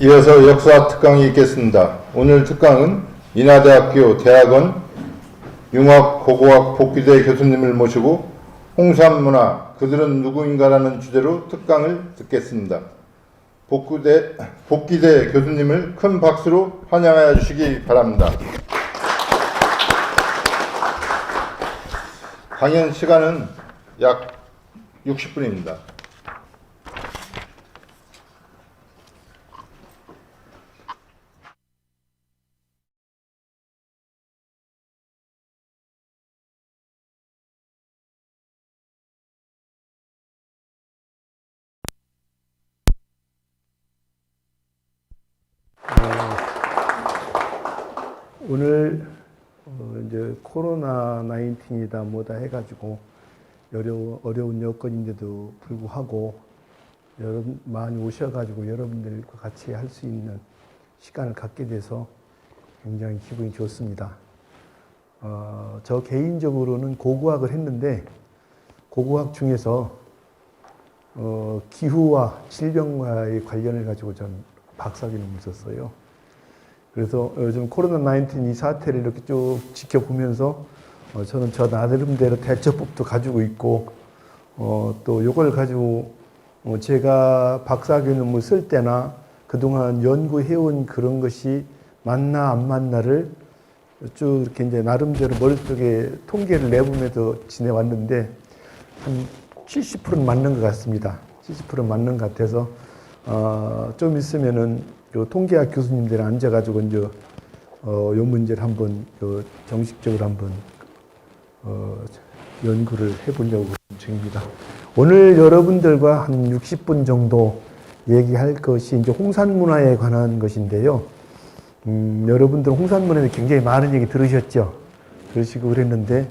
이어서 역사 특강이 있겠습니다. 오늘 특강은 인하대학교 대학원 융합 고고학 복귀대 교수님을 모시고 홍산문화 그들은 누구인가라는 주제로 특강을 듣겠습니다. 복귀대 교수님을 큰 박수로 환영하여 주시기 바랍니다. 강연 시간은 약 60분입니다. 오늘 이제 코로나 19이다 뭐다 해가지고 어려운 여건인데도 불구하고 여러분 많이 오셔가지고 여러분들과 같이 할 수 있는 시간을 갖게 돼서 굉장히 기분이 좋습니다. 저 개인적으로는 고고학을 했는데 고고학 중에서 기후와 질병과의 관련을 가지고 전 박사학위를 썼어요. 그래서 요즘 코로나19 이 사태를 이렇게 쭉 지켜보면서 저는 저 나름대로 대처법도 가지고 있고 또 이걸 가지고 제가 박사학위 논문 쓸 때나 그동안 연구해온 그런 것이 맞나 안 맞나를 쭉 이렇게 이제 나름대로 머릿속에 통계를 내보면서 지내왔는데 한 70%는 맞는 것 같습니다. 70%는 맞는 것 같아서 좀 있으면은 요 통계학 교수님들 앉아가지고 이제 요 문제를 한번 정식적으로 한번 연구를 해보려고 중입니다. 오늘 여러분들과 한 60분 정도 얘기할 것이 이제 홍산문화에 관한 것인데요. 여러분들 홍산문화에 굉장히 많은 얘기 들으셨죠? 그러시고 그랬는데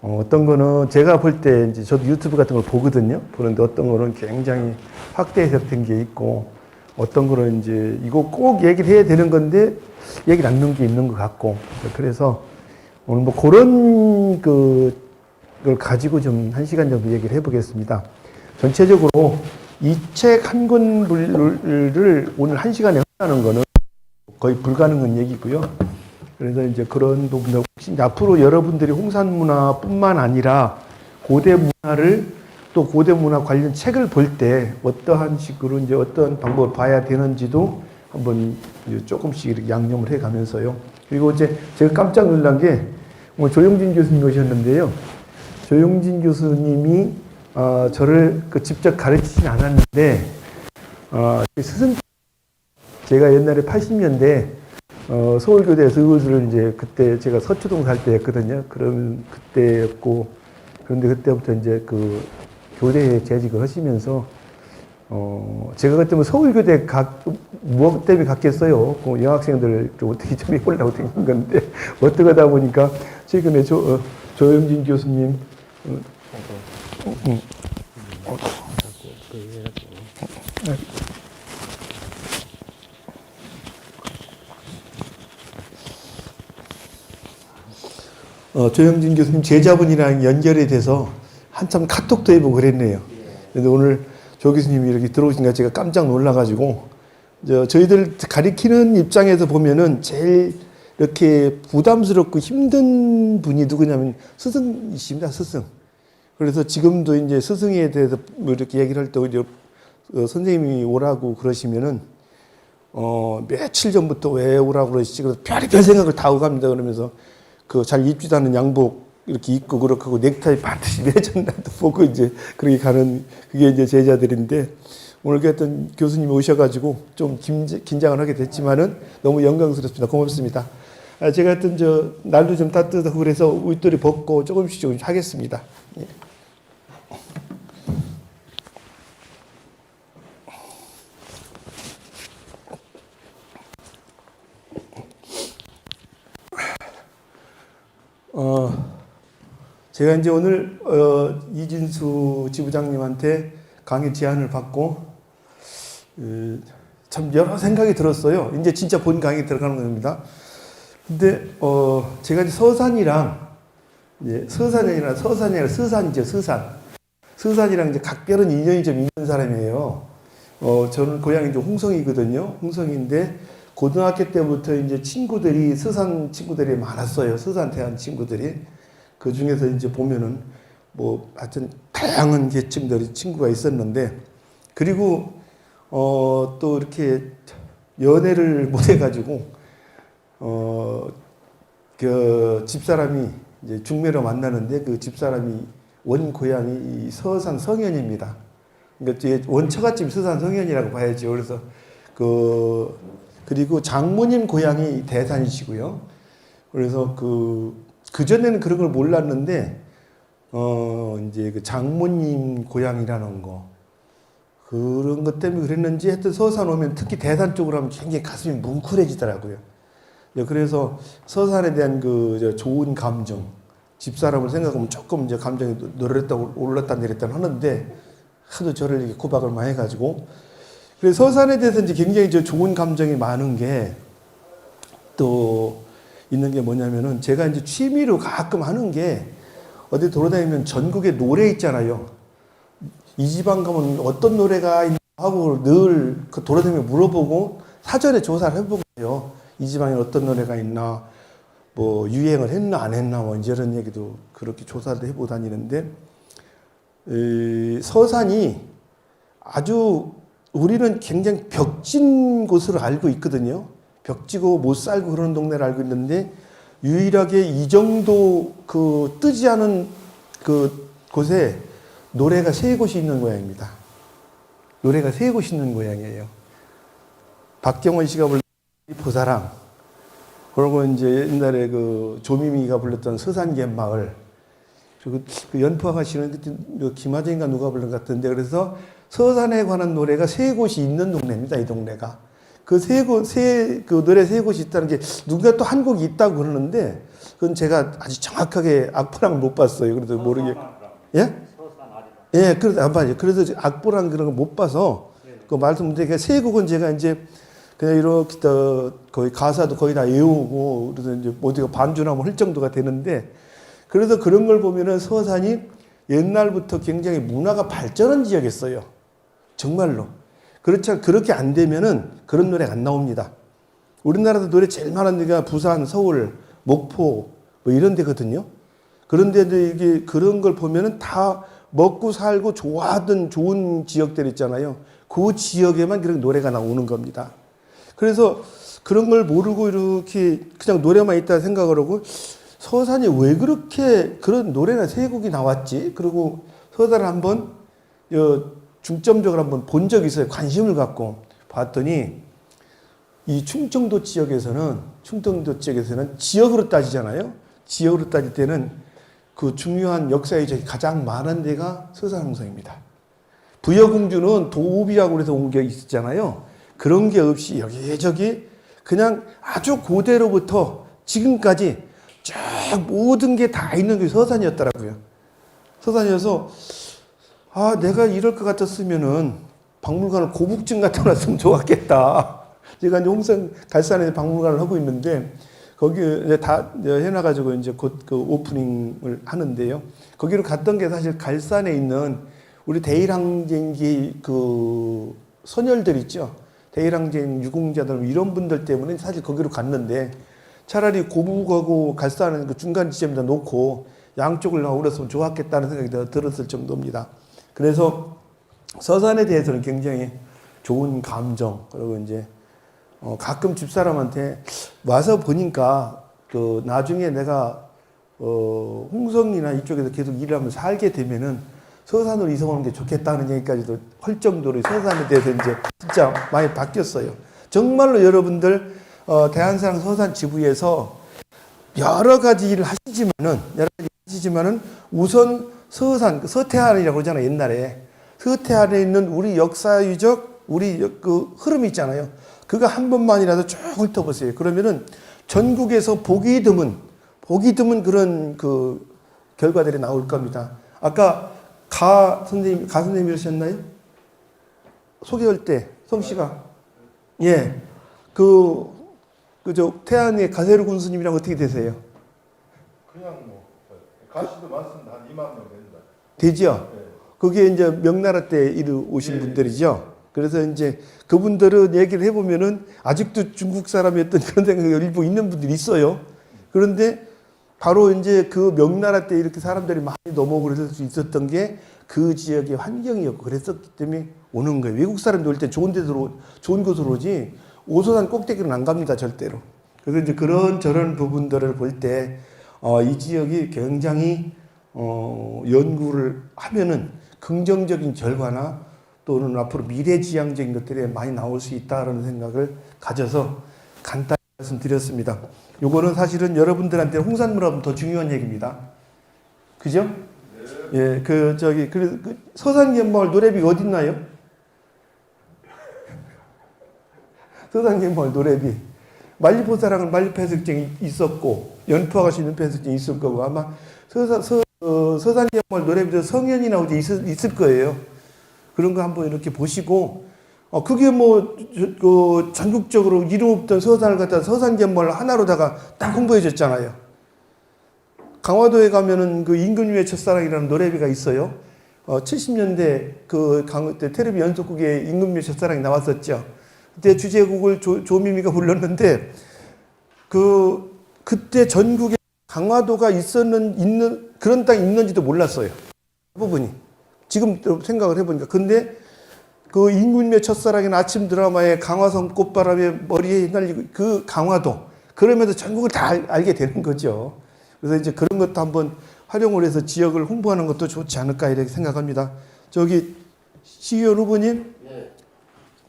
어떤 거는 제가 볼 때 이제 저도 유튜브 같은 걸 보거든요. 보는데 어떤 거는 굉장히 확대 해석된 게 있고. 어떤 거는 이제 이거 꼭 얘기를 해야 되는 건데 얘기를 안 넣은 게 있는 것 같고 그래서 오늘 뭐 그런 걸 가지고 좀 1시간 정도 얘기를 해보겠습니다. 전체적으로 이 책 한 권을 오늘 1시간에 한다는 거는 거의 불가능한 얘기고요. 그래서 이제 그런 부분들 혹시 앞으로 여러분들이 홍산문화뿐만 아니라 고대 문화를 또 고대 문화 관련 책을 볼 때 어떠한 식으로 이제 어떤 방법을 봐야 되는지도 한번 조금씩 이렇게 양념을 해 가면서요. 그리고 이제 제가 깜짝 놀란 게 조용진 교수님 오셨는데요. 조용진 교수님이 저를 직접 가르치진 않았는데 스승 제가 옛날에 80년대 서울교대에서 의술을 이제 그때 제가 서초동 살 때였거든요. 그럼 그때였고 그런데 그때부터 이제 교대에 재직을 하시면서 제가 그때 뭐 서울교대 무엇 때문에 갔겠어요. 여학생들 어떻게 좀 해보려고 된 건데 어떻게 하다 보니까 최근에 조영진 교수님 조영진 교수님 제자분이랑 연결이 돼서 한참 카톡도 해보고 그랬네요. 근데 오늘 조 교수님이 이렇게 들어오시니까 제가 깜짝 놀라가지고, 저희들 가리키는 입장에서 보면은 제일 이렇게 부담스럽고 힘든 분이 누구냐면 스승이십니다, 스승. 그래서 지금도 이제 스승에 대해서 뭐 이렇게 얘기를 할 때 오히려 선생님이 오라고 그러시면은, 며칠 전부터 왜 오라고 그러시지? 그래서 별의별 생각을 다 하고 갑니다. 그러면서 잘 입지도 않은 양복 이렇게 입고 그렇고 넥타이 반드시 매전나도 보고 이제 그렇게 가는 그게 이제 제자들인데 오늘 어떤 교수님이 오셔가지고 좀 긴장을 하게 됐지만은 너무 영광스럽습니다. 고맙습니다. 제가 하여튼 날도 좀 따뜻하고 그래서 웃돌이 벗고 조금씩 하겠습니다. 예. 제가 이제 오늘 이진수 지부장님한테 강의 제안을 받고 참 여러 생각이 들었어요. 이제 진짜 본 강의 들어가는 겁니다. 근데 제가 이제 서산이랑 이제 서산이 아니라 서산이죠. 서산이랑 이제 각별한 인연이 좀 있는 사람이에요. 저는 고향이 이제 홍성이거든요. 홍성인데 고등학교 때부터 이제 친구들이 서산 친구들이 많았어요. 서산 대한 친구들이. 그 중에서 이제 보면은 뭐 하여튼 다양한 계층들이 친구가 있었는데, 그리고 또 이렇게 연애를 못 해가지고 그 집사람이 이제 중매로 만나는데, 그 집사람이 원 고향이 서산 성현입니다. 그러니까 원 처갓집 서산 성현이라고 봐야죠. 그래서 그리고 장모님 고향이 대산이시고요. 그래서 그 전에는 그런 걸 몰랐는데 이제 그 장모님 고향이라는 거, 그런 것 때문에 그랬는지 하여튼 서산 오면 특히 대산 쪽으로 하면 굉장히 가슴이 뭉클해지더라고요. 그래서 서산에 대한 그 좋은 감정, 집사람을 생각하면 조금 이제 감정이 노랬다 올랐다 내렸다 하는데, 하도 저를 이렇게 구박을 많이 해가지고, 그래서 서산에 대해서 이제 굉장히 좋은 감정이 많은 게 또 있는 게 뭐냐면은, 제가 이제 취미로 가끔 하는 게, 어디 돌아다니면 전국에 노래 있잖아요. 이 지방 가면 어떤 노래가 있나 하고 늘 그 돌아다니며 물어보고 사전에 조사를 해보고요. 이 지방에 어떤 노래가 있나, 뭐 유행을 했나 안 했나, 뭐 이런 얘기도 그렇게 조사를 해보고 다니는데, 서산이 아주, 우리는 굉장히 벽진 곳으로 알고 있거든요. 벽지고 못 살고 그러는 동네를 알고 있는데, 유일하게 이 정도 그 뜨지 않은 그 곳에 노래가 3곳이 있는 모양입니다. 노래가 3곳이 있는 모양이에요. 박경원 씨가 불렀던 보사랑, 그리고 이제 옛날에 그 조미미가 불렀던 서산갯마을, 그리고 그 연포아가 씨는 김하재인가 누가 부른 것 같은데, 그래서 서산에 관한 노래가 3곳이 있는 동네입니다. 이 동네가. 그 노래 3곳이 있다는 게, 누가 또 한 곡이 있다고 그러는데, 그건 제가 아주 정확하게 악보랑을 못 봤어요. 그래서 모르게. 예? 예, 그래서, 맞아요. 그래서 악보랑 그런 걸 못 봐서, 그 말씀드리니까 3곡은 제가 이제 그냥 이렇게 거의 가사도 거의 다 외우고, 그래서 이제 어디가 반주나 뭐 할 정도가 되는데, 그래서 그런 걸 보면은 서산이 옛날부터 굉장히 문화가 발전한 지역이었어요. 정말로. 그렇게 안 되면은 그런 노래가 안 나옵니다. 우리나라도 노래 제일 많은 데가 부산, 서울, 목포 뭐 이런 데거든요. 그런데 이게 그런 걸 보면은 다 먹고 살고 좋아하던 좋은 지역들 있잖아요. 그 지역에만 그런 노래가 나오는 겁니다. 그래서 그런 걸 모르고 이렇게 그냥 노래만 있다 생각을 하고, 서산이 왜 그렇게 그런 노래가 3곡이 나왔지? 그리고 서산을 한번 중점적으로 한번 본 적이 있어요. 관심을 갖고 봤더니, 이 충청도 지역에서는 지역으로 따지잖아요. 지역으로 따질 때는 그 중요한 역사의 적이 가장 많은 데가 서산홍성입니다. 부여공주는 도읍이라고 해서 온 게 있었잖아요. 그런 게 없이 여기저기 그냥 아주 고대로부터 지금까지 쭉 모든 게 다 있는 게 서산이었더라고요. 서산이어서, 아, 내가 이럴 것 같았으면은 박물관을 고북증 갖다 놨으면 좋았겠다. 제가 이제 홍성 갈산에 박물관을 하고 있는데, 거기 이제 다 해놔가지고 이제 곧 그 오프닝을 하는데요. 거기로 갔던 게 사실 갈산에 있는 우리 대일항쟁기 그 선열들 있죠. 대일항쟁 유공자들 이런 분들 때문에 사실 거기로 갔는데, 차라리 고북하고 갈산은 그 중간 지점에다 놓고 양쪽을 아우렀으면 좋았겠다는 생각이 들었을 정도입니다. 그래서 서산에 대해서는 굉장히 좋은 감정, 그리고 이제 가끔 집사람한테 와서 보니까 그 나중에 내가 홍성이나 이쪽에서 계속 일을 하면서 살게 되면은 서산으로 이사 오는 게 좋겠다는 얘기까지도 할 정도로 서산에 대해서 이제 진짜 많이 바뀌었어요. 정말로 여러분들 대한사랑 서산 지부에서 여러 가지 일을 하시지만은 우선 서산, 서태안이라고 그러잖아요. 옛날에 서태안에 있는 우리 역사유적 우리 그 흐름이 있잖아요. 그거 한 번만이라도 쭉 훑어보세요. 그러면은 전국에서 보기 드문 그런 그 결과들이 나올 겁니다. 아까 가 선생님이셨나요? 소개할 때 성씨가, 예, 그저 태안의 가세루 군수님이랑 어떻게 되세요? 그냥 뭐 가시도 많습니다. 한 2만 명 된다. 되죠? 네. 그게 이제 명나라 때 이루 오신 분들이죠. 그래서 이제 그분들은 얘기를 해보면은 아직도 중국 사람이었던 그런 생각이 일부 있는 분들이 있어요. 그런데 바로 이제 그 명나라 때 이렇게 사람들이 많이 넘어오고 그럴 수 있었던 게 그 지역의 환경이었고 그랬었기 때문에 오는 거예요. 외국 사람들 올 때 좋은 곳으로 오지 오소산 꼭대기는 안 갑니다, 절대로. 그래서 이제 그런 저런 부분들을 볼 때 이 지역이 굉장히 연구를 하면은 긍정적인 결과나 또는 앞으로 미래지향적인 것들이 많이 나올 수 있다라는 생각을 가져서 간단히 말씀드렸습니다. 요거는 사실은 여러분들한테 홍산문화보다 더 중요한 얘기입니다. 그죠? 예, 그 서산개마을 노래비가 어디 있나요? 서산개마을 노래비. 만리포사랑은 만리폐석쟁이 있었고 연포아가씨 연폐석쟁이 있을 거고 아마 서산개마을 노래비도 성현이 나오지 있을 거예요. 그런 거 한번 이렇게 보시고 그게 뭐 전국적으로 이름 없던 서산을 갖다 서산개마을 하나로다가 딱 홍보해 줬잖아요. 강화도에 가면은 그 임금님의 첫사랑이라는 노래비가 있어요. 70년대 때 텔레비 연속극에 임금님의 첫사랑이 나왔었죠. 그때 주제곡을 조미미가 불렀는데 그때 전국에 강화도가 있는 그런 땅이 있는지도 몰랐어요. 그 부분이 지금 생각을 해보니까 근데 그 임금님의 첫사랑이나 아침 드라마에 강화성 꽃바람에 머리에 휘날리고 그 강화도 그러면서 전국을 다 알게 되는 거죠. 그래서 이제 그런 것도 한번 활용을 해서 지역을 홍보하는 것도 좋지 않을까 이렇게 생각합니다. 저기 시의원 후보님, 네.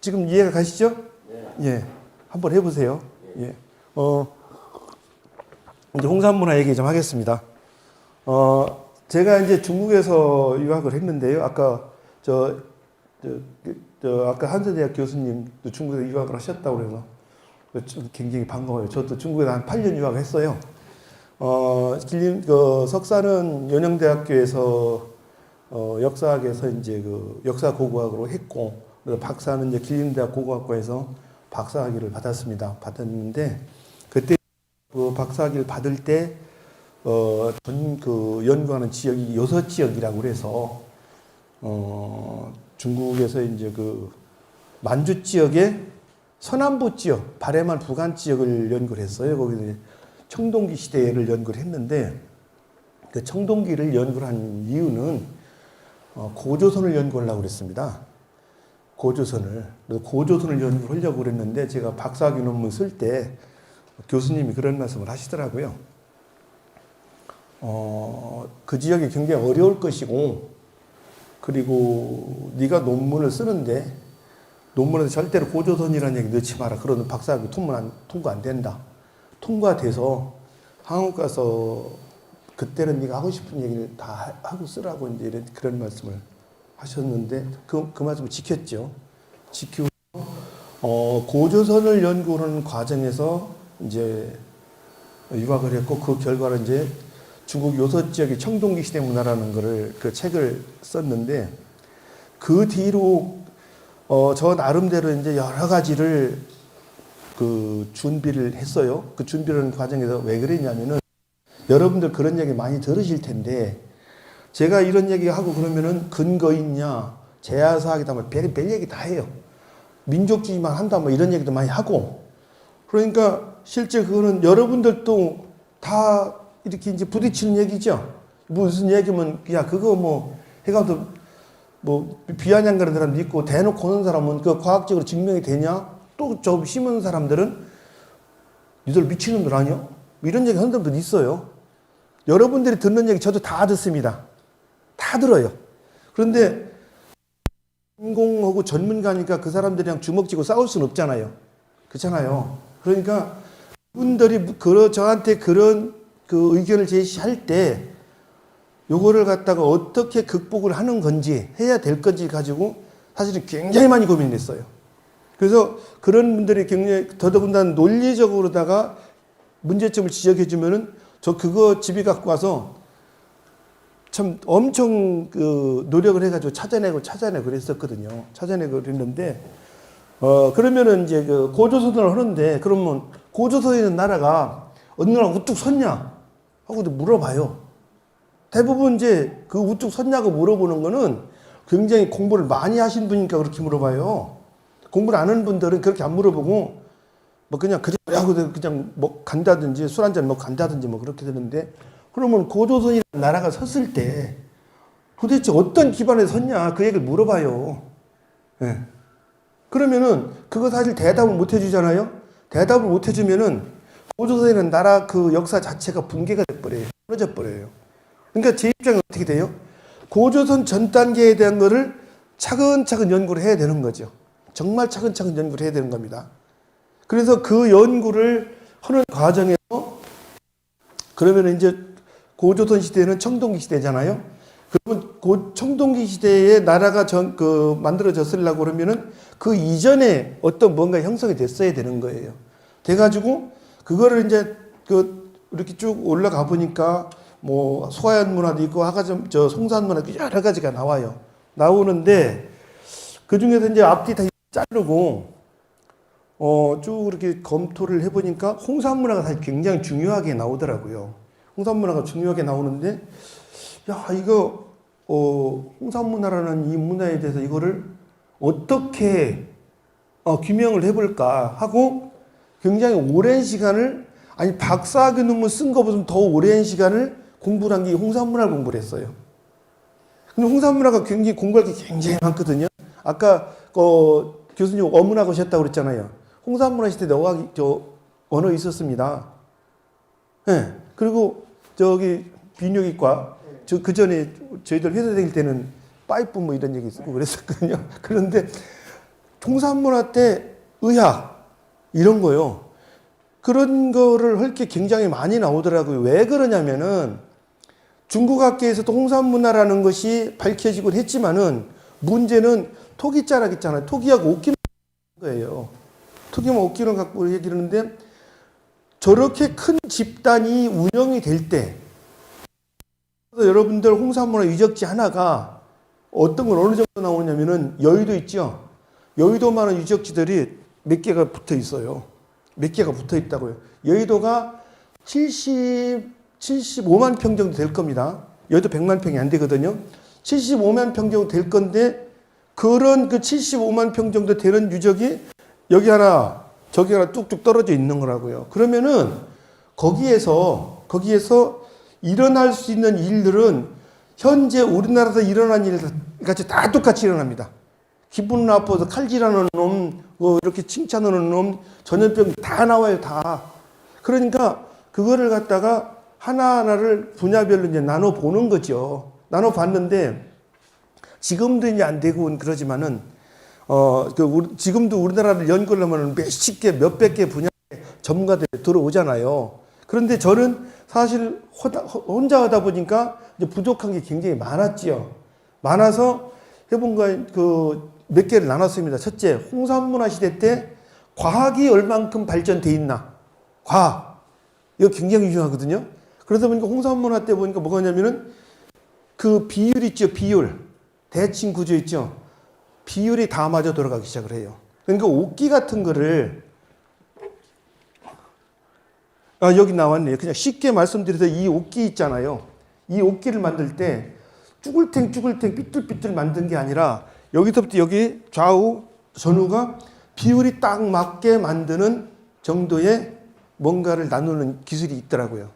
지금 이해가 가시죠? 네. 예, 한번 해보세요. 예, 이제 홍산문화 얘기 좀 하겠습니다. 제가 이제 중국에서 유학을 했는데요. 아까 아까 한서대학 교수님도 중국에서 유학을 하셨다고 그래서 굉장히 반가워요. 저도 중국에서 한 8년 유학을 했어요. 석사는 연영대학교에서 역사학에서 이제 역사 고고학으로 했고, 그래서 박사는 이제 길림대학 고고학과에서 박사학위를 받았는데, 그때 박사학위를 받을 때, 연구하는 지역이 6지역이라고 그래서, 중국에서 이제 만주 지역의 서남부 지역, 바레만 부간 지역을 연구를 했어요. 거기서 청동기 시대를 연구를 했는데 그 청동기를 연구를 한 이유는 고조선을 연구하려고 그랬습니다. 고조선을 연구를 하려고 그랬는데 제가 박사학위 논문 쓸 때 교수님이 그런 말씀을 하시더라고요. 그 지역이 굉장히 어려울 것이고 그리고 네가 논문을 쓰는데 논문에서 절대로 고조선이라는 얘기 넣지 마라. 그러면 박사학위 통과 안 된다. 통과돼서 한국 가서 그때는 네가 하고 싶은 얘기를 다 하고 쓰라고 이제 그런 말씀을 하셨는데 그 말씀을 지켰죠. 지키고 고조선을 연구하는 과정에서 이제 유학을 했고 그 결과로 이제 중국 요서 지역의 청동기 시대 문화라는 거를 그 책을 썼는데 그 뒤로 저 나름대로 이제 여러 가지를 준비를 했어요. 그 준비하는 과정에서 왜 그랬냐면은 여러분들 그런 얘기 많이 들으실 텐데 제가 이런 얘기 하고 그러면은 근거 있냐, 제야사학이다 뭐 별 얘기 다 해요. 민족주의만 한다 뭐 이런 얘기도 많이 하고 그러니까 실제 그거는 여러분들도 다 이렇게 이제 부딪히는 얘기죠. 무슨 얘기면 야 그거 뭐 해가지고 뭐 비아냥거리는 사람 믿고 대놓고 오는 사람은 그 과학적으로 증명이 되냐? 또 좀 심은 사람들은 니들 미친놈들 아니야? 뭐 이런 얘기 하는 사람들 있어요. 여러분들이 듣는 얘기 저도 다 듣습니다. 다 들어요. 그런데 전공하고 전문가니까 그 사람들이랑 주먹 쥐고 싸울 수는 없잖아요. 그렇잖아요. 그러니까 그분들이 저한테 그런 그 의견을 제시할 때 요거를 갖다가 어떻게 극복을 하는 건지 해야 될 건지 가지고 사실은 굉장히 많이 고민했어요. 그래서 그런 분들이 굉장히 더더군다나 논리적으로다가 문제점을 지적해 주면은 저 그거 집에 갖고 와서 참 엄청 노력을 해가지고 찾아내고 그랬었거든요. 찾아내고 그랬는데 그러면은 이제 고조선을 하는데 그러면 고조선에 있는 나라가 어느 나라 우뚝 섰냐 하고 물어봐요. 대부분 이제 그 우뚝 섰냐고 물어보는 거는 굉장히 공부를 많이 하신 분이니까 그렇게 물어봐요. 공부를 안 하는 분들은 그렇게 안 물어보고 뭐 그냥 하고 그냥 뭐 간다든지 술 한잔 먹고 간다든지 뭐 그렇게 되는데, 그러면 고조선이라는 나라가 섰을 때 도대체 어떤 기반에 섰냐 그 얘기를 물어봐요. 예. 그러면은 그거 사실 대답을 못 해주잖아요. 대답을 못 해주면은 고조선이라는 나라 그 역사 자체가 붕괴가 돼버려요. 무너져 버려요. 그러니까 제 입장은 어떻게 돼요? 고조선 전 단계에 대한 거를 차근차근 연구를 해야 되는 거죠. 정말 차근차근 연구를 해야 되는 겁니다. 그래서 그 연구를 하는 과정에서, 그러면 이제 고조선 시대는 청동기 시대잖아요. 그러면 청동기 시대에 나라가 만들어졌으려고 그러면은 그 이전에 어떤 뭔가 형성이 됐어야 되는 거예요. 돼가지고 그거를 이제 이렇게 쭉 올라가 보니까 뭐 소아연 문화도 있고 송산 문화도 있고 여러 가지가 나와요. 나오는데 그 중에서 이제 앞뒤 다 자르고 쭉 이렇게 검토를 해보니까 홍산 문화가 사실 굉장히 중요하게 나오더라고요. 홍산 문화가 중요하게 나오는데, 야, 이거 홍산 문화라는 이 문화에 대해서 이거를 어떻게 규명을 해볼까 하고 굉장히 오랜 시간을, 아니 박사학위 논문 쓴 거보다 더 오랜 시간을 공부를 한 게 홍산 문화를 공부를 했어요. 근데 홍산 문화가 굉장히 공부할 게 굉장히 많거든요. 아까 교수님 어문학 오셨다고 그랬잖아요. 홍산 문화 시대 언어 있었습니다. 네. 그리고 비뇨기과 그 전에 저희들 회사 다닐 때는 파이프 뭐 이런 얘기 쓰고 그랬었거든요. 그런데 홍산 문화 때 의학 이런 거요. 그런 거를 할 게 굉장히 많이 나오더라고요. 왜 그러냐면은 중국학계에서도 홍산 문화라는 것이 밝혀지곤 했지만은 문제는 토기자락 있잖아요. 토기하고 옥기만 거예요. 토기만 옥기만 갖고 얘기를 하는데, 저렇게 큰 집단이 운영이 될 때, 여러분들 홍산 문화 유적지 하나가 어떤 걸 어느 정도 나오냐면은 여의도 있죠. 여의도만한 유적지들이 몇 개가 붙어 있어요. 몇 개가 붙어 있다고요. 여의도가 75만 평 정도 될 겁니다. 여의도 100만 평이 안 되거든요. 75만 평 정도 될 건데, 그런 그 75만 평 정도 되는 유적이 여기 하나, 저기 하나 뚝뚝 떨어져 있는 거라고요. 그러면은 거기에서 일어날 수 있는 일들은 현재 우리나라에서 일어난 일 같이 다 똑같이 일어납니다. 기분 나빠서 칼질하는 놈, 이렇게 칭찬하는 놈, 전염병 다 나와요, 다. 그러니까 그거를 갖다가 하나하나를 분야별로 이제 나눠 보는 거죠. 나눠 봤는데 지금도 이제 안 되고 그러지만은 지금도 우리나라를 연구를 하면 몇십 개, 몇백 개 분야의 전문가들이 들어오잖아요. 그런데 저는 사실 혼자 하다 보니까 이제 부족한 게 굉장히 많았지요. 많아서 해본 거 몇 개를 나눴습니다. 첫째, 홍산 문화 시대 때 과학이 얼만큼 발전돼 있나? 과학. 이거 굉장히 중요하거든요. 그러다 보니까 홍산 문화 때 보니까 뭐가 있냐면은 그 비율 있죠, 비율. 대칭 구조 있죠. 비율이 다 맞아 돌아가기 시작을 해요. 그러니까 옥기 같은 거를, 여기 나왔네요. 그냥 쉽게 말씀드려서 이 옥기 있잖아요. 이 옥기를 만들 때 쭈글탱 삐뚤삐뚤 만든 게 아니라 여기서부터 여기 좌우 전후가 비율이 딱 맞게 만드는 정도의 뭔가를 나누는 기술이 있더라고요.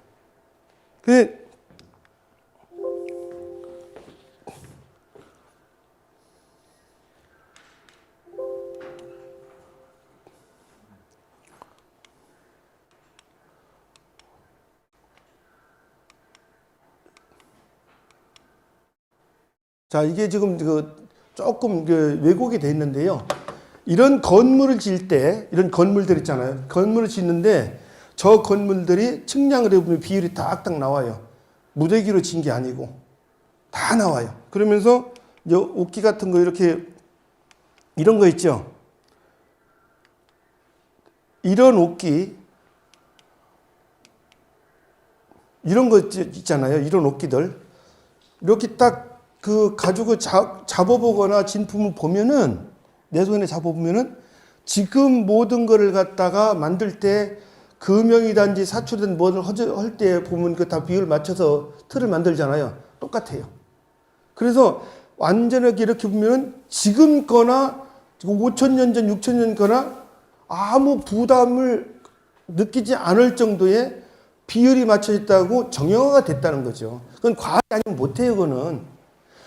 자, 이게 지금 조금 왜곡이 돼 있는데요. 이런 건물을 지을 때, 이런 건물들 있잖아요. 건물을 짓는데 저 건물들이 측량을 해보면 비율이 딱딱 나와요. 무대기로 지은 게 아니고 다 나와요. 그러면서 옥기 같은 거 이렇게 이런 거 있죠. 이런 옥기, 이런 거 있잖아요. 이런 옥기들 이렇게 딱 가지고 잡아보거나 진품을 보면은, 내 손에 잡아보면은 지금 모든 거를 갖다가 만들 때 금형이든지 사출이든 뭐를 할 때 보면 그 다 비율 맞춰서 틀을 만들잖아요. 똑같아요. 그래서 완전하게 이렇게 보면 지금 거나 5,000년 전, 6,000년 거나 아무 부담을 느끼지 않을 정도의 비율이 맞춰져 있다고 정형화가 됐다는 거죠. 그건 과학이 아니면 못해요, 그거는.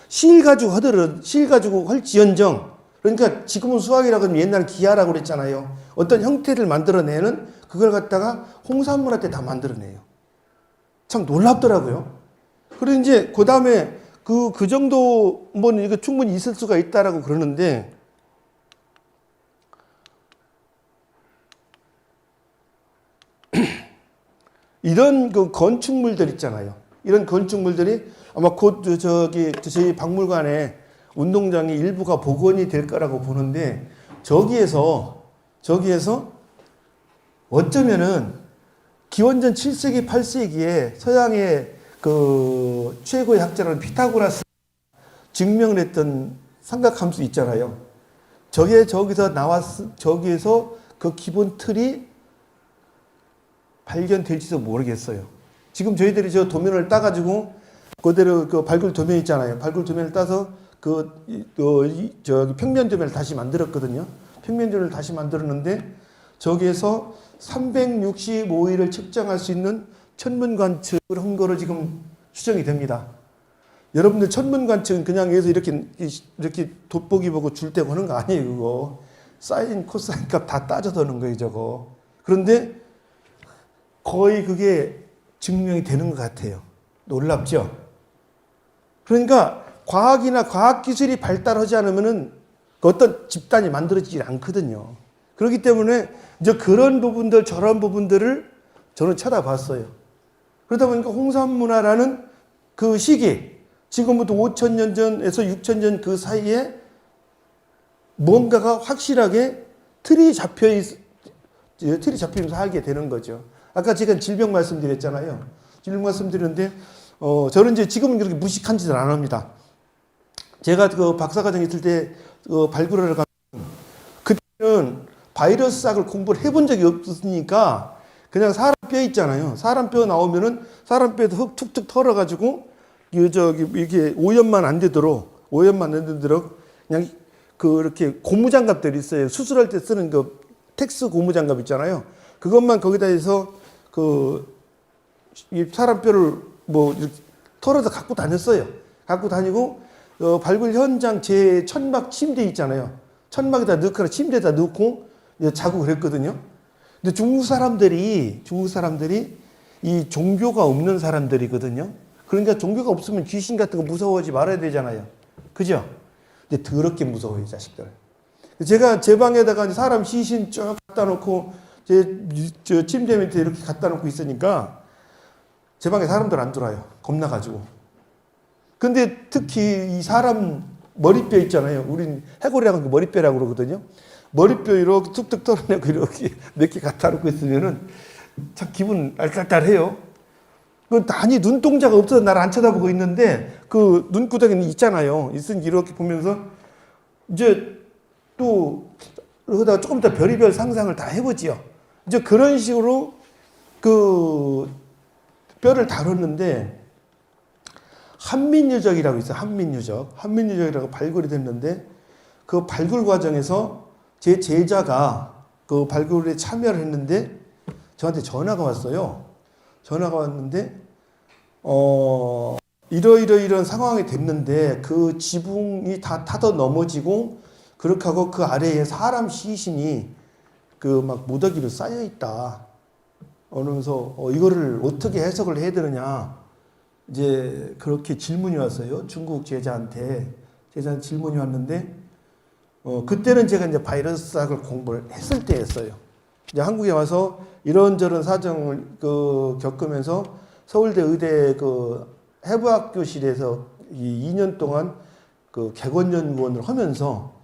실 가지고 하더라도, 실 가지고 할지언정. 그러니까 지금은 수학이라고 하면 옛날에 기하라고 그랬잖아요. 어떤 형태를 만들어내는 그걸 갖다가 홍산물한테 다 만들어내요. 참 놀랍더라고요. 그리고 이제 그 다음에 그 정도 뭐 이거 충분히 있을 수가 있다라고 그러는데 이런 그 건축물들 있잖아요. 이런 건축물들이 아마 곧 저희 박물관에 운동장의 일부가 복원이 될 거라고 보는데 저기에서 어쩌면은 기원전 7세기, 8세기에 서양의 그 최고의 학자라는 피타고라스 증명을 했던 삼각함수 있잖아요. 저기에서 그 기본 틀이 발견될지도 모르겠어요. 지금 저희들이 저 도면을 따가지고 그대로 그 발굴 도면 있잖아요. 발굴 도면을 따서 평면 도면을 다시 만들었거든요. 평면 도면을 다시 만들었는데 저기에서 365일을 측정할 수 있는 천문 관측을 한 거로 지금 추정이 됩니다. 여러분들 천문 관측은 그냥 여기서 이렇게 돋보기 보고 줄 때 보는 거 아니에요, 그거. 사인, 코사인 값 다 따져서 하는 거예요, 저거. 그런데 거의 그게 증명이 되는 것 같아요. 놀랍죠? 그러니까 과학이나 과학기술이 발달하지 않으면은 어떤 집단이 만들어지지 않거든요. 그렇기 때문에 이제 그런 부분들, 저런 부분들을 저는 찾아봤어요. 그러다 보니까 홍산문화라는 그 시기, 지금부터 5,000년 전에서 6,000년 그 사이에 뭔가가 확실하게 틀이 잡혀면서 하게 되는 거죠. 아까 제가 질병 말씀드렸잖아요. 질병 말씀드렸는데, 저는 이제 지금은 그렇게 무식한 짓을 안 합니다. 제가 그 박사과정 있을 때 발굴하러 가면, 그때는 바이러스 학을 공부를 해본 적이 없으니까, 그냥 사람 뼈 있잖아요. 사람 뼈 나오면은 사람 뼈에서 흙 툭툭 털어가지고, 이게 오염만 안 되도록, 그냥 이렇게 고무장갑들이 있어요. 수술할 때 쓰는 그 텍스 고무장갑 있잖아요. 그것만 거기다 해서 이 사람 뼈를 뭐 이렇게 털어서 갖고 다녔어요. 갖고 다니고 발굴 현장 제 천막 침대 있잖아요. 천막에다 넣거나 침대에다 넣고 자고 그랬거든요. 근데 중국 사람들이 이 종교가 없는 사람들이거든요. 그러니까 종교가 없으면 귀신 같은 거 무서워하지 말아야 되잖아요. 그죠? 근데 더럽게 무서워요, 이 자식들. 제가 제 방에다가 사람 시신 쭉 갖다 놓고 저 침대 밑에 이렇게 갖다 놓고 있으니까 제 방에 사람들 안 들어와요. 겁나가지고. 근데 특히 이 사람 머리뼈 있잖아요. 우린 해골이라고 하는 머리뼈라고 그러거든요. 머리뼈 이렇게 툭툭 털어내고 이렇게 몇 개 갖다 놓고 있으면은 참 기분 알딸딸해요. 그 단히 눈동자가 없어서 나를 안 쳐다보고 있는데 그 눈구덩이는 있잖아요. 있으니 이렇게 보면서 이제 또 그러다가 조금 더 별의별 상상을 다 해보지요. 이제 그런 식으로 그 뼈를 다뤘는데 한민유적이라고 있어요. 한민유적이라고 발굴이 됐는데 그 발굴 과정에서 제 제자가 그 발굴에 참여를 했는데 저한테 전화가 왔어요. 전화가 왔는데 이런 상황이 됐는데 그 지붕이 다 타더 넘어지고 그렇게 하고 그 아래에 사람 시신이 그 막 무더기로 쌓여 있다. 그러면서 이거를 어떻게 해석을 해야 되느냐. 이제 그렇게 질문이 왔어요. 중국 제자한테 질문이 왔는데 그때는 제가 이제 바이러스학을 공부를 했을 때였어요. 이제 한국에 와서 이런저런 사정을 겪으면서 서울대 의대 그 해부학교실에서 이 2년 동안 그 객원연구원을 하면서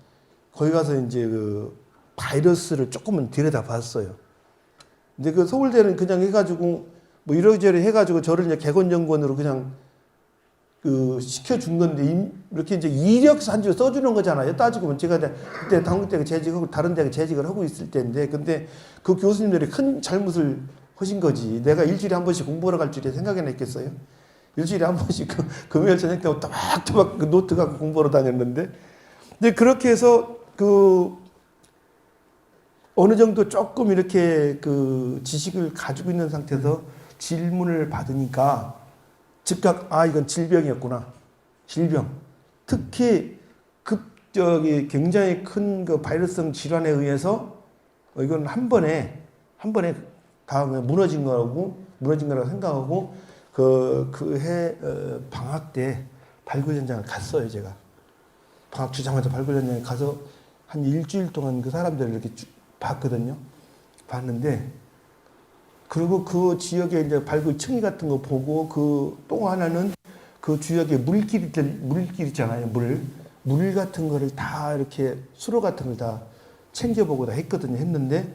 거기 가서 이제 그 바이러스를 조금은 들여다봤어요. 근데 그 서울대는 그냥 해가지고 뭐 이러저러 해가지고 저를 이제 객원연구원으로 그냥 그 시켜준 건데 이렇게 이제 이력 산지를 써주는 거잖아요. 따지고 보면 제가 그때 당국대가 재직하고 다른 데가 재직을 하고 있을 때인데 근데 그 교수님들이 큰 잘못을 하신 거지. 내가 일주일에 한 번씩 공부하러 갈 줄에 생각이나 있겠어요. 일주일에 한 번씩 금요일 저녁 때 또박또박 그 노트 갖고 공부하러 다녔는데, 근데 그렇게 해서 어느 정도 조금 이렇게 그 지식을 가지고 있는 상태에서 질문을 받으니까 즉각 이건 질병이었구나. 질병. 특히 굉장히 큰 그 바이러스성 질환에 의해서 이건 한 번에 다 무너진 거라고 생각하고 그 방학 때 발굴 현장을 갔어요, 제가. 방학 주자마자 발굴 현장에 가서 한 일주일 동안 그 사람들을 이렇게 쭉 봤거든요. 봤는데, 그리고 그 지역에 이제 발굴 층이 같은 거 보고 또 하나는 그 지역에 물길 있잖아요, 물 같은 거를 다 이렇게 수로 같은 걸 다 챙겨보고 다 했는데,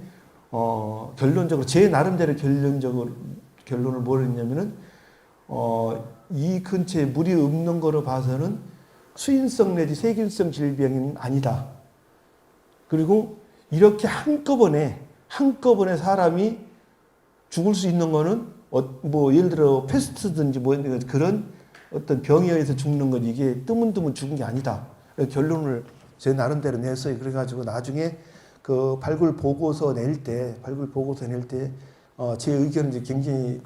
결론적으로 제 나름대로 결론을 뭘 했냐면은 이 근처에 물이 없는 거로 봐서는 수인성 내지 세균성 질병은 아니다. 그리고 이렇게 한꺼번에 사람이 죽을 수 있는 거는 뭐 예를 들어 패스트든지 뭐 그런 어떤 병에 의해서 죽는 건 이게 뜨문뜨문 죽은 게 아니다. 결론을 제 나름대로 냈어요. 그래가지고 나중에 그 발굴 보고서 낼 때 제 의견을 이제 굉장히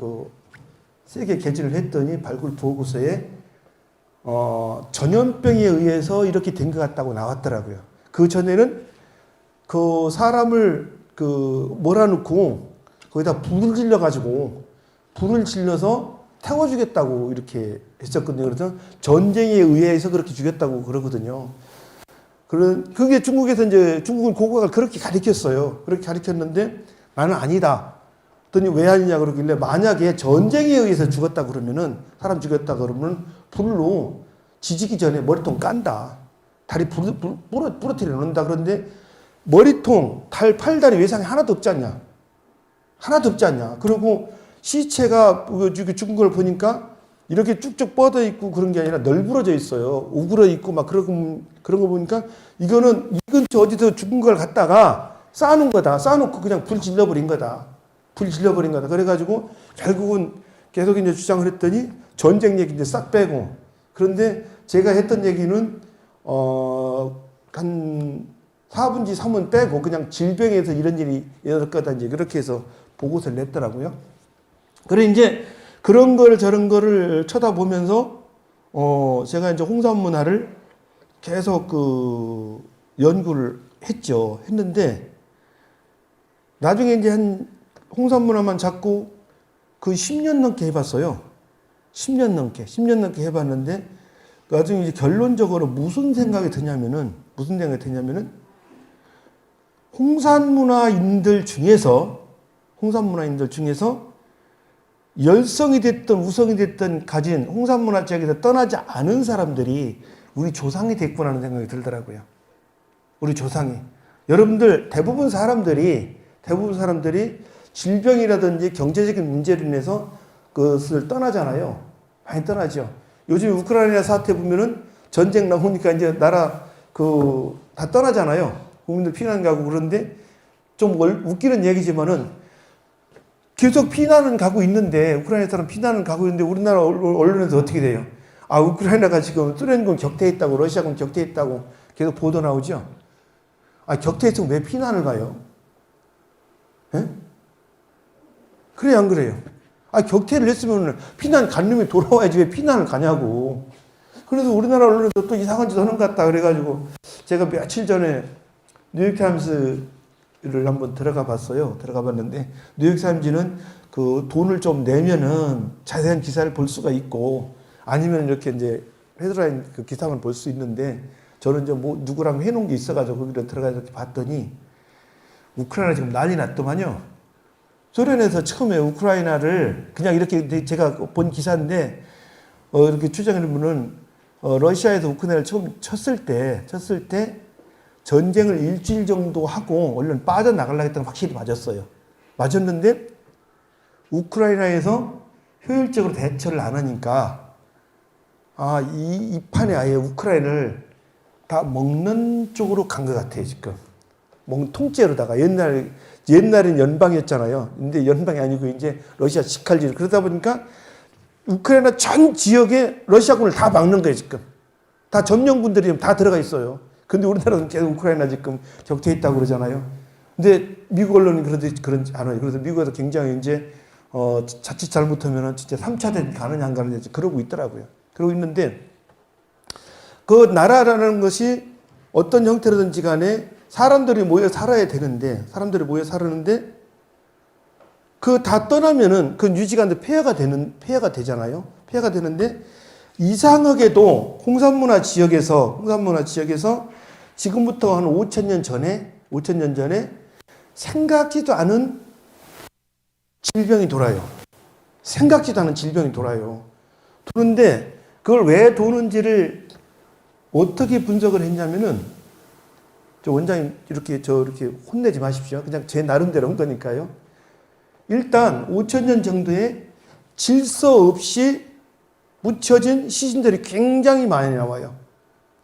세게 개진을 했더니 발굴 보고서에 전염병에 의해서 이렇게 된 것 같다고 나왔더라고요. 그 전에는 그 사람을 몰아넣고 거기다 불을 질러서 태워주겠다고 이렇게 했었거든요. 그래서 전쟁에 의해서 그렇게 죽였다고 그러거든요. 그게 중국은 고고가 그렇게 가르쳤어요. 그렇게 가르쳤는데 나는 아니다. 그랬더니 왜 아니냐 그러길래 만약에 전쟁에 의해서 죽었다 그러면은 사람 죽였다 그러면 불로 지지기 전에 머리통 깐다. 다리 부러뜨려 놓는다. 그런데 머리통, 팔다리 외상이 하나도 없지 않냐. 그리고 시체가 죽은 걸 보니까 이렇게 쭉쭉 뻗어 있고 그런 게 아니라 널브러져 있어요. 우그러 있고 막 그런 거 보니까 이거는 이 근처 어디서 죽은 걸 갖다가 쌓아놓은 거다. 쌓아놓고 그냥 불 질러버린 거다. 그래가지고 결국은 계속 이제 주장을 했더니 전쟁 얘기 이제 싹 빼고, 그런데 제가 했던 얘기는 한 4분지 3은 빼고 그냥 질병에서 이런 일이 일어날 거다 이제 그렇게 해서 보고서를 냈더라고요. 그래 이제 그런 걸 저런 거를 쳐다보면서 제가 이제 홍산 문화를 계속 연구를 했는데 나중에 이제 홍산 문화만 잡고 10년 넘게 해봤어요. 10년 넘게 해봤는데 나중에 이제 결론적으로 무슨 생각이 드냐면은 홍산 문화인들 중에서 열성이 됐든 우성이 됐든 가진 홍산 문화 지역에서 떠나지 않은 사람들이 우리 조상이 됐구나라는 생각이 들더라고요. 우리 조상이. 여러분들 대부분 사람들이 질병이라든지 경제적인 문제로 인해서 그것을 떠나잖아요. 많이 떠나죠. 요즘 우크라이나 사태 보면은 전쟁 나오니까 이제 나라 다 떠나잖아요. 국민들 피난 가고. 그런데 좀 웃기는 얘기지만은 계속 피난은 가고 있는데, 우크라이나 사람 피난은 가고 있는데 우리나라 언론에서 어떻게 돼요? 우크라이나가 지금 소련군 격퇴했다고, 러시아군 격퇴했다고 계속 보도 나오죠? 격퇴했으면 왜 피난을 가요? 예? 그래, 안 그래요? 격퇴를 했으면 피난 간 놈이 돌아와야지 왜 피난을 가냐고. 그래서 우리나라 언론에서 또 이상한 짓 하는 것 같다 그래가지고 제가 며칠 전에 뉴욕타임스를 한번 들어가 봤는데, 뉴욕타임즈는 돈을 좀 내면은 자세한 기사를 볼 수가 있고, 아니면 이렇게 이제 헤드라인 기사만 볼 수 있는데, 저는 이제 누구랑 해놓은 게 있어가지고 거기로 들어가서 이렇게 봤더니, 우크라이나 지금 난리 났더만요. 소련에서 처음에 우크라이나를 그냥 이렇게 제가 본 기사인데, 이렇게 추정해보면은, 러시아에서 우크라이나를 처음 쳤을 때, 전쟁을 일주일 정도 하고 얼른 빠져나가려고 했던 건 확실히 맞았어요. 맞았는데 우크라이나에서 효율적으로 대처를 안 하니까 이 판에 아예 우크라이나를 다 먹는 쪽으로 간 것 같아요, 지금. 통째로다가 옛날엔 연방이었잖아요. 근데 연방이 아니고 이제 러시아 직할질. 그러다 보니까 우크라이나 전 지역에 러시아군을 다 막는 거예요, 지금. 다 점령군들이 다 들어가 있어요. 근데 우리나라는 계속 우크라이나 지금 격퇴 있다고 그러잖아요. 근데 미국 언론이 그런지 않아요. 그래서 미국에서 굉장히 이제, 자칫 잘못하면은 진짜 3차 대전 가느냐 안 가느냐 그러고 있더라고요. 그러고 있는데, 그 나라라는 것이 어떤 형태로든지 간에 사람들이 모여 살아야 되는데, 그 다 떠나면은 그 유지가 안 돼 폐허가 되잖아요. 폐허가 되는데, 이상하게도 홍산문화 지역에서 지금부터 한 5,000년 전에 생각지도 않은 질병이 돌아요. 도는데 그걸 왜 도는지를 어떻게 분석을 했냐면은, 저 원장님 이렇게 혼내지 마십시오. 그냥 제 나름대로 한 거니까요. 일단 5,000년 정도에 질서 없이 묻혀진 시신들이 굉장히 많이 나와요.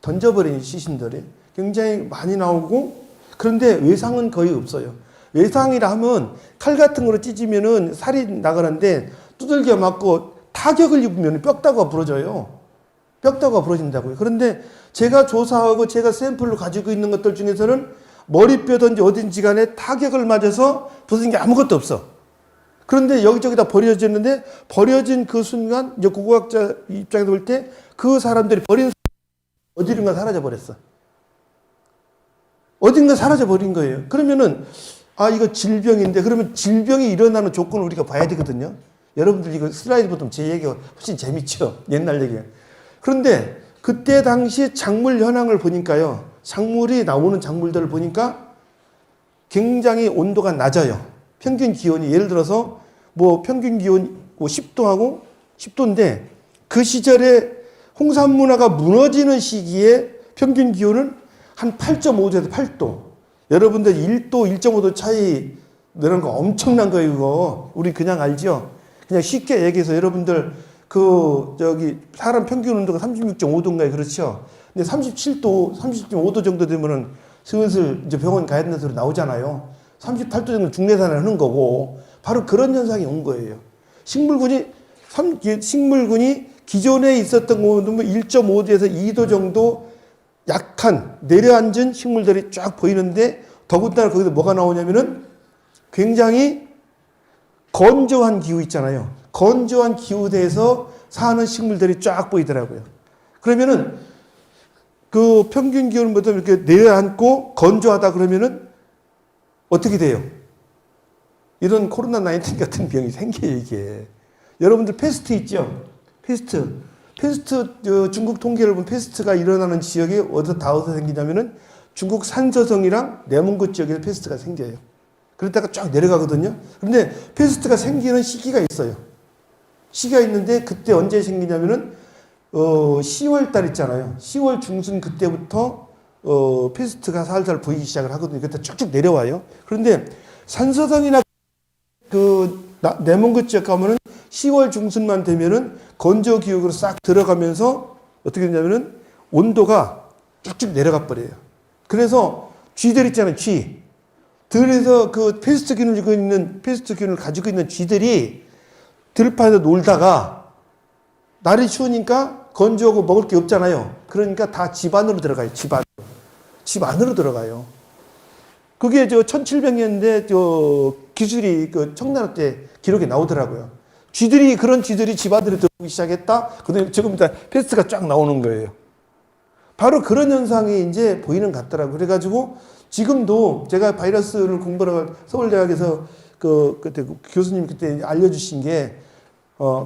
던져버린 시신들이 굉장히 많이 나오고, 그런데 외상은 거의 없어요. 외상이라 하면 칼 같은 거로 찢으면은 살이 나가는데 두들겨 맞고 타격을 입으면 뼈다가 부러져요. 뼈다가 부러진다고요. 그런데 제가 조사하고 제가 샘플로 가지고 있는 것들 중에서는 머리뼈든지 어딘지 간에 타격을 맞아서 부서진 게 아무것도 없어. 그런데 여기저기다 버려졌는데, 버려진 그 순간 이제 고고학자 입장에서 볼 때 그 사람들이 버린 어디론가 사라져 버렸어. 어딘가 사라져 버린 거예요. 그러면은 이거 질병인데, 그러면 질병이 일어나는 조건을 우리가 봐야 되거든요. 여러분들 이거 슬라이드 보면 제 얘기가 훨씬 재밌죠. 옛날 얘기가. 그런데 그때 당시 작물 현황을 보니까요. 나오는 작물들을 보니까 굉장히 온도가 낮아요. 평균 기온이 예를 들어서 평균 기온 10도인데 그 시절에 홍산 문화가 무너지는 시기에 평균 기온은 한 8.5도에서 8도. 여러분들 1도, 1.5도 차이 내는 거 엄청난 거예요, 이거. 우리 그냥 알죠? 그냥 쉽게 얘기해서 여러분들 사람 평균 온도가 36.5도인가요? 그렇죠? 근데 37도, 37.5도 정도 되면은 슬슬 이제 병원 가야 된다는 소리 나오잖아요. 38도 정도 중내산을 하는 거고, 바로 그런 현상이 온 거예요. 식물군이 기존에 있었던 온도면 1.5도에서 2도 정도 약한 내려앉은 식물들이 쫙 보이는데, 더군다나 거기서 뭐가 나오냐면은 굉장히 건조한 기후 있잖아요. 건조한 기후대에서 사는 식물들이 쫙 보이더라고요. 그러면은 그 평균 기온보다 이렇게 내려앉고 건조하다 그러면은 어떻게 돼요? 이런 코로나19 같은 병이 생겨요, 이게. 여러분들 패스트 있죠? 패스트 중국 통계를 보면 패스트가 일어나는 지역이 어디서 생기냐면은 중국 산서성이랑 내몽고 지역에서 패스트가 생겨요. 그러다가 쫙 내려가거든요. 그런데 패스트가 생기는 시기가 있어요. 시기가 있는데 그때 언제 생기냐면은 10월 달 있잖아요. 10월 중순 그때부터 패스트가 살살 보이기 시작을 하거든요. 그때 쭉쭉 내려와요. 그런데 산서성이나 내몽고 지역 가면은 10월 중순만 되면은 건조 기후로 싹 들어가면서 어떻게 되냐면은 온도가 쭉쭉 내려가 버려요. 그래서 쥐들 있잖아요, 쥐. 들에서 그 패스트균을 가지고 있는 쥐들이 들판에서 놀다가 날이 추우니까 건조하고 먹을 게 없잖아요. 그러니까 다 집 안으로 들어가요. 집 안으로 들어가요. 그게 1700년대 기술이 청나라 때 기록에 나오더라고요. 그런 쥐들이 집 안으로 들어오기 시작했다. 그다음에 지금 패스트가 쫙 나오는 거예요. 바로 그런 현상이 이제 보이는 것 같더라고요. 그래가지고 지금도 제가 바이러스를 공부하러 서울대학에서 그때 교수님 그때 알려주신 게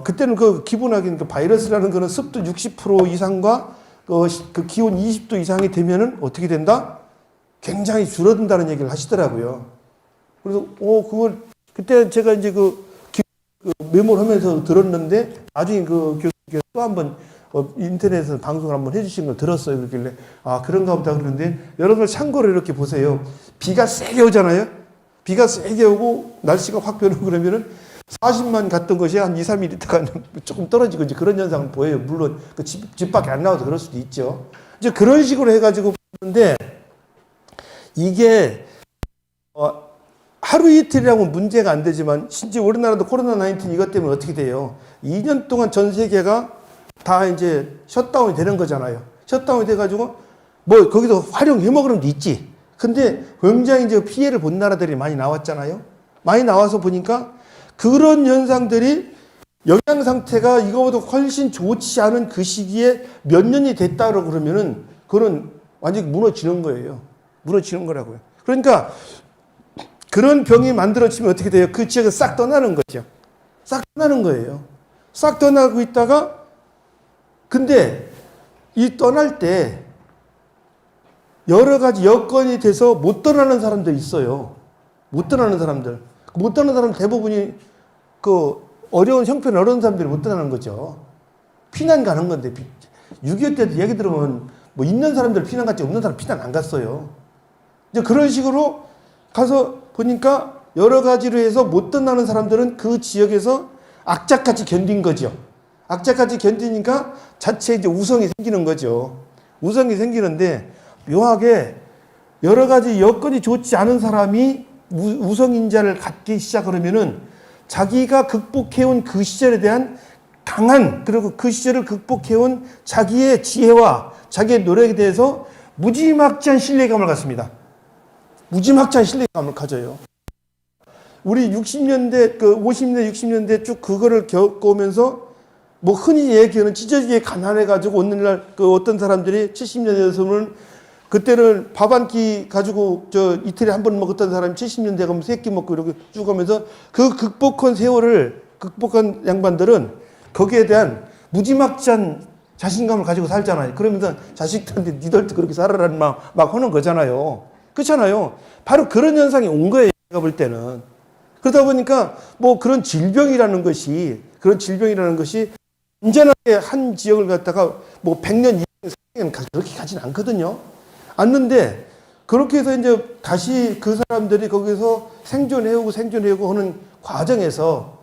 그때는 기본하게 바이러스라는 거는 습도 60% 이상과 그 기온 20도 이상이 되면은 어떻게 된다? 굉장히 줄어든다는 얘기를 하시더라고요. 그래서 그걸 그때 제가 이제 메모를 하면서 들었는데 나중에 그 교수님께서 또 한번 인터넷에서 방송을 한번 해주신 걸 들었어요. 그러길래 그런가 보다 그러는데 여러분들 참고로 이렇게 보세요. 비가 세게 오잖아요. 비가 세게 오고 날씨가 확 변하고 그러면은 40만 갔던 것이 한 2, 3일 있다가 조금 떨어지고 이제 그런 현상은 보여요. 물론 집 밖에 안 나와도 그럴 수도 있죠. 이제 그런 식으로 해가지고 보는데 이게 하루 이틀이라고 문제가 안 되지만 진짜 우리나라도 코로나19 이것 때문에 어떻게 돼요? 2년 동안 전 세계가 다 이제 셧다운이 되는 거잖아요. 셧다운이 돼가지고 뭐 거기서 활용해 먹으면 있지. 근데 굉장히 이제 피해를 본 나라들이 많이 나왔잖아요. 많이 나와서 보니까 그런 현상들이 영양 상태가 이거보다 훨씬 좋지 않은 그 시기에 몇 년이 됐다고 그러면은 그건 완전히 무너지는 거예요. 무너지는 거라고요. 그러니까 그런 병이 만들어지면 어떻게 돼요? 그 지역에 싹 떠나는 거죠. 싹 떠나는 거예요. 싹 떠나고 있다가 근데 이 떠날 때 여러 가지 여건이 돼서 못 떠나는 사람들 있어요. 못 떠나는 사람들. 못 떠나는 사람 대부분이 그 어려운 형편 어려운 사람들이 못 떠나는 거죠. 피난 가는 건데 6.25 때도 얘기 들으면 뭐 있는 사람들 피난 갔지 없는 사람 피난 안 갔어요. 이제 그런 식으로 가서 보니까 여러 가지로 해서 못 떠나는 사람들은 그 지역에서 악착같이 견딘 거죠. 악착같이 견디니까 자체 이제 우성이 생기는 거죠. 우성이 생기는데 묘하게 여러 가지 여건이 좋지 않은 사람이 우성인자를 갖기 시작하면은 자기가 극복해온 그 시절에 대한 강한 그리고 그 시절을 극복해온 자기의 지혜와 자기의 노력에 대해서 무지막지한 신뢰감을 갖습니다. 무지막지한 신뢰감을 가져요. 우리 60년대, 50년대, 60년대 쭉 그거를 겪어오면서 뭐 흔히 얘기하는 찢어지게 가난해가지고 오늘날 어떤 사람들이 70년대에서는 그때는 밥 한 끼 가지고 이틀에 한 번 먹었던 사람이 70년대 가면 3끼 먹고 이렇게 쭉 하면서 그 극복한 세월을 극복한 양반들은 거기에 대한 무지막지한 자신감을 가지고 살잖아요. 그러면서 자식들한테 니들도 그렇게 살아라는 막 하는 거잖아요. 그렇잖아요. 바로 그런 현상이 온 거예요. 제가 볼 때는. 그러다 보니까 뭐 그런 질병이라는 것이 완전하게 한 지역을 갖다가 뭐 100년, 200년 그렇게 가진 않거든요. 않는데 그렇게 해서 이제 다시 그 사람들이 거기서 생존해오고 하는 과정에서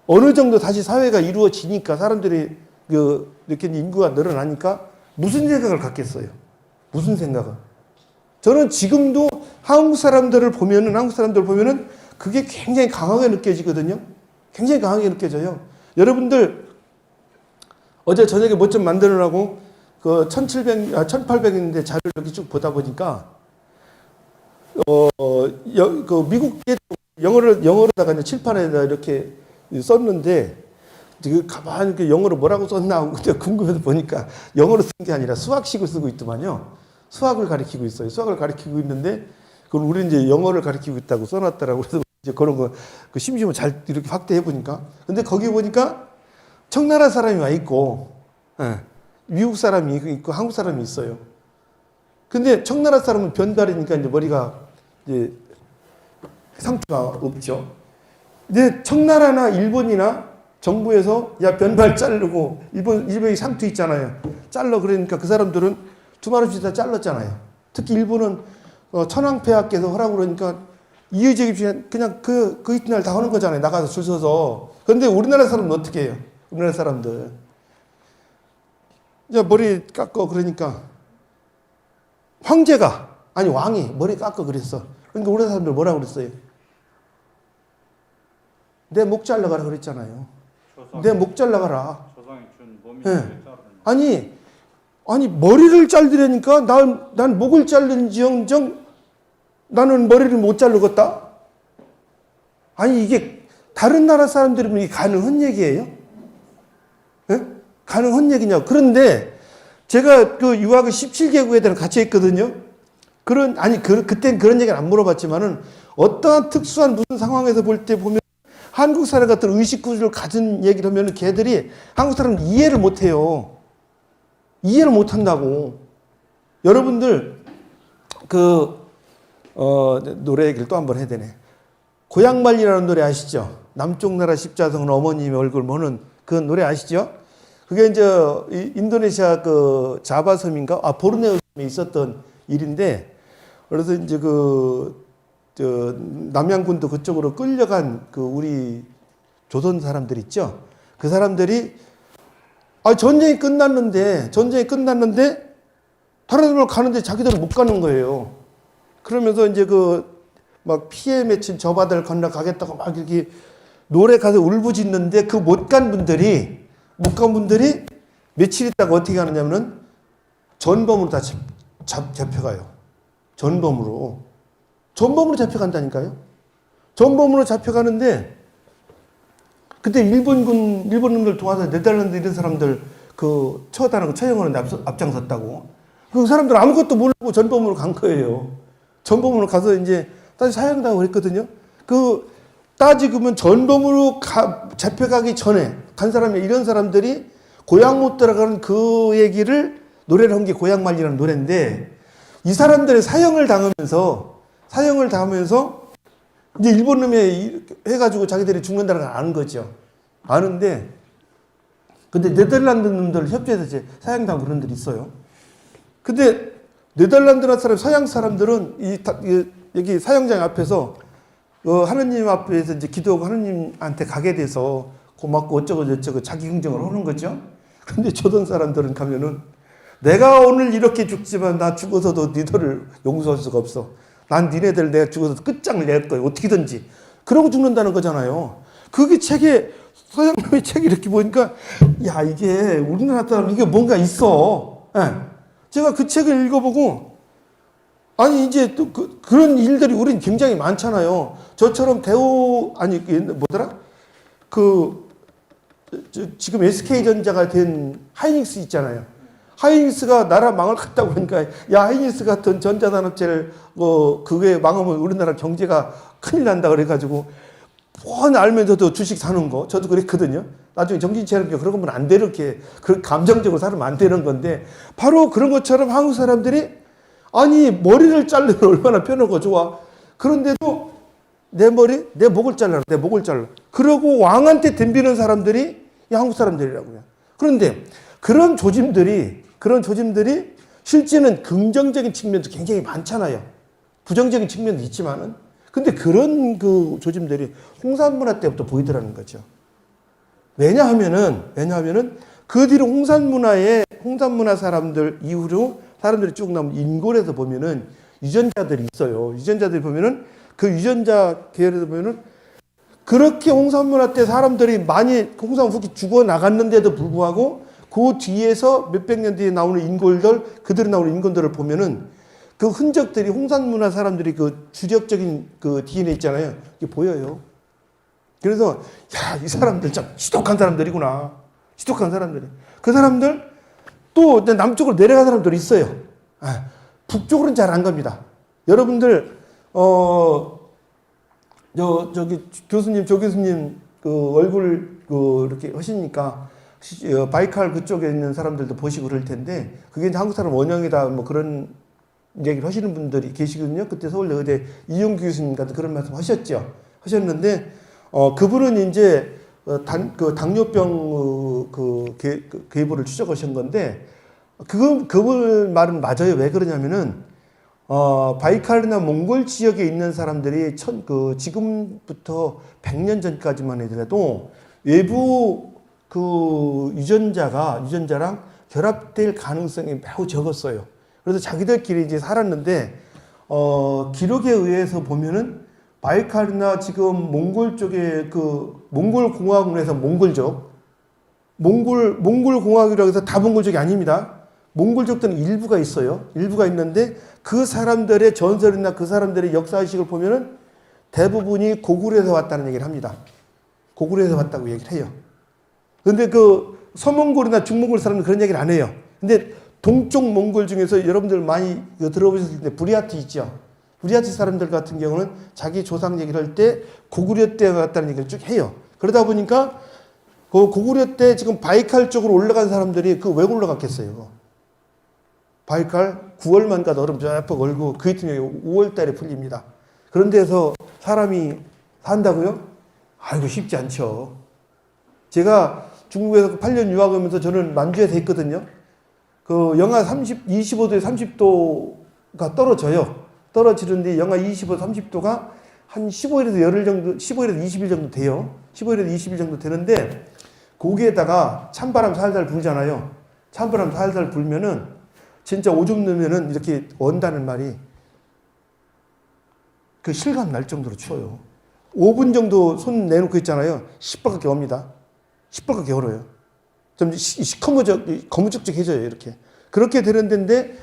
어느 정도 다시 사회가 이루어지니까 사람들이 이렇게 인구가 늘어나니까 무슨 생각을 갖겠어요? 무슨 생각을? 저는 지금도 한국 사람들을 보면은 그게 굉장히 강하게 느껴지거든요. 굉장히 강하게 느껴져요. 여러분들 어제 저녁에 뭐 좀 만들으라고 1800년대 자료를 이렇게 쭉 보다 보니까 미국에 영어로다가 이제 칠판에다 이렇게 썼는데 가만히 이렇게 영어로 뭐라고 썼나 궁금해서 보니까 영어로 쓴 게 아니라 수학식을 쓰고 있더만요. 수학을 가리키고 있어요. 수학을 가리키고 있는데 그걸 우리 이제 영어를 가리키고 있다고 써놨더라고. 그래서 이제 그런 거 심심하면 잘 이렇게 확대해 보니까 근데 거기 보니까 청나라 사람이 와 있고 미국 사람이 있고 한국 사람이 있어요. 근데 청나라 사람은 변발이니까 이제 머리가 이제 상투가 없죠. 근데 청나라나 일본이나 정부에서 야 변발 자르고 일본이 상투 있잖아요. 잘라 그러니까 그 사람들은 두말없이 다 잘랐잖아요. 특히 일본은 천황폐하께서 허락을 그러니까 이의제기 없이 그냥 그 이튿날 다 하는 거잖아요. 나가서 줄 서서. 그런데 우리나라 사람은 어떻게 해요? 우리나라 사람들. 이제 머리 깎어 그러니까 황제가 아니 왕이 머리 깎어 그랬어. 그러니까 우리나라 사람들 뭐라고 그랬어요? 내 목 잘라가라 그랬잖아요. 내 목 잘라가라. 조상이 준 몸이 네. 아니 머리를 잘리라니까 난 목을 자른지언정 나는 머리를 못 자르겠다. 아니 이게 다른 나라 사람들이면 이게 가능한 얘기예요? 네? 가능한 얘기냐고. 그런데 제가 그 유학을 17개국에 대한 같이 했거든요. 그땐 그런 얘기는 안 물어봤지만은 어떠한 특수한 무슨 상황에서 볼 때 보면 한국 사람 같은 의식구조를 가진 얘기를 하면 걔들이 한국 사람은 이해를 못 해요. 이해를 못 한다고. 여러분들, 노래 얘기를 또 한 번 해야 되네. 고향말리라는 노래 아시죠? 남쪽 나라 십자성은 어머님의 얼굴 보는 그 노래 아시죠? 그게 이제 인도네시아 자바섬인가? 보르네오에 있었던 일인데, 그래서 이제 남양군도 그쪽으로 끌려간 우리 조선 사람들 있죠? 그 사람들이 전쟁이 끝났는데 다른 데로 가는데 자기들은 못 가는 거예요. 그러면서 이제 막 피에 맺힌 저 바다를 건너가겠다고 막 이렇게 노래 가서 울부짖는데 그 못 간 분들이 며칠 있다가 어떻게 하느냐면은 전범으로 다 잡혀가요. 전범으로 잡혀간다니까요. 전범으로 잡혀가는데 그때 일본군들 도와서 네덜란드 이런 사람들 그 처형하는 데 앞장섰다고. 그 사람들 아무것도 모르고 전범으로 간 거예요. 전범으로 가서 이제 다시 사형당하고 그랬거든요. 그 따지면 전범으로 잡혀가기 전에 간 사람이 이런 사람들이 고향 못 들어가는 그 얘기를 노래를 한 게 고향말리라는 노래인데 이 사람들이 사형을 당하면서 이제 일본 놈이 해가지고 자기들이 죽는다는 걸 아는 거죠. 아는데 근데 네덜란드 놈들 협조해서 이제 사형당하고 그런 놈들이 있어요. 근데 네덜란드나 서양 사람들은 여기 사형장 앞에서 하느님 앞에서 이제 기도하고 하느님한테 가게 돼서 고맙고 어쩌고 자기 긍정을 하는 거죠. 근데 조선 사람들은 가면은 내가 오늘 이렇게 죽지만 나 죽어서도 니들을 용서할 수가 없어. 난 니네들 내가 죽어서 끝장을 낼 거야. 어떻게든지. 그러고 죽는다는 거잖아요. 그게 서양놈의 책이 이렇게 보니까 야 이게 우리나라 사람 이게 뭔가 있어. 예. 제가 그 책을 읽어보고 아니 이제 또 그런 일들이 우린 굉장히 많잖아요. 저처럼 지금 SK전자가 된 하이닉스 있잖아요. 하이닉스가 나라 망을 갔다고 하니까 야 하이닉스 같은 전자산업체를 그게 망하면 우리나라 경제가 큰일 난다 그래가지고 뻔 알면서도 주식 사는 거 저도 그랬거든요. 나중에 정신 차리니까 그런 거면 안 돼 이렇게 그런 감정적으로 살면 안 되는 건데 바로 그런 것처럼 한국 사람들이 아니 머리를 자르면 얼마나 편하고 좋아. 그런데도 내 목을 잘라. 그러고 왕한테 덤비는 사람들이 이 한국 사람들이라고요. 그런데 그런 조짐들이 실제는 긍정적인 측면도 굉장히 많잖아요. 부정적인 측면도 있지만은. 근데 그런 그 조짐들이 홍산문화 때부터 보이더라는 거죠. 왜냐하면은 그 뒤로 홍산문화 사람들 이후로 사람들이 쭉 나오면 인골에서 보면은 유전자들이 있어요. 유전자들이 보면은 그 유전자 계열에서 보면은 그렇게 홍산문화 때 사람들이 많이 홍산 후기 죽어 나갔는데도 불구하고 그 뒤에서 몇백 년 뒤에 나오는 그들이 나오는 인건들을 보면은 그 흔적들이 홍산문화 사람들이 그 주력적인 그 DNA 있잖아요. 이게 보여요. 그래서 야, 이 사람들 참 지독한 사람들이구나. 지독한 사람들이. 그 사람들 또 남쪽으로 내려간 사람들이 있어요. 북쪽으로는 잘 안 갑니다. 여러분들 조 교수님 그 얼굴 이렇게 하시니까 바이칼 그쪽에 있는 사람들도 보시고 그럴 텐데 그게 이제 한국 사람 원형이다 뭐 그런 얘기를 하시는 분들이 계시거든요. 그때 서울대 의대 이용규 교수님 같은 그런 말씀 하셨는데 그분은 이제 당뇨병 계보를 추적하신 건데 그분 말은 맞아요. 왜 그러냐면은 바이칼이나 몽골 지역에 있는 사람들이 지금부터 100년 전까지만 하더라도 외부 그 유전자랑 결합될 가능성이 매우 적었어요. 그래서 자기들끼리 이제 살았는데 기록에 의해서 보면은 바이칼이나 지금 몽골 쪽에 그 몽골 공화국에서 몽골족 몽골 공화국이라고 해서 다 몽골족이 아닙니다. 몽골족들은 일부가 있어요. 일부가 있는데 그 사람들의 전설이나 그 사람들의 역사의식을 보면은 대부분이 고구려에서 왔다는 얘기를 합니다. 고구려에서 왔다고 얘기를 해요. 근데 그 서몽골이나 중몽골 사람들은 그런 얘기를 안 해요. 근데 동쪽 몽골 중에서 여러분들 많이 들어보셨을 때 부리아티 있죠. 부리아티 사람들 같은 경우는 자기 조상 얘기를 할 때 고구려 때 왔다는 얘기를 쭉 해요. 그러다 보니까 그 고구려 때 지금 바이칼 쪽으로 올라간 사람들이 왜 올라갔겠어요? 바이칼 9월만 가도 얼음 쫙 얼고 그 같은 경우에 5월 달에 풀립니다. 그런 데서 사람이 산다고요? 아이고 쉽지 않죠. 제가 중국에서 8년 유학하면서 저는 만주에서 있거든요. 그 영하 25도에 30도가 떨어져요. 떨어지는데 영하 25, 30도가 한 15일에서 열흘 정도, 15일에서 20일 정도 돼요. 15일에서 20일 정도 되는데 거기에다가 찬바람 살살 불잖아요. 찬바람 살살 불면은 진짜 오줌 넣으면은 이렇게 온다는 말이 그 실감 날 정도로 추워요. 5분 정도 손 내놓고 있잖아요. 시뻘겋게 옵니다. 시뻘겋게 얼어요. 좀 거무적적해져요, 이렇게. 그렇게 되는 데인데,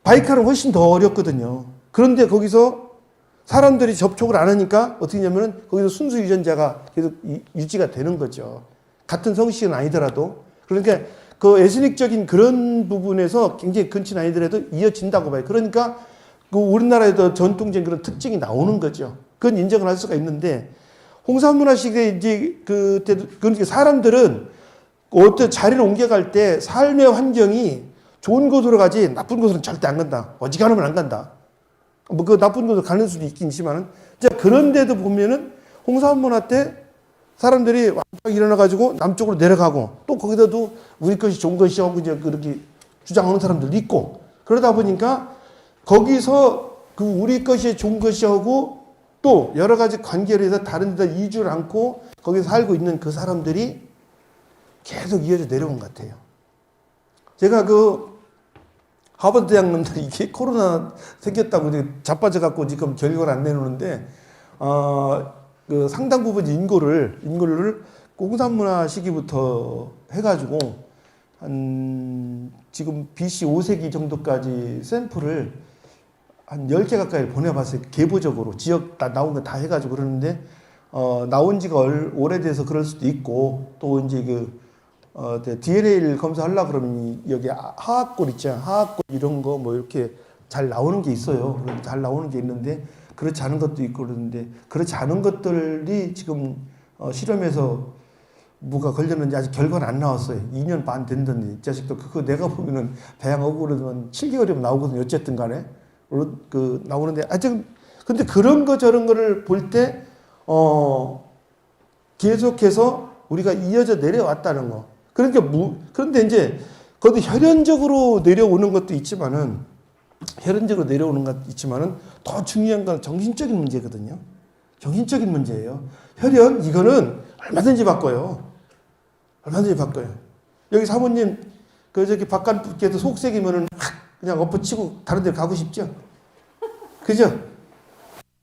바이칼은 훨씬 더 어렵거든요. 그런데 거기서 사람들이 접촉을 안 하니까 어떻게 하냐면은 거기서 순수 유전자가 계속 유지가 되는 거죠. 같은 성씨는 아니더라도. 그러니까 그 에스닉적인 그런 부분에서 굉장히 근친 아니더라도 이어진다고 봐요. 그러니까 그 우리나라에도 전통적인 그런 특징이 나오는 거죠. 그건 인정을 할 수가 있는데, 홍산문화 시대에 이제 그때도, 그러니까 사람들은 어떤 자리를 옮겨갈 때 삶의 환경이 좋은 곳으로 가지 나쁜 곳으로는 절대 안 간다. 어지간하면 안 간다. 뭐 그 나쁜 곳으로 가는 수도 있긴 있지만은, 그런데도 보면은 홍산문화 때 사람들이 왕창 일어나가지고 남쪽으로 내려가고 또 거기다도 우리 것이 좋은 것이라고 이제 그렇게 주장하는 사람들도 있고, 그러다 보니까 거기서 그 우리 것이 좋은 것이하고 또 여러 가지 관계로 해서 다른 데다 이주를 않고 거기서 살고 있는 그 사람들이 계속 이어져 내려온 것 같아요. 제가 그 하버드 대학 놈들 이게 코로나 생겼다고 자빠져갖고 지금 결과를 안 내놓는데, 그 상당 부분 인구를 홍산문화 시기부터 해가지고 한 지금 BC 5세기 정도까지 샘플을 한 10개 가까이 보내봤어요. 계보적으로 지역 다 나온 거 다 해가지고 그러는데, 나온 지가 오래돼서 그럴 수도 있고, 또 이제 DNA를 검사하려고 그러면 여기 하악골 있잖아요. 하악골 이런 거 뭐 이렇게 잘 나오는 게 있어요. 잘 나오는 게 있는데 그렇지 않은 것도 있고 그러는데, 그렇지 않은 것들이 지금 실험에서 뭐가 걸렸는지 아직 결과는 안 나왔어요. 2년 반 됐는데 이 자식도 그거 내가 보면은 배양하고 그러면 7개월이면 나오거든요. 어쨌든 간에 그 나오는데 아직 근데 그런 거 저런 거를 볼 때 계속해서 우리가 이어져 내려왔다는 거. 그러니까 그런데 이제 거기 혈연적으로 내려오는 것도 있지만은 더 중요한 건 정신적인 문제거든요. 정신적인 문제예요. 혈연 이거는 얼마든지 바꿔요. 얼마든지 바꿔요. 여기 사모님 저기 바깥에서 속색이면은 그냥 엎어치고 다른 데 가고 싶죠? 그죠?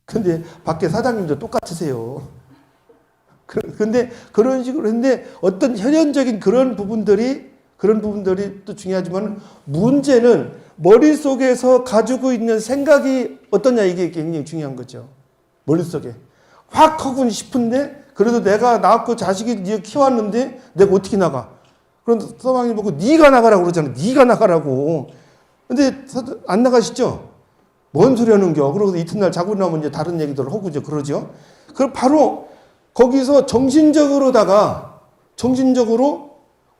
근데 밖에 사장님도 똑같으세요. 근데 그런 식으로 했는데 어떤 혈연적인 그런 부분들이 또 중요하지만, 문제는 머릿속에서 가지고 있는 생각이 어떠냐, 이게 굉장히 중요한 거죠. 머릿속에 확 하고 싶은데 그래도 내가 낳았고 자식이 네가 키웠는데 내가 어떻게 나가? 그럼 서방이 보고 네가 나가라고 그러잖아요. 네가 나가라고. 근데 안 나가시죠? 뭔 소리 하는겨? 그러고 이튿날 자고 나면 이제 다른 얘기들을 하고 이제 그러죠. 그럼 바로 거기서 정신적으로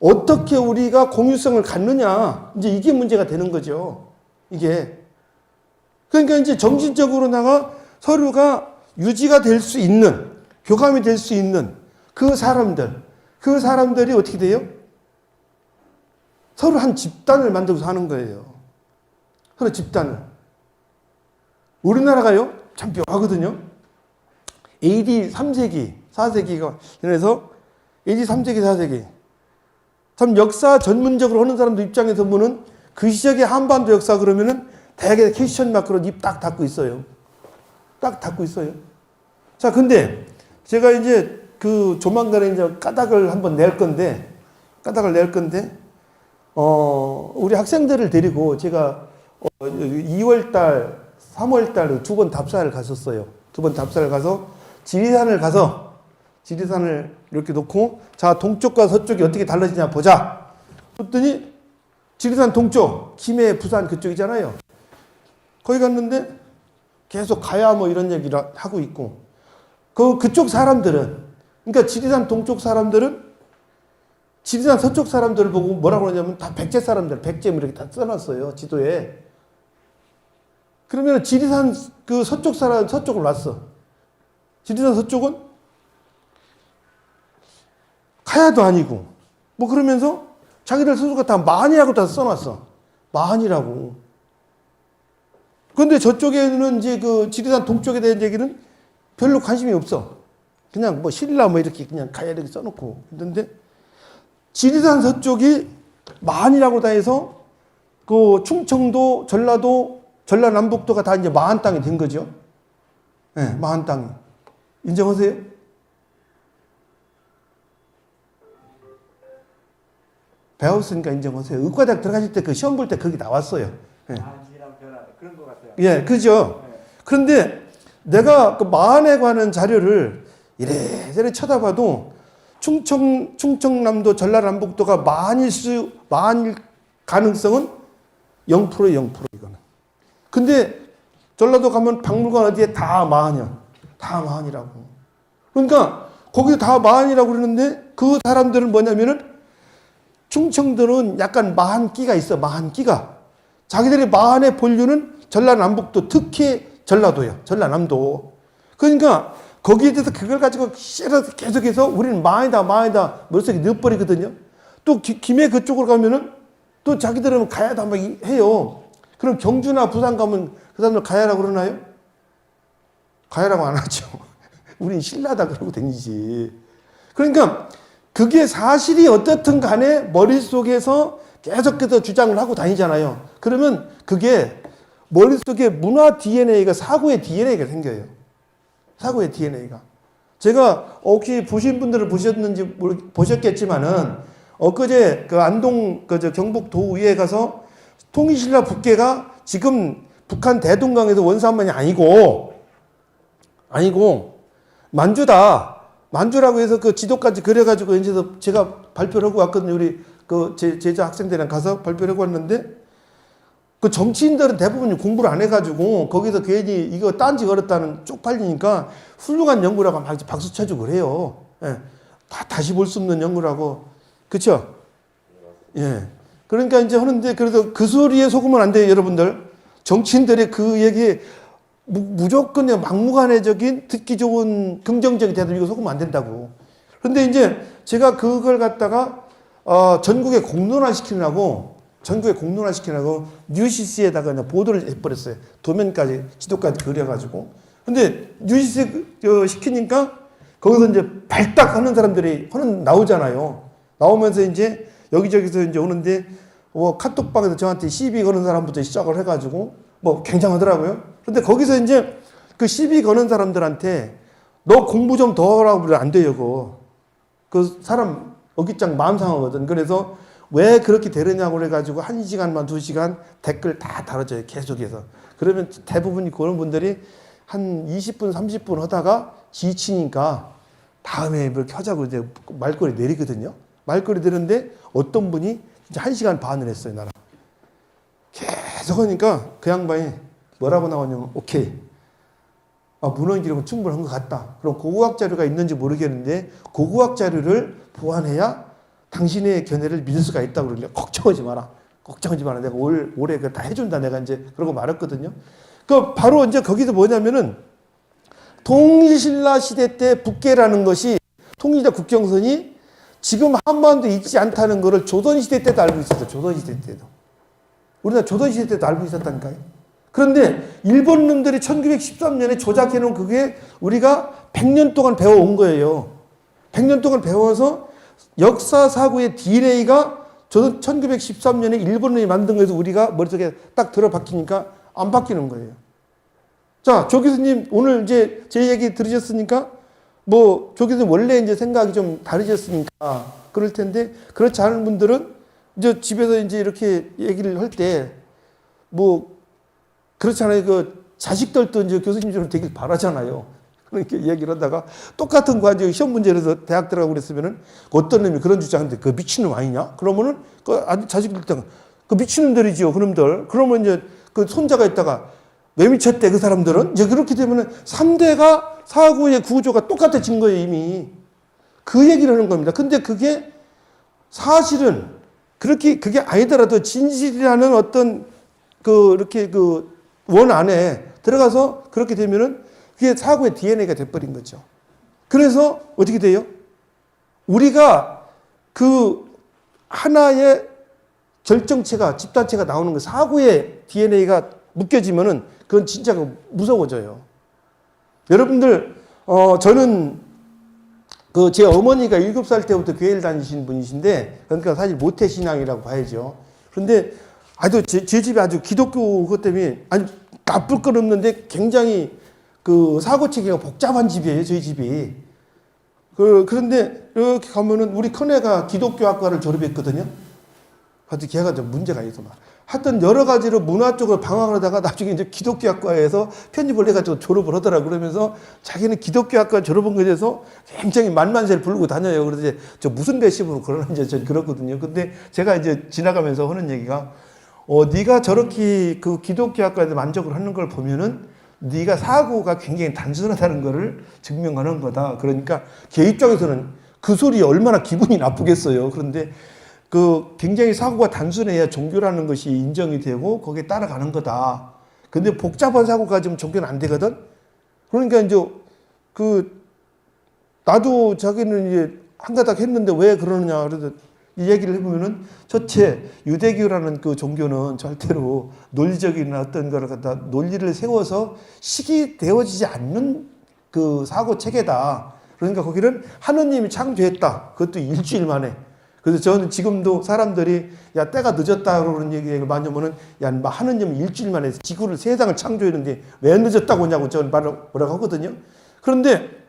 어떻게 우리가 공유성을 갖느냐, 이제 이게 문제가 되는 거죠. 이게. 그러니까 이제 정신적으로다가 서로가 유지가 될 수 있는, 교감이 될 수 있는 그 사람들이 어떻게 돼요? 서로 한 집단을 만들어서 하는 거예요. 서로 집단을. 우리나라가요, 참 묘하거든요. AD 3세기, 4세기가, 그래서 AD 3세기, 4세기. 참 역사 전문적으로 하는 사람들 입장에서 보면 그 시절의 한반도 역사 그러면은 대개 퀘스천 마크로 입 딱 닫고 있어요. 딱 닫고 있어요. 자, 근데 제가 이제 조만간에 이제 까닭을 한번 낼 건데, 우리 학생들을 데리고 제가 2월달, 3월달 2번 답사를 갔었어요. 2번 답사를 가서 지리산을 이렇게 놓고, 자, 동쪽과 서쪽이 어떻게 달라지냐 보자. 그랬더니 지리산 동쪽, 김해, 부산 그쪽이잖아요. 거기 갔는데 계속 가야 뭐 이런 얘기를 하고 있고, 그쪽 사람들은, 그러니까 지리산 동쪽 사람들은 지리산 서쪽 사람들을 보고 뭐라고 하냐면 다 백제 사람들, 백제 이렇게 다 써놨어요, 지도에. 그러면 지리산 그 서쪽 사람, 서쪽을 놨어. 지리산 서쪽은 가야도 아니고, 뭐 그러면서 자기들 스스로가 다 만이라고 다 써놨어. 만이라고. 그런데 저쪽에는 이제 지리산 동쪽에 대한 얘기는 별로 관심이 없어. 그냥 뭐 신라 뭐 이렇게 그냥 가야 이렇게 써놓고. 그런데 지리산 서쪽이 만이라고 다 해서 충청도, 전라도, 전라남북도가 다 이제 만 땅이 된 거죠. 네, 마한 땅이. 인정하세요? 배웠으니까 인정하세요. 의과대학 들어가실 때 그 시험 볼 때 거기 나왔어요. 예. 그런 것 같아요. 예, 그죠? 그런데 내가 그 마한에 관한 자료를 이래저래 쳐다봐도 충청남도, 전라남북도가 마한일 가능성은 0%예요, 0% 이거는. 근데 전라도 가면 박물관 어디에 다 마한이야. 다 마한이라고. 그러니까 거기 다 마한이라고 그러는데 그 사람들은 뭐냐면은 충청도는 약간 마한기가 있어. 마한기가. 자기들의 마한의 본류는 전라남북도, 특히 전라도예요. 전라남도. 그러니까 거기에 대해서 그걸 가지고 계속해서 우리는 마한이다, 마한이다 머릿속에 넣어버리거든요. 또 김해 그쪽으로 가면은 또 자기들은 가야다 막 해요. 그럼 경주나 부산 가면 그 사람들 가야라고 그러나요? 가야라고 안 하죠. 우린 신라다 그러고 다니지. 그러니까 그게 사실이 어떻든 간에 머릿속에서 계속해서 주장을 하고 다니잖아요. 그러면 그게 머릿속에 문화 DNA가, 사고의 DNA가 생겨요. 사고의 DNA가. 제가 혹시 보신 분들은 보셨겠지만은 엊그제 그 안동 경북 도의회에 가서 통일신라 북계가 지금 북한 대동강에서 원산만이 아니고 만주다. 만주라고 해서 그 지도까지 그려가지고 이제 제가 발표를 하고 왔거든요. 우리 그 제자 학생들이랑 가서 발표를 하고 왔는데 그 정치인들은 대부분 공부를 안 해가지고 거기서 괜히 이거 딴지 걸었다는 쪽팔리니까 훌륭한 연구라고 막 박수 쳐주고 그래요. 예. 다시 볼 수 없는 연구라고. 그쵸? 예. 그러니까 이제 하는데 그래도 그 소리에 속으면 안 돼요, 여러분들. 정치인들의 그 얘기 무조건 막무가내적인 듣기 좋은 긍정적인 대답 이거 속으면 안 된다고. 그런데 이제 제가 그걸 갖다가 전국에 공론화시키느라고 뉴시스에다가 보도를 해버렸어요. 도면까지 지도까지 그려가지고. 근데 뉴시스 시키니까 거기서 이제 발딱 하는 사람들이 나오잖아요. 나오면서 이제 여기저기서 이제 오는데 카톡방에서 저한테 시비 거는 사람부터 시작을 해가지고 굉장하더라고요. 근데 거기서 이제 그 시비 거는 사람들한테 너 공부 좀 더 하라고 그러면 안 돼요, 그 사람 어깃장 마음 상하거든. 그래서 왜 그렇게 되느냐고 그래가지고 1시간만 2시간 댓글 다 달아줘요, 계속해서. 그러면 대부분이 그런 분들이 한 20분, 30분 하다가 지치니까 다음에 이렇게 하자고 이제 말꼬리 내리거든요. 말꼬리 내리는데 어떤 분이 진짜 1시간 반을 했어요, 나랑. 계속 하니까 그 양반이 뭐라고 나오냐면, 오케이. 문헌 기록은 충분한 것 같다. 그럼 고고학 자료가 있는지 모르겠는데, 고고학 자료를 보완해야 당신의 견해를 믿을 수가 있다고 그러길래, 걱정하지 마라. 걱정하지 마라. 내가 올해 그거 다 해준다. 내가 이제 그러고 말았거든요. 바로 이제 거기서 뭐냐면은, 통일신라 시대 때 북계라는 것이, 통일자 국경선이 지금 한반도에 있지 않다는 것을 조선시대 때도 알고 있었어요. 조선시대 때도. 우리나라 조선시대 때도 알고 있었다니까요. 그런데 일본 놈들이 1913년에 조작해놓은 그게 우리가 100년 동안 배워온 거예요. 100년 동안 배워서 역사 사고의 DNA가 1913년에 일본 놈이 만든 거에서 우리가 머릿속에 딱 들어박히니까 안 바뀌는 거예요. 자, 조 교수님 오늘 이제 제 얘기 들으셨으니까 조 교수님 원래 이제 생각이 좀 다르셨으니까 그럴 텐데 그렇지 않은 분들은 이제 집에서 이제 이렇게 얘기를 할 때 그렇잖아요. 그 자식들도 이제 교수님처럼 되길 바라잖아요. 그렇게 얘기를 하다가 똑같은 과제 시험 문제에서 대학 들어가고 그랬으면은 어떤 놈이 그런 주장인데 그 미친놈 아니냐? 그러면은 그 자식들 그 미친놈들이지요. 그놈들. 그러면 이제 그 손자가 있다가 왜 미쳤대 그 사람들은? 이제 그렇게 되면은 3대가 사고의 구조가 똑같아진 거예요, 이미. 그 얘기를 하는 겁니다. 근데 그게 사실은 그게 아니더라도 진실이라는 어떤 이렇게 원 안에 들어가서 그렇게 되면은 그게 사고의 DNA가 돼버린 거죠. 그래서 어떻게 돼요? 우리가 하나의 결정체가, 집단체가 나오는 거, 사고의 DNA가 묶여지면은 그건 진짜 무서워져요. 여러분들, 저는 제 어머니가 7살 때부터 교회를 다니신 분이신데, 그러니까 사실 모태신앙이라고 봐야죠. 그런데 제 집에 아주 기독교 그것 때문에, 나쁠 건 없는데 굉장히 그 사고 체계가 복잡한 집이에요, 저희 집이. 그런데 이렇게 가면은 우리 큰애가 기독교학과를 졸업했거든요. 하여튼 걔가 좀 문제가 있어 막. 하여튼 여러 가지로 문화 쪽으로 방황을 하다가 나중에 이제 기독교학과에서 편입을 해가지고 졸업을 하더라고. 그러면서 자기는 기독교학과 졸업한 거에 대해서 굉장히 만만세를 부르고 다녀요. 그래서 이제 저 무슨 배심으로 그러는지 전 그렇거든요. 근데 제가 이제 지나가면서 하는 얘기가 네가 저렇게 그 기독교학과에서 만족을 하는 걸 보면은 네가 사고가 굉장히 단순하다는 거를 증명하는 거다. 그러니까 걔 입장에서는 그 소리에 얼마나 기분이 나쁘겠어요. 그런데 그 굉장히 사고가 단순해야 종교라는 것이 인정이 되고 거기에 따라가는 거다. 근데 복잡한 사고가 지금 종교는 안 되거든. 그러니까 이제 그 나도 자기는 이제 한 가닥 했는데 왜 그러느냐 그래서 이 얘기를 해보면은 첫째 유대교라는 그 종교는 절대로 논리적인 어떤 거를 갖다 논리를 세워서 시기되어지지 않는 그 사고 체계다. 그러니까 거기는 하느님이 창조했다. 그것도 일주일 만에. 그래서 저는 지금도 사람들이 야 때가 늦었다 그러는 얘기를 많이 하면은 야 하느님은 일주일 만에 지구를 세상을 창조했는데 왜 늦었다고 하냐고 저는 뭐라고 하거든요. 그런데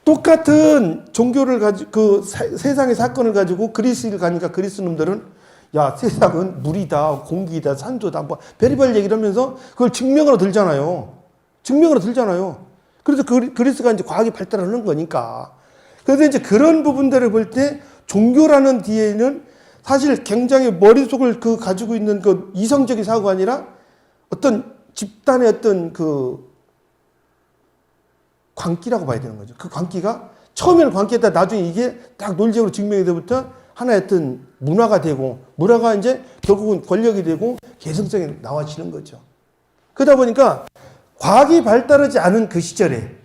똑같은 종교를 가지고 그 세상의 사건을 가지고 그리스를 가니까 그리스 놈들은 야 세상은 물이다 공기다 산소다 뭐 별의별 얘기를 하면서 그걸 증명으로 들잖아요. 증명으로 들잖아요. 그래서 그리스가 이제 과학이 발달하는 거니까. 그래서 이제 그런 부분들을 볼 때 종교라는 뒤에는 사실 굉장히 머릿속을 그 가지고 있는 그 이성적인 사고가 아니라 어떤 집단의 어떤 그 광기라고 봐야 되는 거죠. 그 광기가 처음에는 광기였다 나중에 이게 딱 논리적으로 증명이 되부터 하나의 어떤 문화가 되고 문화가 이제 결국은 권력이 되고 개성성이 나와지는 거죠. 그러다 보니까 과학이 발달하지 않은 그 시절에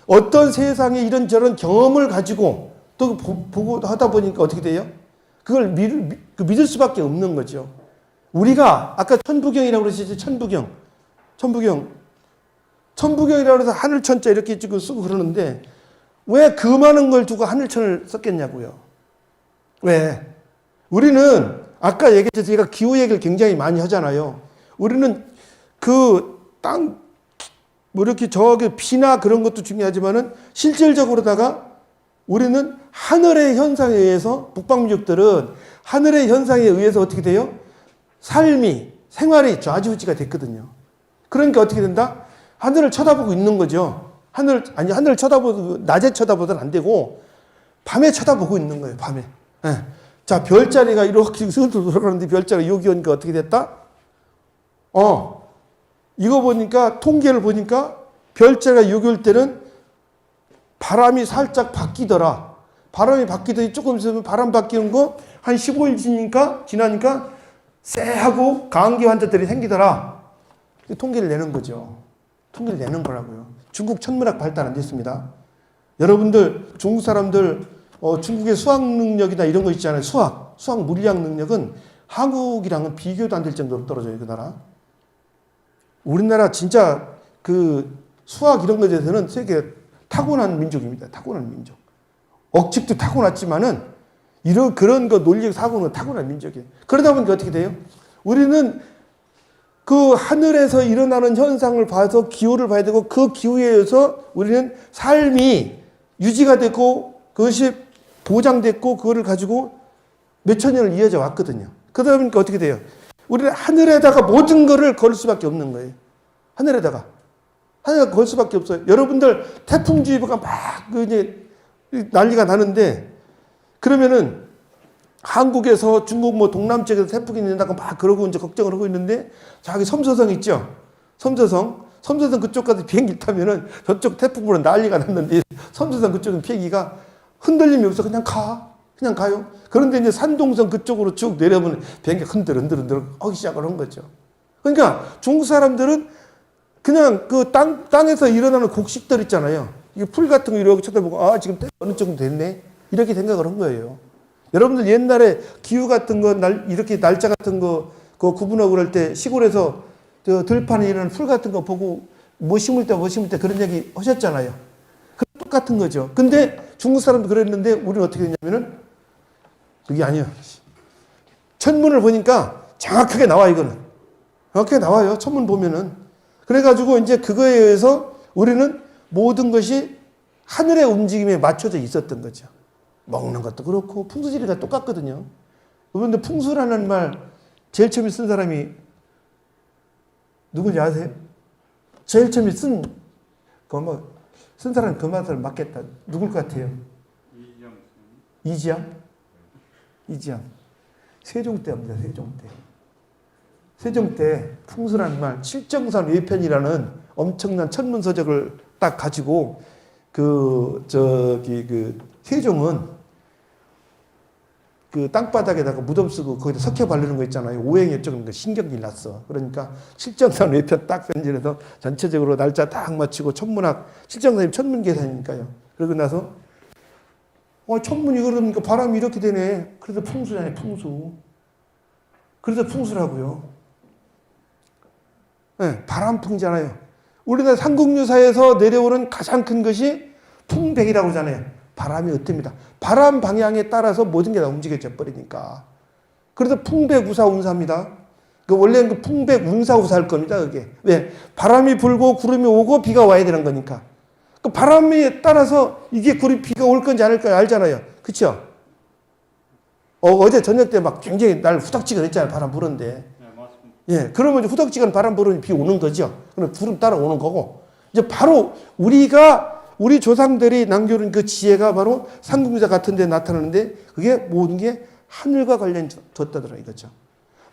어떤 세상에 이런저런 경험을 가지고 또 보고 하다 보니까 어떻게 돼요? 그걸 믿을 수밖에 없는 거죠. 우리가 아까 천부경이라고 그러시죠? 천부경이라고 해서 하늘천자 이렇게 지금 쓰고 그러는데 왜 그 많은 걸 두고 하늘천을 썼겠냐고요. 왜? 우리는 아까 얘기했죠. 제가 기후 얘기를 굉장히 많이 하잖아요. 우리는 그 땅, 뭐 이렇게 저기 비나 그런 것도 중요하지만은 실질적으로다가 우리는 하늘의 현상에 의해서 북방민족들은 하늘의 현상에 의해서 어떻게 돼요? 삶이 생활이 좌지우지가 됐거든요. 그러니까 어떻게 된다? 하늘을 쳐다보고 있는 거죠. 하늘을 쳐다보고 낮에 쳐다보면 안 되고 밤에 쳐다보고 있는 거예요. 밤에. 네. 자 별자리가 이렇게 슬슬 돌아가는데 별자리가 여기 오니까 어떻게 됐다? 이거 보니까 통계를 보니까 별자리가 여기 올 때는 바람이 살짝 바뀌더라. 바람이 바뀌더니 조금 있으면 바람 바뀌는 거 한 15일 지나니까 쎄하고 감기 환자들이 생기더라. 통계를 내는 거죠. 통계를 내는 거라고요. 중국 천문학 발달 안 됐습니다. 여러분들 중국 사람들 중국의 수학 능력이나 이런 거 있잖아요. 수학 물리학 능력은 한국이랑은 비교도 안 될 정도로 떨어져요. 그 나라. 우리나라 진짜 그 수학 이런 것에 대해서는 세계 타고난 민족입니다. 타고난 민족. 억측도 타고났지만은 그런 거 논리적 사고는 타고난 민족이에요. 그러다 보니까 어떻게 돼요? 우리는 그 하늘에서 일어나는 현상을 봐서 기후를 봐야 되고 그 기후에 의해서 우리는 삶이 유지가 됐고 그것이 보장됐고 그거를 가지고 몇천 년을 이어져 왔거든요. 그러다 보니까 어떻게 돼요? 우리는 하늘에다가 모든 거를 걸 수밖에 없는 거예요. 하늘에다가 걸 수밖에 없어요. 여러분들 태풍주의보가 막 이제 난리가 나는데 그러면은 한국에서 중국 뭐 동남쪽에서 태풍이 nen다고 막 그러고 이제 걱정을 하고 있는데 저기 섬서성 있죠? 섬서성 그쪽 가서 비행기 타면은 저쪽 태풍으로 난리가 났는데 섬서성 그쪽은 비행기가 흔들림이 없어 그냥 가요. 그런데 이제 산동성 그쪽으로 쭉 내려보면 비행기가 흔들 하기 시작을 한 거죠. 그러니까 중국 사람들은 그냥 그 땅에서 일어나는 곡식들 있잖아요. 이게 풀 같은 거 이렇게 쳐다보고 지금 때가 어느 정도 됐네. 이렇게 생각을 한 거예요. 여러분들 옛날에 기후 같은 거 이렇게 날짜 같은 거 그거 구분하고 그럴 때 시골에서 들판에 일어나는 풀 같은 거 보고 뭐 심을 때 그런 얘기 하셨잖아요. 똑같은 거죠. 근데 중국 사람도 그랬는데 우리는 어떻게 했냐면은 그게 아니에요. 천문을 보니까 정확하게 나와 이거는. 정확하게 나와요. 천문 보면은. 그래가지고 이제 그거에 의해서 우리는 모든 것이 하늘의 움직임에 맞춰져 있었던 거죠. 먹는 것도 그렇고 풍수지리가 똑같거든요. 그런데 풍수라는 말 제일 처음에 쓴 사람이 누군지 아세요? 제일 처음에 쓴 사람이 그 말을 맞겠다. 누굴 것 같아요? 이지양? 세종 때입니다. 세종 때 풍수라는 말, 칠정산 외편이라는 엄청난 천문서적을 딱 가지고 세종은 그 땅바닥에다가 무덤 쓰고 거기다 석회 바르는 거 있잖아요. 오행에 조금 신경이 났어. 그러니까 칠정산 외편 딱 변질해서 전체적으로 날짜 딱 맞추고 천문학, 칠정산이 천문계산이니까요. 그러고 나서 천문이 그러니까 바람이 이렇게 되네. 그래서 풍수잖아요, 풍수. 그래서 풍수라고요. 네, 바람풍이잖아요. 우리나라 삼국유사에서 내려오는 가장 큰 것이 풍백이라고 하잖아요. 바람이 어떻습니다. 바람 방향에 따라서 모든 게 다 움직여져 버리니까. 그래서 풍백우사운사입니다. 원래는 그 풍백운사우사일 겁니다. 그게 왜? 바람이 불고 구름이 오고 비가 와야 되는 거니까. 그 바람에 따라서 이게 비가 올 건지 안 올 건지 알잖아요. 그렇죠? 어제 저녁 때 막 굉장히 날 후덕지근했잖아요. 바람 부는데. 예, 그러면 이제 후덕지근 바람 부르면 비 오는 거죠. 그럼 구름 따라 오는 거고. 이제 바로 우리 조상들이 남겨둔 그 지혜가 바로 삼국유사 같은 데 나타나는데 그게 모든 게 하늘과 관련 뒀다더라 이거죠.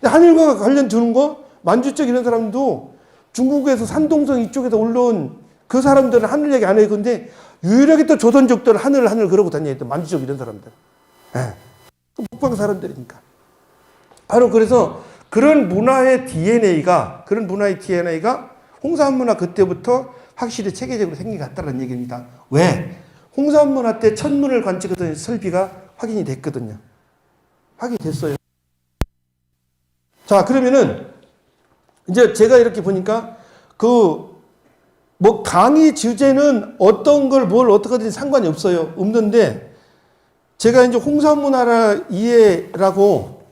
근데 하늘과 관련 두는 거 만주적 이런 사람도 중국에서 산동성 이쪽에서 올라온 그 사람들은 하늘 얘기 안 해요. 근데 유일하게 또 조선족들은 하늘 그러고 다녀요. 또 만주적 이런 사람들. 예. 북방 사람들이니까. 바로 그래서 그런 문화의 DNA가 홍산문화 그때부터 확실히 체계적으로 생겨갔다는 얘기입니다. 왜? 홍산문화 때 천문을 관측했던 설비가 확인이 됐거든요. 확인됐어요. 자, 그러면은 이제 제가 이렇게 보니까 강의 주제는 어떤 걸 뭘 어떻게 하든지 상관이 없는데 제가 이제 홍산문화 이해라고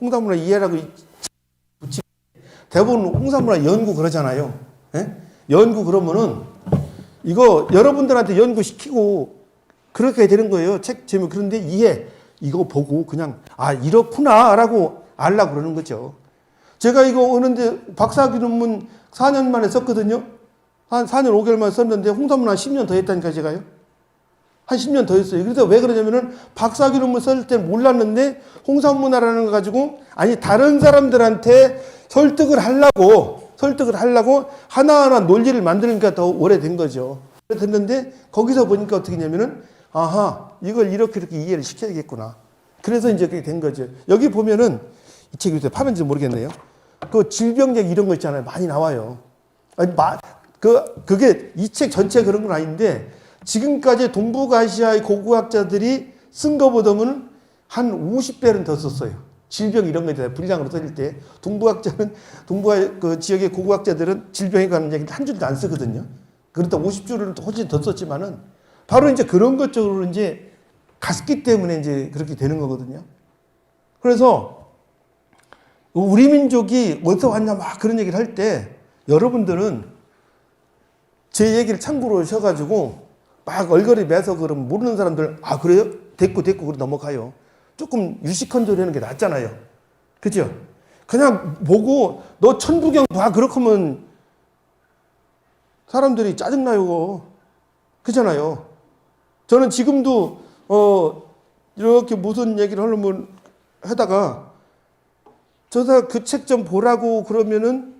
대부분 홍산문화 연구 그러잖아요. 예? 연구 그러면은 이거 여러분들한테 연구시키고 그렇게 되는 거예요. 책 제목. 그런데 이거 보고 그냥 이렇구나 라고 알라고 그러는 거죠. 제가 이거 오는데 박사학위 논문 4년 만에 썼거든요. 한 4년 5개월 만에 썼는데 홍산문화 한 10년 더 했다니까 제가요. 한 10년 더 했어요. 그래서 왜 그러냐면은 박사학위 논문 쓸 때 몰랐는데 홍산문화라는 거 가지고 다른 사람들한테 설득을 하려고 하나하나 논리를 만드니까 더 오래된 거죠. 됐는데 거기서 보니까 어떻게 했냐면은 이걸 이렇게 이해를 시켜야겠구나. 그래서 이제 그렇게 된 거죠. 여기 보면은 이 책이 요새 파는지 모르겠네요. 그 질병 얘기 이런 거 있잖아요. 많이 나와요. 그게 이 책 전체 그런 건 아닌데 지금까지 동북아시아의 고고학자들이 쓴 거보다는 한 50배는 더 썼어요. 질병 이런 거에 대해서 분량으로 써질 때 동북아 그 지역의 고고학자들은 질병에 관한 얘기 한 줄도 안 쓰거든요. 그러다 50줄을 훨씬 더 썼지만은 바로 이제 그런 것 쪽으로 이제 갔기 때문에 이제 그렇게 되는 거거든요. 그래서 우리 민족이 어디서 왔냐 막 그런 얘기를 할 때 여러분들은 제 얘기를 참고로 하셔가지고 막 얼거리 매서 그러면 모르는 사람들 그래요? 됐고 그러고 넘어가요. 조금 유식헌조리 하는 게 낫잖아요. 그죠? 그냥 보고 너 천부경 봐 그렇게 하면 사람들이 짜증나요. 그잖아요. 저는 지금도 이렇게 무슨 얘기를 하려면 하다가 그 책 좀 보라고 그러면은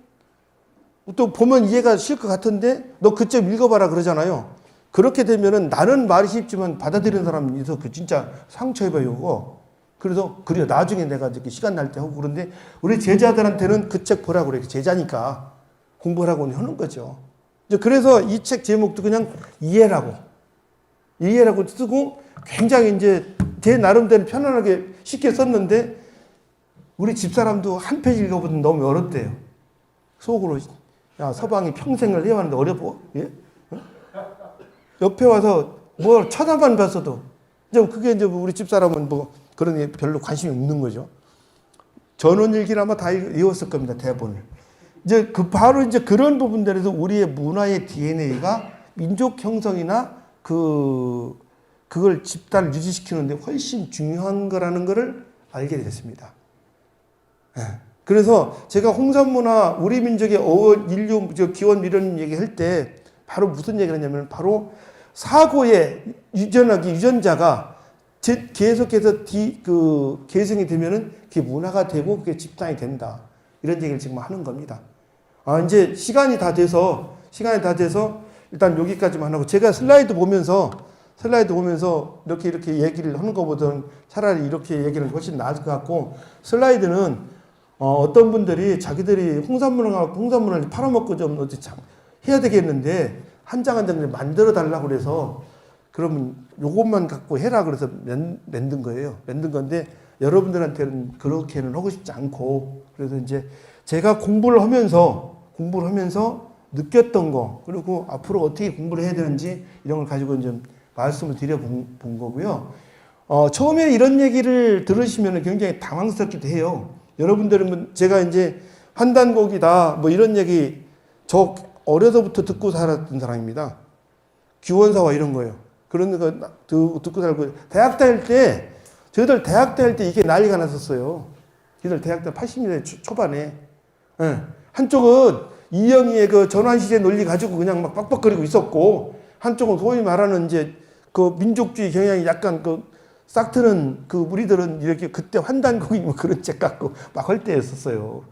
또 보면 이해가 쉴 것 같은데 너 그 책 읽어봐라 그러잖아요. 그렇게 되면은 나는 말이 쉽지만 받아들이는 사람이 있어서 진짜 상처입어요. 그래서 그래요. 나중에 내가 이렇게 시간 날 때 하고 그런데 우리 제자들한테는 그 책 보라고 그래. 제자니까 공부하라고 하는 거죠. 그래서 이 책 제목도 그냥 이해라고 쓰고 굉장히 이제 제 나름대로 편안하게 쉽게 썼는데 우리 집사람도 한 페이지 읽어보면 너무 어렵대요. 속으로 서방이 평생을 해왔는데 어려워? 예? 옆에 와서 뭘 쳐다만 봤어도 그게 이제 우리 집사람은 그런 게 별로 관심이 없는 거죠. 전원일기를 아마 다 읽었을 겁니다. 대본을. 이제 바로 이제 그런 부분들에서 우리의 문화의 DNA가 민족 형성이나 그걸 집단을 유지시키는데 훨씬 중요한 거라는 것을 알게 됐습니다. 예. 그래서 제가 홍산문화, 우리 민족의 어원, 인류, 기원 이런 얘기 할 때 바로 무슨 얘기를 하냐면 바로 사고의 유전자가 계속해서 계승이 되면은 그게 문화가 되고 그게 집단이 된다. 이런 얘기를 지금 하는 겁니다. 이제 시간이 다 돼서 일단 여기까지만 하고 제가 슬라이드 보면서 이렇게 얘기를 하는 것보다는 차라리 이렇게 얘기를 훨씬 나을 것 같고 슬라이드는 어떤 분들이 자기들이 홍산문화를 팔아먹고 좀 어디 참 해야 되겠는데 한 장 한 장 만들어 달라고 그래서 그러면 요것만 갖고 해라 그래서 만든 거예요. 만든 건데 여러분들한테는 그렇게는 하고 싶지 않고 그래서 이제 제가 공부를 하면서 느꼈던 거 그리고 앞으로 어떻게 공부를 해야 되는지 이런 걸 가지고 이제 말씀을 드려본 거고요. 처음에 이런 얘기를 들으시면 굉장히 당황스럽기도 해요. 여러분들은 제가 이제 한단곡이다 뭐 이런 얘기 저 어려서부터 듣고 살았던 사람입니다. 규원사와 이런 거예요. 그런 거 듣고 살고 대학 다닐 때 저희들 대학 다닐 때 이게 난리가 났었어요. 저희들 대학 때 80년대 초반에 한쪽은 이영희의 그 전환시대 논리 가지고 그냥 막 빡빡거리고 있었고 한쪽은 소위 말하는 이제 그 민족주의 경향이 약간 싹 트는 우리들은 이렇게 그때 환단곡이 뭐 그런 책 갖고 막 할 때였었어요.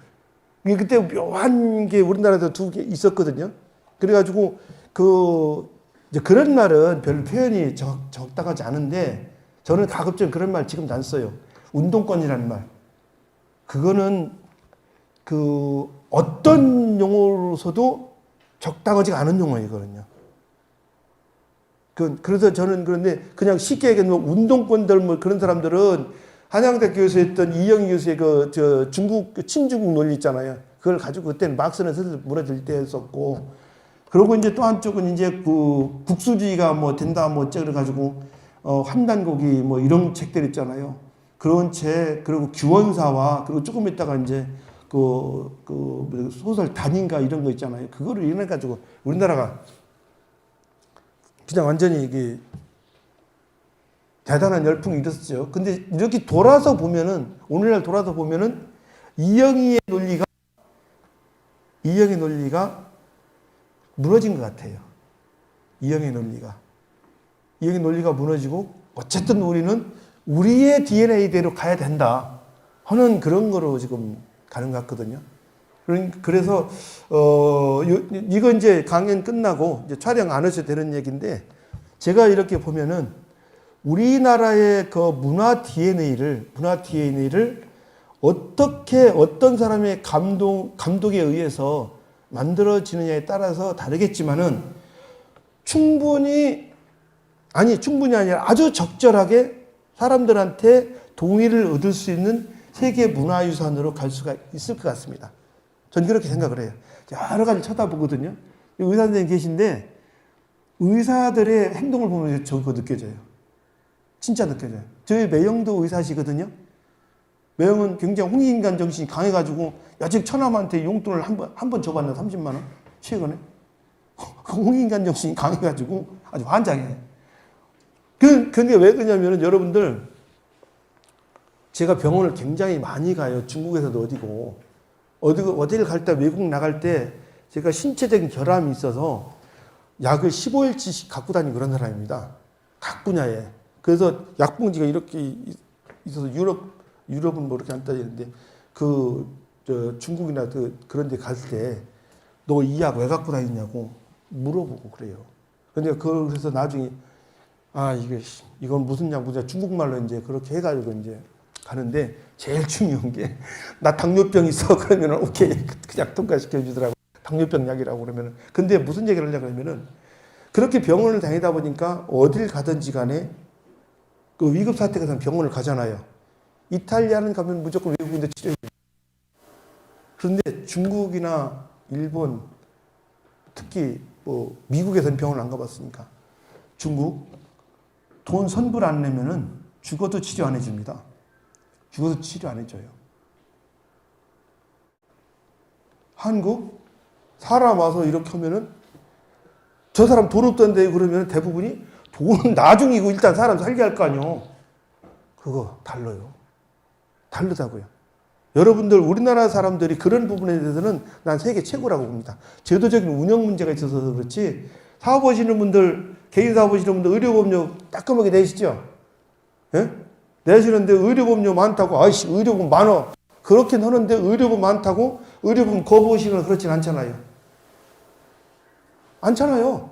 그때 묘한 게 우리나라에도 두 개 있었거든요. 그래가지고 이제 그런 말은 별로 표현이 적당하지 않은데 저는 가급적 그런 말 지금도 안 써요. 운동권이라는 말. 그거는 어떤 용어로서도 적당하지 않은 용어이거든요. 그래서 저는 그런데 그냥 쉽게 얘기하면 운동권들 뭐 그런 사람들은 한양대학교에서 했던 이영희 교수의 중국 친중국 논리 있잖아요. 그걸 가지고 그때는 막스는 슬슬 무너질 때였었고, 그리고 이제 또 한쪽은 이제 국수주의가 뭐 된다 뭐 어쩌고 가지고 한단곡이 뭐 이런 책들 있잖아요. 그런 책 그리고 규원사와 그리고 조금 있다가 이제 소설 단인가 이런 거 있잖아요. 그거를 인해 가지고 우리나라가 그냥 완전히 이게 대단한 열풍이 일었었죠. 근데 이렇게 돌아서 보면은 오늘날 돌아서 보면은 이영희의 논리가 무너진 것 같아요. 이영희의 논리가 무너지고 어쨌든 우리는 우리의 DNA대로 가야 된다 하는 그런 거로 지금 가는 것 같거든요. 그래서 이거 이제 강연 끝나고 이제 촬영 안 하셔도 되는 얘기인데 제가 이렇게 보면은 우리나라의 문화 DNA를 어떻게 어떤 사람의 감독에 의해서 만들어지느냐에 따라서 다르겠지만은 충분히 아니라 아주 적절하게 사람들한테 동의를 얻을 수 있는 세계 문화유산으로 갈 수가 있을 것 같습니다. 전 그렇게 생각을 해요. 여러 가지 쳐다보거든요. 의사 선생님 계신데 의사들의 행동을 보면 저거 느껴져요. 진짜 느껴져요. 저희 매형도 의사시거든요. 매형은 굉장히 홍익인간 정신이 강해가지고 야직 처남한테 용돈을 한 번 줘봤나 30만 원 최근에. 홍익인간 정신이 강해가지고 아주 환장해. 근데 왜 그러냐면은 여러분들 제가 병원을 굉장히 많이 가요. 중국에서도 어디를 갈 때 외국 나갈 때 제가 신체적인 결함이 있어서 약을 15일치씩 갖고 다니는 그런 사람입니다. 각 분야에. 그래서 약봉지가 이렇게 있어서 유럽은 뭐 이렇게 안 따지는데 중국이나 그런 데 갈 때 너 이 약 왜 갖고 다니냐고 물어보고 그래요. 근데 그래서 나중에 이건 무슨 약 중국말로 이제 그렇게 해가지고 이제 가는데 제일 중요한 게 나 당뇨병 있어 그러면은 오케이 그냥 통과시켜 주더라고. 당뇨병 약이라고 그러면은. 근데 무슨 얘기를 하려고 그러면은 그렇게 병원을 다니다 보니까 어딜 가든지 간에 위급 사태가 되면 병원을 가잖아요. 이탈리아는 가면 무조건 외국인들 치료해요. 그런데 중국이나 일본 특히 뭐 미국에서는 병원을 안 가봤으니까 중국 돈 선불 안 내면은 죽어도 치료 안 해줍니다. 죽어도 치료 안 해줘요. 한국 사람 와서 이렇게 하면은 저 사람 돈 없던데 그러면 대부분이 돈은 나중이고 일단 사람 살게 할 거 아니요. 그거 달라요. 다르다고요. 여러분들 우리나라 사람들이 그런 부분에 대해서는 난 세계 최고라고 봅니다. 제도적인 운영 문제가 있어서 그렇지 사업하시는 분들 개인 사업하시는 분들 의료보험료 따끔하게 내시죠. 예? 내시는데 의료보험료 많다고 아이씨 의료보험 많어 그렇긴 하는데 의료보험 많다고 의료보험 거부하시거나 그렇진 않잖아요. 않잖아요.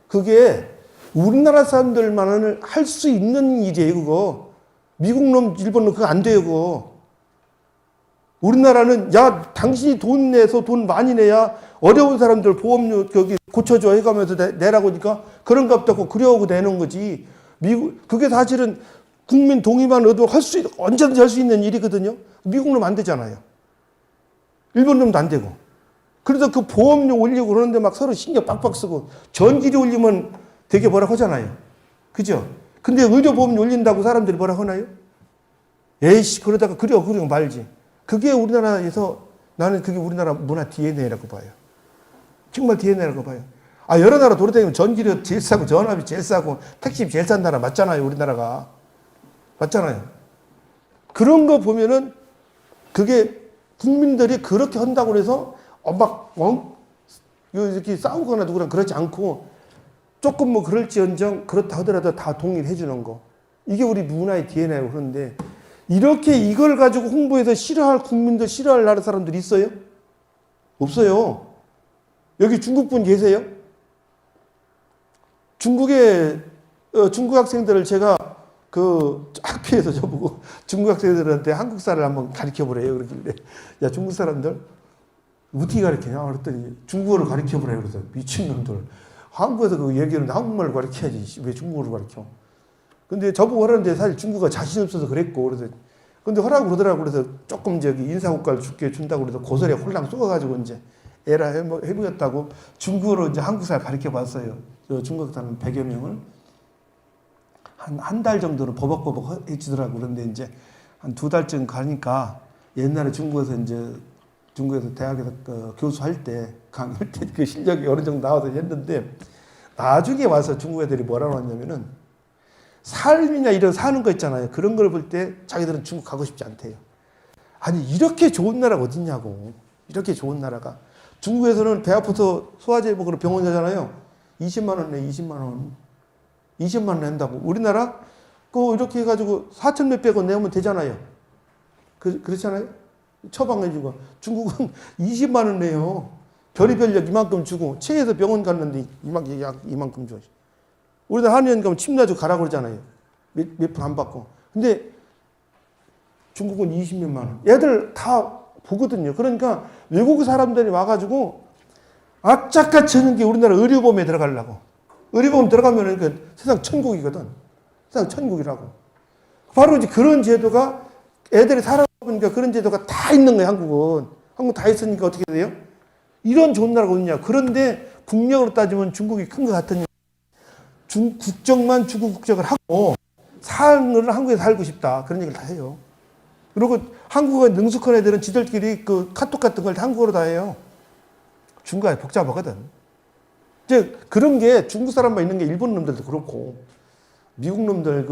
그게 우리나라 사람들만은 할 수 있는 일이에요. 그거 미국 놈 일본 놈 그거 안 돼요. 그거 우리나라는 야 당신이 돈 내서 돈 많이 내야 어려운 사람들 보험료 거기 고쳐줘 해가면서 내라고 하니까 그런 거 없다고 그려오고 내는 거지. 미국 그게 사실은 국민 동의만 얻어 언제든지 할 수 있는 일이거든요. 미국 놈 안 되잖아요. 일본 놈도 안 되고. 그래서 그 보험료 올리고 그러는데 막 서로 신경 빡빡 쓰고 전기료 올리면 되게 뭐라 하잖아요. 그죠? 근데 의료보험료 올린다고 사람들이 뭐라 하나요? 에이씨 그러다가 그리고 말지. 그게 우리나라에서 나는 그게 우리나라 문화 DNA라고 봐요. 정말 DNA라고 봐요. 아 여러 나라 돌아다니면 전기료 제일 싸고 전화비 제일 싸고 택시비 제일 싼 나라 맞잖아요. 우리나라가. 맞잖아요. 그런 거 보면은 그게 국민들이 그렇게 한다고 해서 이렇게 싸우거나 누구랑 그러지 않고 조금 뭐 그럴지언정 그렇다 하더라도 다 동의해 주는 거. 이게 우리 문화의 DNA라고 그러는데 이렇게 이걸 가지고 홍보해서 싫어할 국민들 싫어할 나라 사람들이 있어요? 없어요. 여기 중국 분 계세요? 중국 학생들을 제가 그 학교에서 저보고 중국 학생들한테 한국사를 한번 가르쳐 보래요. 그러길래 야 중국 사람들 어떻게 가르치냐 그랬더니 중국어를 가르쳐 보래요. 그래서 미친놈들 한국에서 그 얘기하는데 한국말을 가르쳐야지 왜 중국어를 가르쳐? 근데 저보고 하라는데 사실 중국어가 자신 없어서 그랬고 그래서 근데 하라고 그러더라고. 그래서 조금 저기 인사고과를 줄게 준다고 그래서 고소리에 홀랑 쏘아가지고 이제 에라 해보겠다고 중국어로 이제 한국사를 가르쳐 봤어요. 저 중국 사람 100여 명을 한 달 정도는 버벅버벅 해주더라고. 그런데 이제 한 2달쯤 가니까 옛날에 중국에서 대학에서 그 교수할 때 강의할 때 그 실력이 어느 정도 나와서 했는데 나중에 와서 중국 애들이 뭐라고 하냐면은 삶이냐 이런 사는 거 있잖아요. 그런 걸 볼 때 자기들은 중국 가고 싶지 않대요. 아니 이렇게 좋은 나라가 어딨냐고. 이렇게 좋은 나라가. 중국에서는 배 아파서 소화제 먹으러 병원 가잖아요. 20만 원 내 20만 원. 20만 원 낸다고. 우리나라 그 이렇게 해가지고 4천 몇백 원 내면 되잖아요. 그렇잖아요. 처방해 주고. 중국은 20만 원 내요. 별의별 약 이만큼 주고 체에서 병원 갔는데 이만큼 줘. 우리나라 한의원 가면 침 놔주고 가라고 그러잖아요. 몇 푼 안 받고. 근데 중국은 20몇만 원. 애들 다 보거든요. 그러니까 외국 사람들이 와가지고 악착같이 하는 게 우리나라 의료보험에 들어가려고. 의료보험 들어가면 그 세상 천국이거든. 세상 천국이라고. 바로 이제 그런 제도가 애들이 살아보니까 그런 제도가 다 있는 거예요, 한국은. 한국 다 있으니까 어떻게 돼요? 이런 좋은 나라가 어딨냐. 그런데 국력으로 따지면 중국이 큰 것 같으니 국적만 중국 국적을 하고 사는 한국에 살고 싶다. 그런 얘기를 다 해요. 그리고 한국어에 능숙한 애들은 지들끼리 그 카톡 같은 걸 다 한국어로 다 해요. 중국이 복잡하거든. 이제 그런 게 중국 사람만 있는 게 일본 놈들도 그렇고 미국 놈들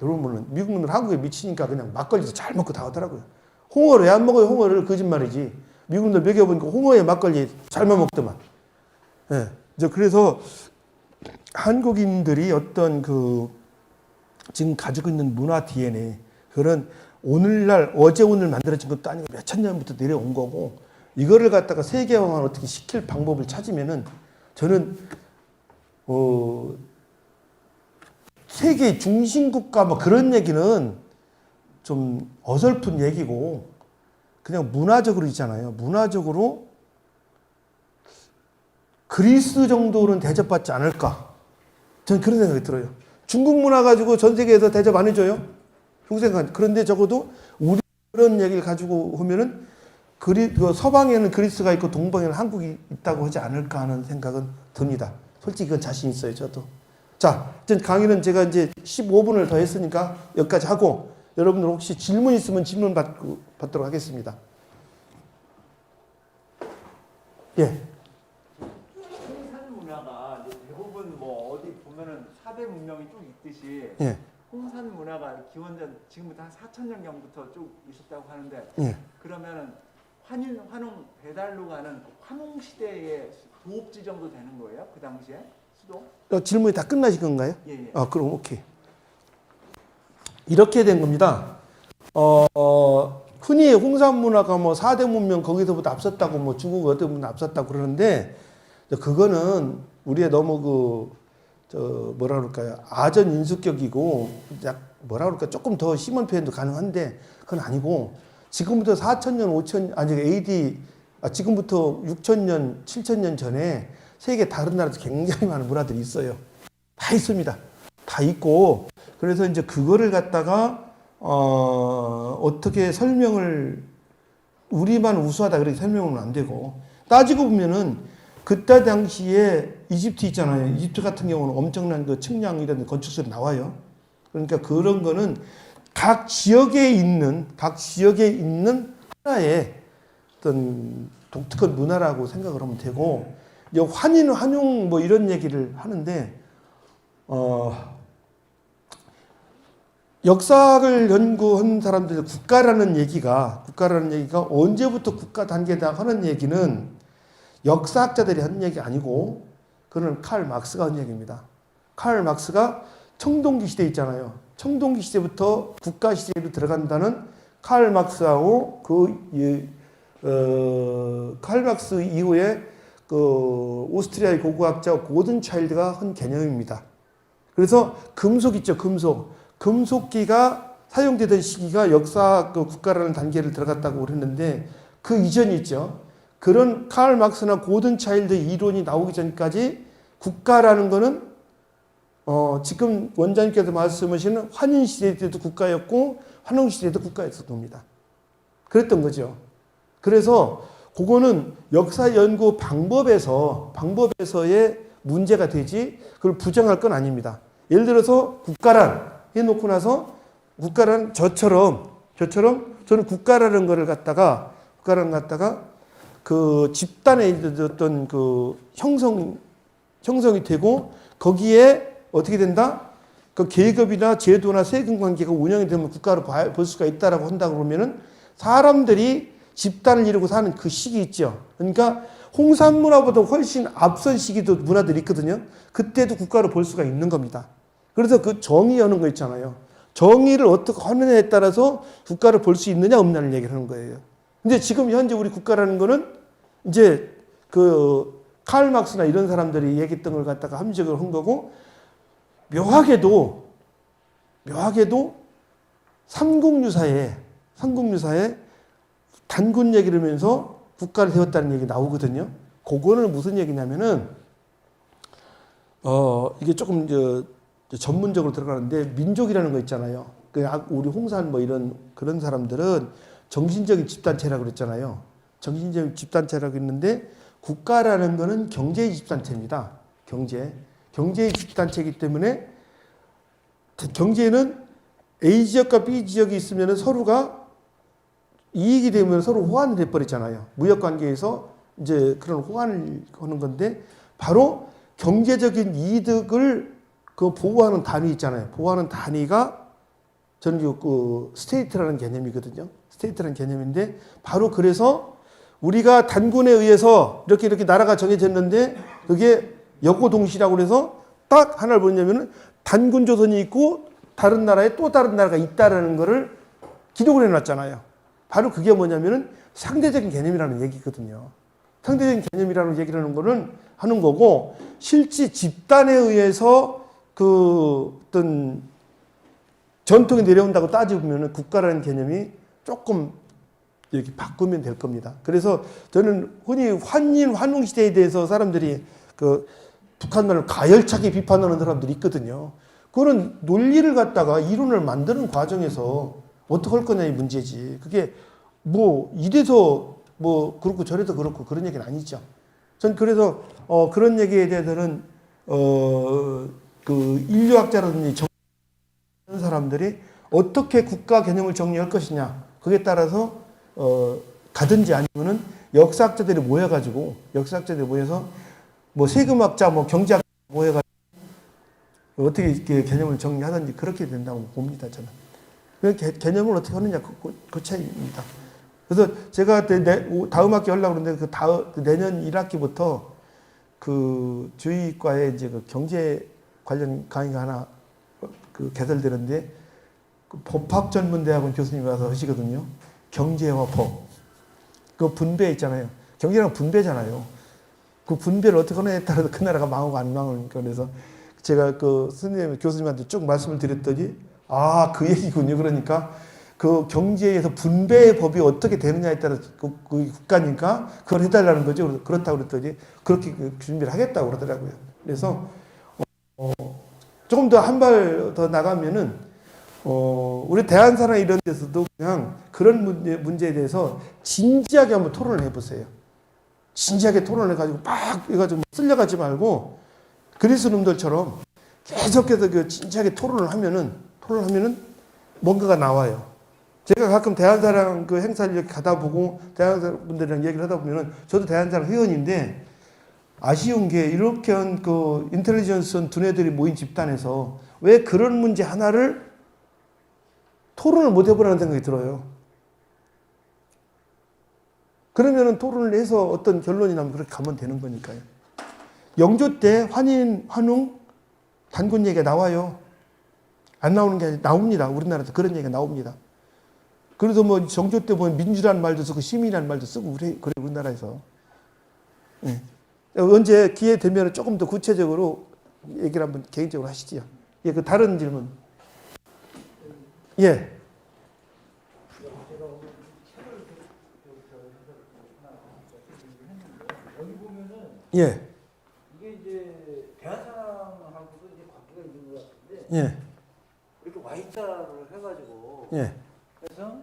여러분 미국 놈들 한국에 미치니까 그냥 막걸리도 잘 먹고 다 하더라고요. 홍어를 왜 안 먹어요? 홍어를 거짓말이지. 미국 놈들 먹여보니까 홍어에 막걸리 잘만 먹더만. 예. 이제 그래서 한국인들이 어떤 지금 가지고 있는 문화 DNA 그런 오늘날 어제 오늘 만들어진 것도 아니고 몇천 년부터 내려온 거고 이거를 갖다가 세계화만 어떻게 시킬 방법을 찾으면은 저는 세계 중심국가 뭐 그런 얘기는 좀 어설픈 얘기고 그냥 문화적으로 있잖아요. 문화적으로 그리스 정도는 대접받지 않을까? 저는 그런 생각이 들어요. 중국 문화 가지고 전 세계에서 대접 안 해줘요? 그런데 적어도 우리 그런 얘기를 가지고 오면은 서방에는 그리스가 있고 동방에는 한국이 있다고 하지 않을까 하는 생각은 듭니다. 솔직히 그건 자신 있어요, 저도. 자, 강의는 제가 이제 15분을 더 했으니까 여기까지 하고 여러분들 혹시 질문 있으면 질문 받도록 하겠습니다. 예. 홍산 문화가 이제 대부분 뭐 어디 보면은 4대 문명이 쭉 있듯이 예. 홍산 문화가 기원전 지금부터 한 4,000년 경부터 쭉 있었다고 하는데 예. 그러면은 환웅 배달로 가는 그 환웅 시대의 도읍지 정도 되는 거예요? 그 당시에 수도? 질문이 다 끝나신 건가요? 예, 예. 그럼 오케이. 이렇게 된 겁니다. 흔히 홍산 문화가 뭐 4대 문명 거기서부터 앞섰다고 뭐 중국 어디부터 앞섰다고 그러는데 그거는 우리의 너무 뭐라 그럴까요? 아전 인수격이고 뭐라 그럴까 조금 더 심한 표현도 가능한데 그건 아니고 지금부터 4,000년, 5,000년 아니 AD 지금부터 6,000년, 7,000년 전에 세계 다른 나라에서 굉장히 많은 문화들이 있어요. 다 있습니다. 다 있고 그래서 이제 그거를 갖다가 어떻게 설명을 우리만 우수하다 그렇게 설명은 안 되고 따지고 보면은 그때 당시에 이집트 있잖아요. 이집트 같은 경우는 엄청난 그 측량 이런 건축술이 나와요. 그러니까 그런 거는 각 지역에 있는 하나의 어떤 독특한 문화라고 생각을 하면 되고 이제 환웅 뭐 이런 얘기를 하는데 역사를 연구한 사람들 국가라는 얘기가 언제부터 국가 단계다 하는 얘기는 역사학자들이 한 얘기 아니고 그는 칼 막스가 한 얘기입니다. 칼 막스가 청동기 시대 있잖아요. 청동기 시대부터 국가 시대로 들어간다는 칼 막스하고 칼 막스 이후에 오스트리아의 고고학자 고든 차일드가 한 개념입니다. 그래서 금속 있죠, 금속. 금속기가 사용되던 시기가 역사 국가라는 단계를 들어갔다고 그랬는데 그 이전이 있죠. 그런 칼 막스나 고든 차일드 이론이 나오기 전까지 국가라는 거는 지금 원장님께서 말씀하시는 환인 시대 때도 국가였고 환웅 시대 때도 국가였을 겁니다. 그랬던 거죠. 그래서 그거는 역사 연구 방법에서의 문제가 되지 그걸 부정할 건 아닙니다. 예를 들어서 국가란 해놓고 나서 국가란 저처럼 저는 국가라는 거를 갖다가 그 집단의 어떤 그 형성이 되고 거기에 어떻게 된다? 그 계급이나 제도나 세금 관계가 운영이 되면 국가로 볼 수가 있다라고 한다고 그러면은 사람들이 집단을 이루고 사는 그 시기 있죠. 그러니까 홍산 문화보다 훨씬 앞선 시기도 문화들이 있거든요. 그때도 국가로 볼 수가 있는 겁니다. 그래서 그 정의 여는 거 있잖아요. 정의를 어떻게 하느냐에 따라서 국가를 볼 수 있느냐 없느냐를 얘기를 하는 거예요. 근데 지금 현재 우리 국가라는 거는 이제 칼 막스나 이런 사람들이 얘기했던 걸 갖다가 함정을 한 거고 묘하게도 삼국유사에 단군 얘기를 하면서 국가를 세웠다는 얘기 나오거든요. 그거는 무슨 얘기냐면은 이게 조금 전문적으로 들어가는데 민족이라는 거 있잖아요. 우리 홍산 뭐 이런 그런 사람들은 정신적인 집단체라고 그랬잖아요. 정신적인 집단체라고 했는데 국가라는 거는 경제의 집단체입니다. 경제의 집단체이기 때문에 경제는 A 지역과 B 지역이 있으면 서로가 이익이 되면 서로 호환을 해버리잖아요. 무역 관계에서 이제 그런 호환을 하는 건데 바로 경제적인 이득을 보호하는 단위 있잖아요. 보호하는 단위가 저는 스테이트라는 개념이거든요. 스테이트라는 개념인데 바로 그래서 우리가 단군에 의해서 이렇게 나라가 정해졌는데 그게 여고동시라고 해서 딱 하나를 보냐면은 단군 조선이 있고 다른 나라에 또 다른 나라가 있다라는 거를 기록을 해놨잖아요. 바로 그게 뭐냐면은 상대적인 개념이라는 얘기거든요. 상대적인 개념이라는 얘기를 하는 거고 실제 집단에 의해서 어떤 전통이 내려온다고 따져보면은 국가라는 개념이 조금 이렇게 바꾸면 될 겁니다. 그래서 저는 흔히 환웅 시대에 대해서 사람들이 북한만을 가열차게 비판하는 사람들이 있거든요. 그거는 논리를 갖다가 이론을 만드는 과정에서 어떻게 할 거냐의 문제지. 그게 뭐 이래서 뭐 그렇고 저래서 그렇고 그런 얘기는 아니죠. 전 그래서 그런 얘기에 대해서는 인류학자라든지 이런 사람들이 어떻게 국가 개념을 정리할 것이냐 그에 따라서 가든지 아니면은 역사학자들이 모여서 뭐 세금학자, 뭐 경제학자 모여가지고 어떻게 이렇게 개념을 정리하든지 그렇게 된다고 봅니다, 저는. 그 개념을 어떻게 하느냐, 그 차이입니다. 그래서 제가 다음 학기 하려고 그러는데 그 내년 1학기부터 그 주의과에 이제 그 경제 관련 강의가 하나 그 개설되는데 그 법학전문대학원 교수님이 와서 하시거든요. 경제와 법. 그 분배 있잖아요. 경제랑 분배잖아요. 그 분배를 어떻게 하느냐에 따라서 그 나라가 망하고 안 망하니까 그래서 제가 그 교수님한테 쭉 말씀을 드렸더니 아, 그 얘기군요. 그러니까 그 경제에서 분배의 법이 어떻게 되느냐에 따라서 그 국가니까 그걸 해달라는 거죠. 그렇다고 그랬더니 그렇게 준비를 하겠다고 그러더라고요. 그래서 조금 더 한 발 더 나가면은 우리 대한사랑 이런 데서도 그냥 그런 문제에 대해서 진지하게 한번 토론을 해보세요. 진지하게 토론을 해가지고 막 해가지고 쓸려가지 말고 그리스 놈들처럼 계속해서 그 진지하게 토론을 하면은 뭔가가 나와요. 제가 가끔 대한사랑 그 행사를 이렇게 가다 보고 대한사랑 분들이랑 얘기를 하다 보면은 저도 대한사랑 회원인데 아쉬운 게 이렇게 한 그 인텔리전스 두뇌들이 모인 집단에서 왜 그런 문제 하나를 토론을 못 해보라는 생각이 들어요. 그러면은 토론을 해서 어떤 결론이 나면 그렇게 가면 되는 거니까요. 영조 때 환인, 환웅, 단군 얘기가 나와요. 안 나오는 게 아니라 나옵니다. 우리나라에서 그런 얘기가 나옵니다. 그래서 뭐 정조 때 보면 민주라는 말도 쓰고 시민이라는 말도 쓰고 그래 우리나라에서. 네. 언제 기회 되면 조금 더 구체적으로 얘기를 한번 개인적으로 하시죠. 예, 그 다른 질문. 예. 여기 보면은 예. 이게 이제 대한사랑하고도 이제 관계가 있는 것 같은데 예. 이렇게 Y자를 해가지고 예. 그래서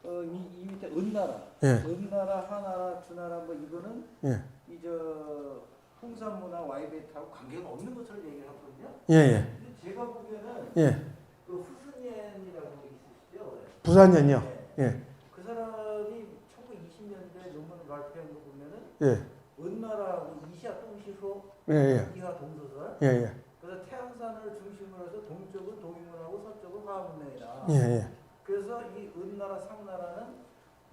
이 밑에 은나라, 예. 은나라, 하나라, 주나라 뭐 이거는 예. 이 저 홍산문화 와이베트하고 관계가 없는 것처럼 얘기를 하거든요. 예. 예. 근데 제가 보기에는 예. 그 후순옌이라고 있으시죠? 부산연이요. 네. 예. 그 사람이 1920년대 논문을 발표한 거 보면은 예. 은나라하고 이시아 동시소 예. 예. 이하 동서설. 예. 예. 그래서 태양산을 중심으로 해서 동쪽은 동인문하고 서쪽은 화문명이다. 예. 예. 그래서 이 은나라, 상나라는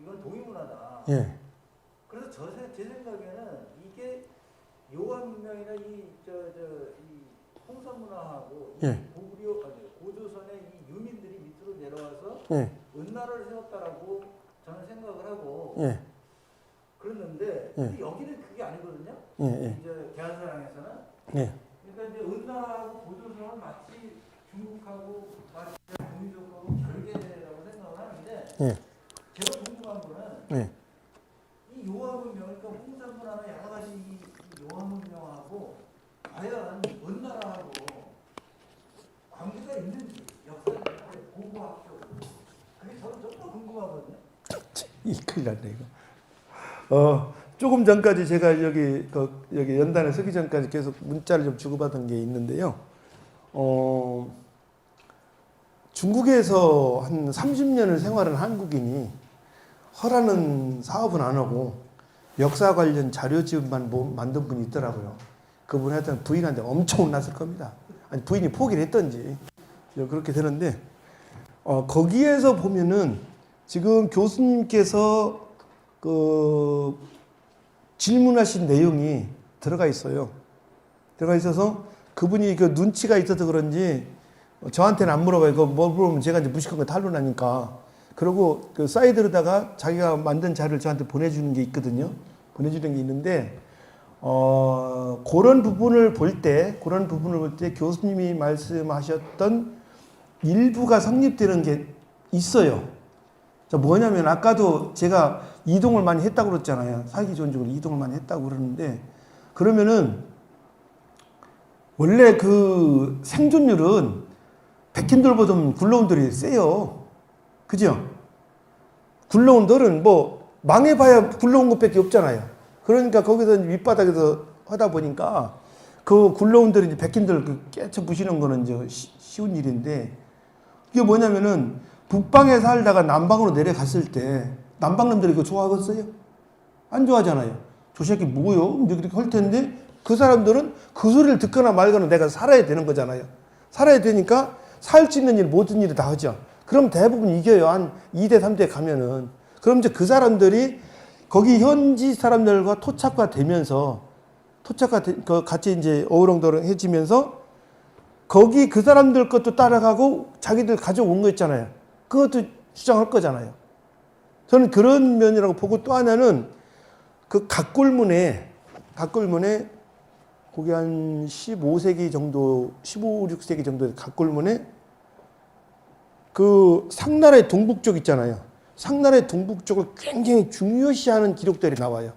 이건 동인문화다. 예. 그래서 제 생각에는 이게 요한 문명이나 이 홍산문화하고 예. 고조선의 이 유민들이 밑으로 내려와서 예. 은나라를 세웠다라고 저는 생각을 하고 예. 그랬는데 근데 여기는 그게 아니거든요. 예. 예. 이제 대한사랑에서는. 예. 그러니까 이제 은나라하고 고조선은 마치 중국하고 마치 동이족하고 별개라고 생각을 하는데 예. 제가 궁금한 거는 예. 이 요한문명, 그러니까 홍산문화나 여러 가지 이 요한문명하고 과연 은나라하고 관계가 있는지 역사적으로 고고학적으로 그게 저는 좀 더 궁금하거든요. 이 큰일 났네 이거. 조금 전까지 제가 여기 연단에 서기 전까지 계속 문자를 좀 주고받은 게 있는데요. 중국에서 한 30년을 생활한 한국인이 허라는 사업은 안 하고 역사 관련 자료집만 만든 분이 있더라고요. 그분한테 부인한테 엄청 혼났을 겁니다. 아니 부인이 포기를 했던지 그렇게 되는데 거기에서 보면은 지금 교수님께서 그 질문하신 내용이 들어가 있어요. 들어가 있어서 그분이 그 눈치가 있어서 그런지 저한테는 안 물어봐요. 그거 뭐 물어보면 제가 이제 무식한 거 탄로나니까. 그리고 그 사이드로다가 자기가 만든 자료를 저한테 보내주는 게 있거든요. 보내주는 게 있는데, 그런 부분을 볼 때 교수님이 말씀하셨던 일부가 성립되는 게 있어요. 뭐냐면 아까도 제가 이동을 많이 했다고 그랬잖아요. 사기 존중으로 이동을 많이 했다고 그러는데, 그러면은 원래 그 생존율은 백힌돌보다 굴러온돌이 세요. 그죠? 굴러온돌은 뭐 망해봐야 굴러온 것밖에 없잖아요. 그러니까 거기서 밑바닥에서 하다 보니까 그 굴러온돌이 이제 백힌돌 깨쳐 부시는 거는 이제 쉬운 일인데 이게 뭐냐면은 북방에 살다가 남방으로 내려갔을 때 남방놈들이 그거 좋아하겠어요? 안 좋아하잖아요. 저 새끼 뭐요? 이렇게 할 텐데 그 사람들은 그 소리를 듣거나 말거나 내가 살아야 되는 거잖아요. 살아야 되니까 살 수 있는 일, 모든 일을 다 하죠. 그럼 대부분 이겨요. 한 2대, 3대 가면은. 그럼 이제 그 사람들이 거기 현지 사람들과 토착화 되면서 같이 이제 어우렁더렁해지면서 거기 그 사람들 것도 따라가고 자기들 가져온 거 있잖아요. 그것도 주장할 거잖아요. 저는 그런 면이라고 보고 또 하나는 그 각골문에 거기 한 15세기 정도, 15, 16세기 정도의 각골문에 그 상나라의 동북쪽 있잖아요. 상나라의 동북쪽을 굉장히 중요시하는 기록들이 나와요.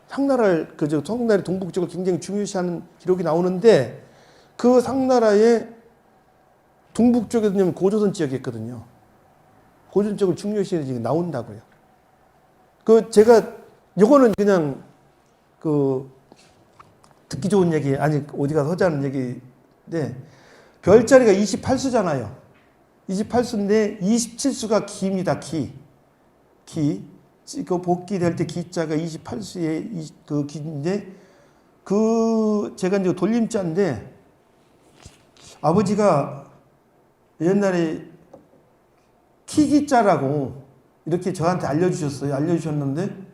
상나라의 동북쪽을 굉장히 중요시하는 기록이 나오는데 그 상나라의 동북쪽에는 고조선 지역이 있거든요. 고조선 쪽을 중요시해서 나온다고요. 제가 요거는 그냥 듣기 좋은 얘기, 아니 어디 가서 하자는 얘기인데 별자리가 28수잖아요. 28수인데 27수가 기입니다. 기. 그 복귀될 때 기자가 28수의 그 기인데 제가 이제 돌림자인데 아버지가 옛날에 키기자라고 이렇게 저한테 알려주셨는데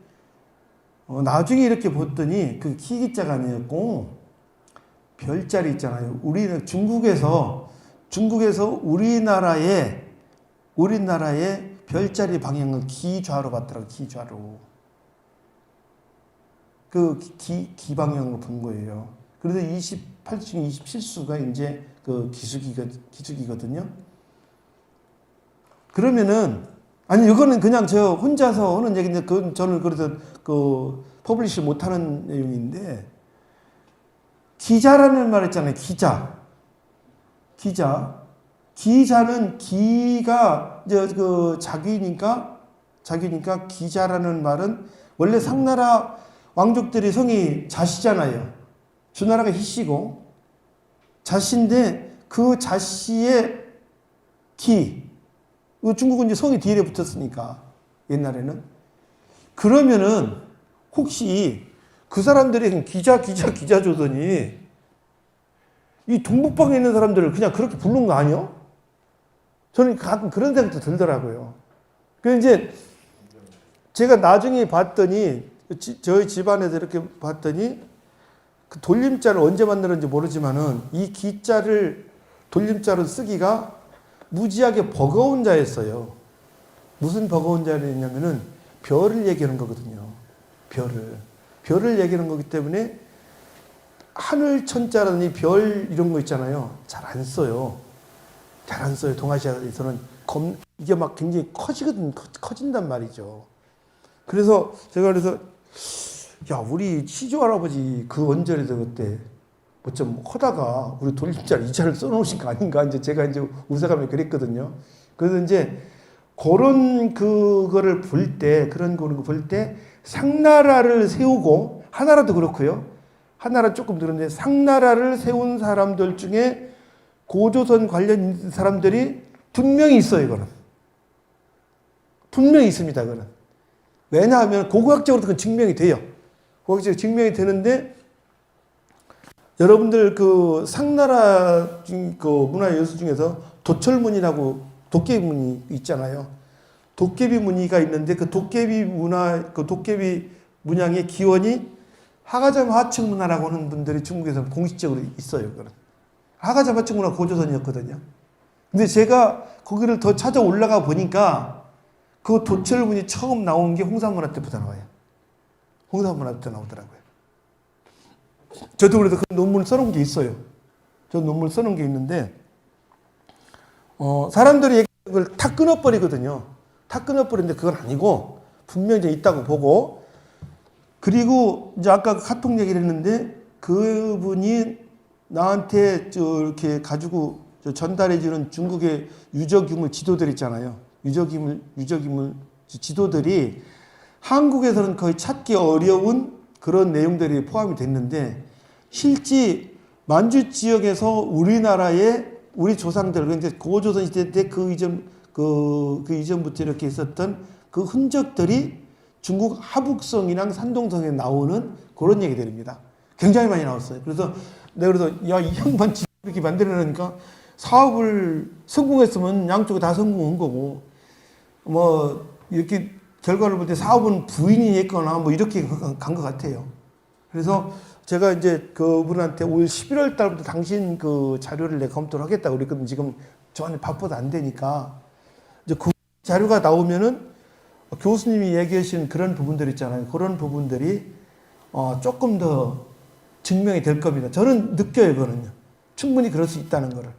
나중에 이렇게 봤더니 그 키기자가 아니었고 별자리 있잖아요. 중국에서 우리나라의 별자리 방향을 기좌로 봤더라고요. 기좌로. 기 방향으로 본 거예요. 그래서 28수, 27수가 이제 그 기수기거든요. 그러면은, 아니, 이거는 그냥 저 혼자서 하는 얘기인데, 저는 그래서 퍼블리시 못하는 내용인데, 기자라는 말 있잖아요. 기자는 기가 자기니까 기자라는 말은 원래 상나라 왕족들이 성이 자시잖아요. 주나라가 희씨고 자시인데 그 자시의 중국은 이제 성이 뒤에 붙었으니까 옛날에는 그러면은 혹시 그 사람들이 기자 조더니 이 동북방에 있는 사람들을 그냥 그렇게 부른 거 아니요? 저는 가끔 그런 생각도 들더라고요. 그래서 이제 제가 나중에 봤더니 저희 집안에서 이렇게 봤더니 그 돌림자를 언제 만들었는지 모르지만은 이 기자를 돌림자로 쓰기가 무지하게 버거운 자였어요. 무슨 버거운 자였냐면은 별을 얘기하는 거거든요. 별을 얘기하는 거기 때문에 하늘천자라니 별 이런 거 있잖아요. 잘 안 써요. 동아시아에서는 이게 막 굉장히 커진단 말이죠. 그래서 제가 야, 우리 시조 할아버지 그 원절에서 그때 뭐 좀 하다가 우리 돌림자를 이자를 써놓으신 거 아닌가 이제 제가 이제 우사감에 그랬거든요. 그래서 이제 그런 거를 볼 때 상나라를 세우고 하나라도 그렇고요. 하나라 조금 들었는데 상나라를 세운 사람들 중에 고조선 관련 있는 사람들이 분명히 있어요. 이거는 분명히 있습니다. 그거는 왜냐하면 고고학적으로 그건 증명이 돼요. 고고학적으로 증명이 되는데 여러분들 그 상나라 그 문화 요소 중에서 도철문이라고 도깨비문이 있잖아요. 도깨비문이가 있는데 그 도깨비 문양의 기원이 하가점 하층문화라고 하는 분들이 중국에서 공식적으로 있어요. 그거는. 하가점 하층문화 고조선이었거든요. 근데 제가 거기를 더 찾아 올라가 보니까 그 도철문이 처음 나온 게 홍산문화 때부터 나와요. 홍산문화 때부터 나오더라고요. 저도 그래서 그 논문을 써놓은 게 있어요. 저 논문을 써놓은 게 있는데 사람들이 그걸 다 끊어버리거든요. 다 끊어버리는데 그건 아니고 분명히 있다고 보고 그리고 이제 아까 카톡 얘기를 했는데 그분이 나한테 이렇게 가지고 전달해주는 중국의 유적유물 지도들 있잖아요. 유적유물 지도들이 한국에서는 거의 찾기 어려운 그런 내용들이 포함이 됐는데 실제 만주 지역에서 우리 조상들 이제 고조선 시대 때 그 이전부터 이렇게 있었던 그 흔적들이 중국 하북성이랑 산동성에 나오는 그런 얘기들입니다. 굉장히 많이 나왔어요. 그래서 내가 그래서 야, 이 양반 이렇게 만들어내니까 사업을 성공했으면 양쪽에 다 성공한 거고 뭐 이렇게 결과를 볼 때 사업은 부인이 했거나 뭐 이렇게 간 것 같아요. 그래서 제가 이제 그분한테 올 11월 달부터 당신 그 자료를 내가 검토를 하겠다고 그랬거든요. 지금 저한테 바빠도 안 되니까. 이제 그 자료가 나오면은 교수님이 얘기하신 그런 부분들 있잖아요. 그런 부분들이 조금 더 증명이 될 겁니다. 저는 느껴요, 그거는요. 충분히 그럴 수 있다는 거를.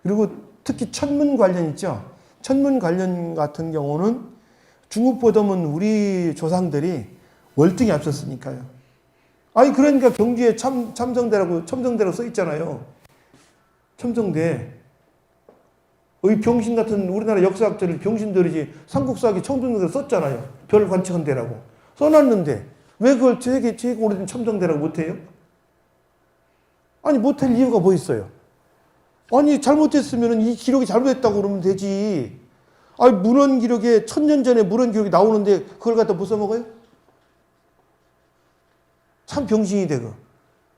그리고 특히 천문 관련 있죠. 천문 관련 같은 경우는 중국보다는 우리 조상들이 월등히 앞섰으니까요. 아니 그러니까 경주에 첨성대라고 써 있잖아요. 첨성대. 이 병신 같은 우리나라 역사학자들 병신들이지 삼국사기 첨성대를 썼잖아요. 별 관측한 데라고 써놨는데 왜 그걸 되게 오래된 첨성대라고 못해요? 아니 못할 이유가 뭐 있어요? 아니 잘못됐으면 이 기록이 잘못됐다고 그러면 되지. 아니 문헌 기록에 1000년 전에 문헌 기록이 나오는데 그걸 갖다 못 써먹어요? 참 병신이 되고.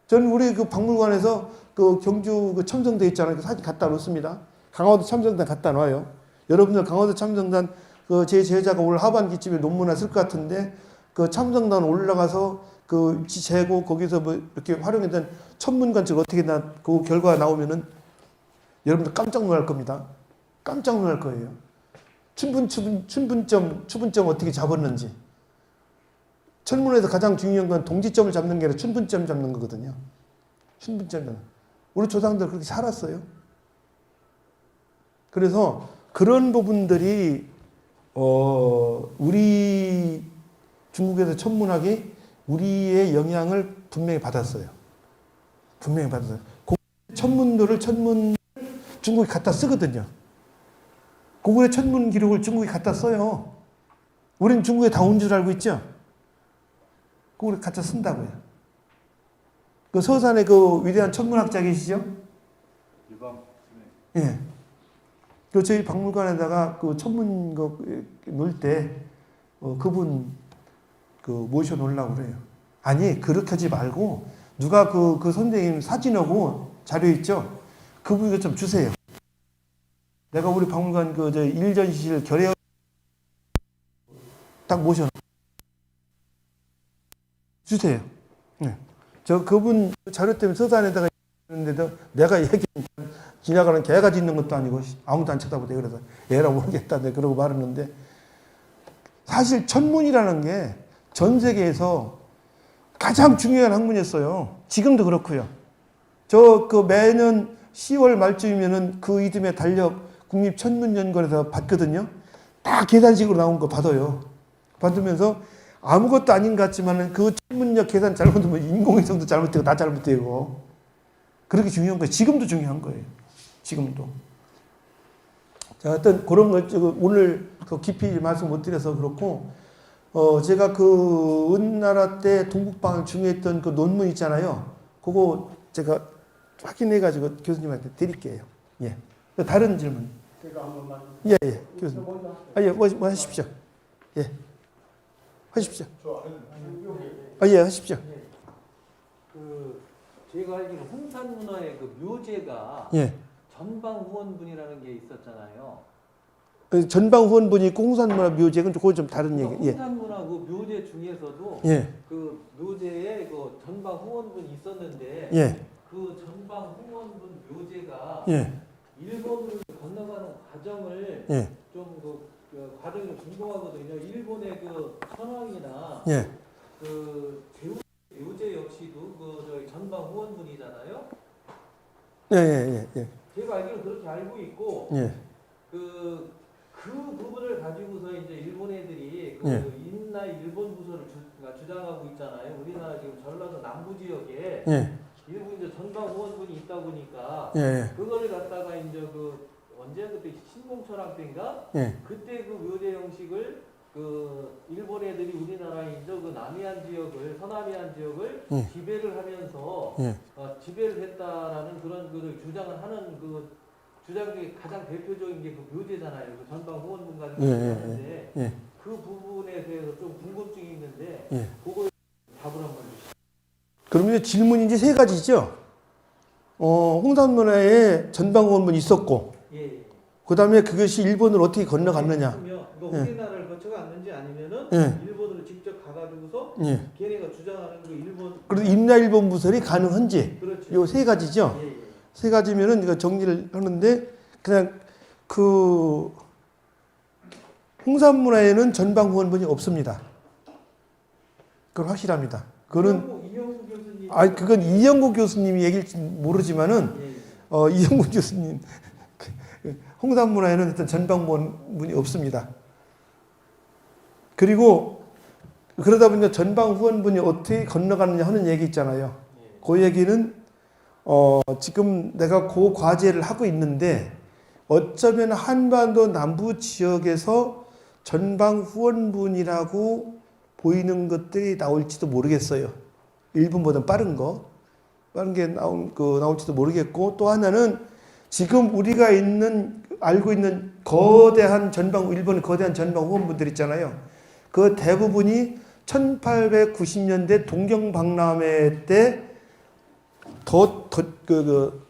저는 우리 그 박물관에서 그 경주 그 첨성대 있잖아요. 그 사진 갖다 놓습니다. 강화도 첨성단 갖다 놔요. 여러분들 강화도 첨성단 그 제 제자가 올 하반기쯤에 논문 쓸 것 같은데 그 첨성단 올라가서 그 재고 거기서 뭐 이렇게 활용했던 천문관측 어떻게 그 결과가 나오면은 여러분들 깜짝 놀랄 겁니다. 깜짝 놀랄 거예요. 추분점 어떻게 잡았는지. 천문에서 가장 중요한 건 동지점을 잡는 게 아니라 춘분점 잡는 거거든요. 춘분점. 우리 조상들 그렇게 살았어요. 그래서 그런 부분들이 우리 중국에서 천문학이 우리의 영향을 분명히 받았어요. 분명히 받았어요. 천문도를 중국이 갖다 쓰거든요. 고구려 천문 기록을 중국이 갖다 써요. 우리는 중국에 다 온 줄 알고 있죠? 그걸 갖다 쓴다고요. 그 서산에 그 위대한 천문학자 계시죠? 예. 그 저희 박물관에다가 그 천문 놓을 때 그분 그 모셔 놓으려고 그래요. 아니 그렇게 하지 말고 누가 그 선생님 사진하고 자료 있죠? 그분 이거 좀 주세요. 내가 우리 박물관 그 저 일전시실 결의하고 딱 모셔 주세요. 네. 저 그분 자료 때문에 서산에다가 있는데도 내가 얘기 지나가는 개가 짖는 것도 아니고 아무도 안 쳐다보대. 그래서 얘라 모르겠다. 내가 그러고 말았는데 사실 천문이라는 게 전 세계에서 가장 중요한 학문이었어요. 지금도 그렇고요. 저 그 매년 10월 말쯤이면은 그 이듬해 달력 국립천문연구원에서 받거든요. 다 계산식으로 나온 거 받아요. 받으면서 아무것도 아닌 것 같지만은 그 천문력 계산 잘못하면 인공위성도 잘못되고 다 잘못되고 그렇게 중요한 거예요. 지금도 중요한 거예요. 지금도. 자, 어떤 그런 거 오늘 그 깊이 말씀 못 드려서 그렇고 제가 그 은나라 때 동국방을 중요했던 그 논문 있잖아요. 그거 제가 확인해가지고 교수님한테 드릴게요. 예. 다른 질문. 제가 한 번만. 예, 예. 교수님. 예, 뭐 하십시오. 예. 하십시오. 예, 하십시오. 그 제가 알기로 홍산문화의 그 묘제가 예. 전방후원분이라는 게 있었잖아요. 전방 후원분이 있고 홍산문화 묘제는 그거 좀 다른 얘기. 예. 홍산문화 그 묘제 중에서도 예. 그 묘제에 그 전방후원분이 있었는데 예. 그 전방후원분 묘제가 예. 일본으로 건너가는 과정을 예. 좀 그 과정이 궁금하거든요. 일본의 그 천황이나 예. 그 묘제 역시도 그 저희 전방 후원분이잖아요. 예. 예. 예. 제가 알기로 그렇게 알고 있고 예. 그 부분을 가지고서 이제 일본 애들이 그 예. 인나 일본 부서를 주장하고 있잖아요. 우리나라 지금 전라도 남부 지역에 예. 일부 이제 전방 후원분이 있다 보니까 예. 그거를 갖다가 이제 그 언제 그때 신공철학 때인가 예. 그때 그 묘제 형식을 그 일본 애들이 우리나라의 이제 그 남해안 지역을 서남해안 지역을 예. 지배를 하면서 예. 지배를 했다라는 그런 그 주장을 하는 그 주장 중에 가장 대표적인 게 그 묘제잖아요. 그 전방 후원분 가지고 예, 하는데 예. 그 부분에 대해서 좀 궁금증이 있는데 예. 그거 답을 한번 주시죠. 그러면 질문이 이제 세 가지죠. 홍산문화에 전방 후원분이 있었고, 예, 예. 그 다음에 그것이 일본으로 어떻게 건너갔느냐. 그러면 뭐 예. 우리나라를 거쳐갔는지 아니면은 예. 일본으로 직접 가가지고서 예. 걔네가 주장하는 그 일본 그래서 임야일본 부설이 가능한지, 그렇죠. 요 세 가지죠. 예, 예. 세 가지면은 이거 정리를 하는데, 그냥 그 홍산문화에는 전방 후원분이 없습니다. 그건 확실합니다. 그거는 이영구 교수님. 그건 이영구 교수님이 얘기일지 모르지만은 예, 예. 이영구 교수님 홍산문화에는 어떤 전방 후원분이 없습니다. 그리고 그러다 보니까 전방 후원분이 어떻게 건너가느냐 하는 얘기 있잖아요. 그 얘기는 지금 내가 그 과제를 하고 있는데 어쩌면 한반도 남부 지역에서 전방 후원분이라고 보이는 것들이 나올지도 모르겠어요. 일본보다 빠른 게 나올지도 모르겠고, 또 하나는 지금 우리가 알고 있는 일본의 거대한 전방 후원분들 있잖아요. 그 대부분이 1890년대 동경박람회 때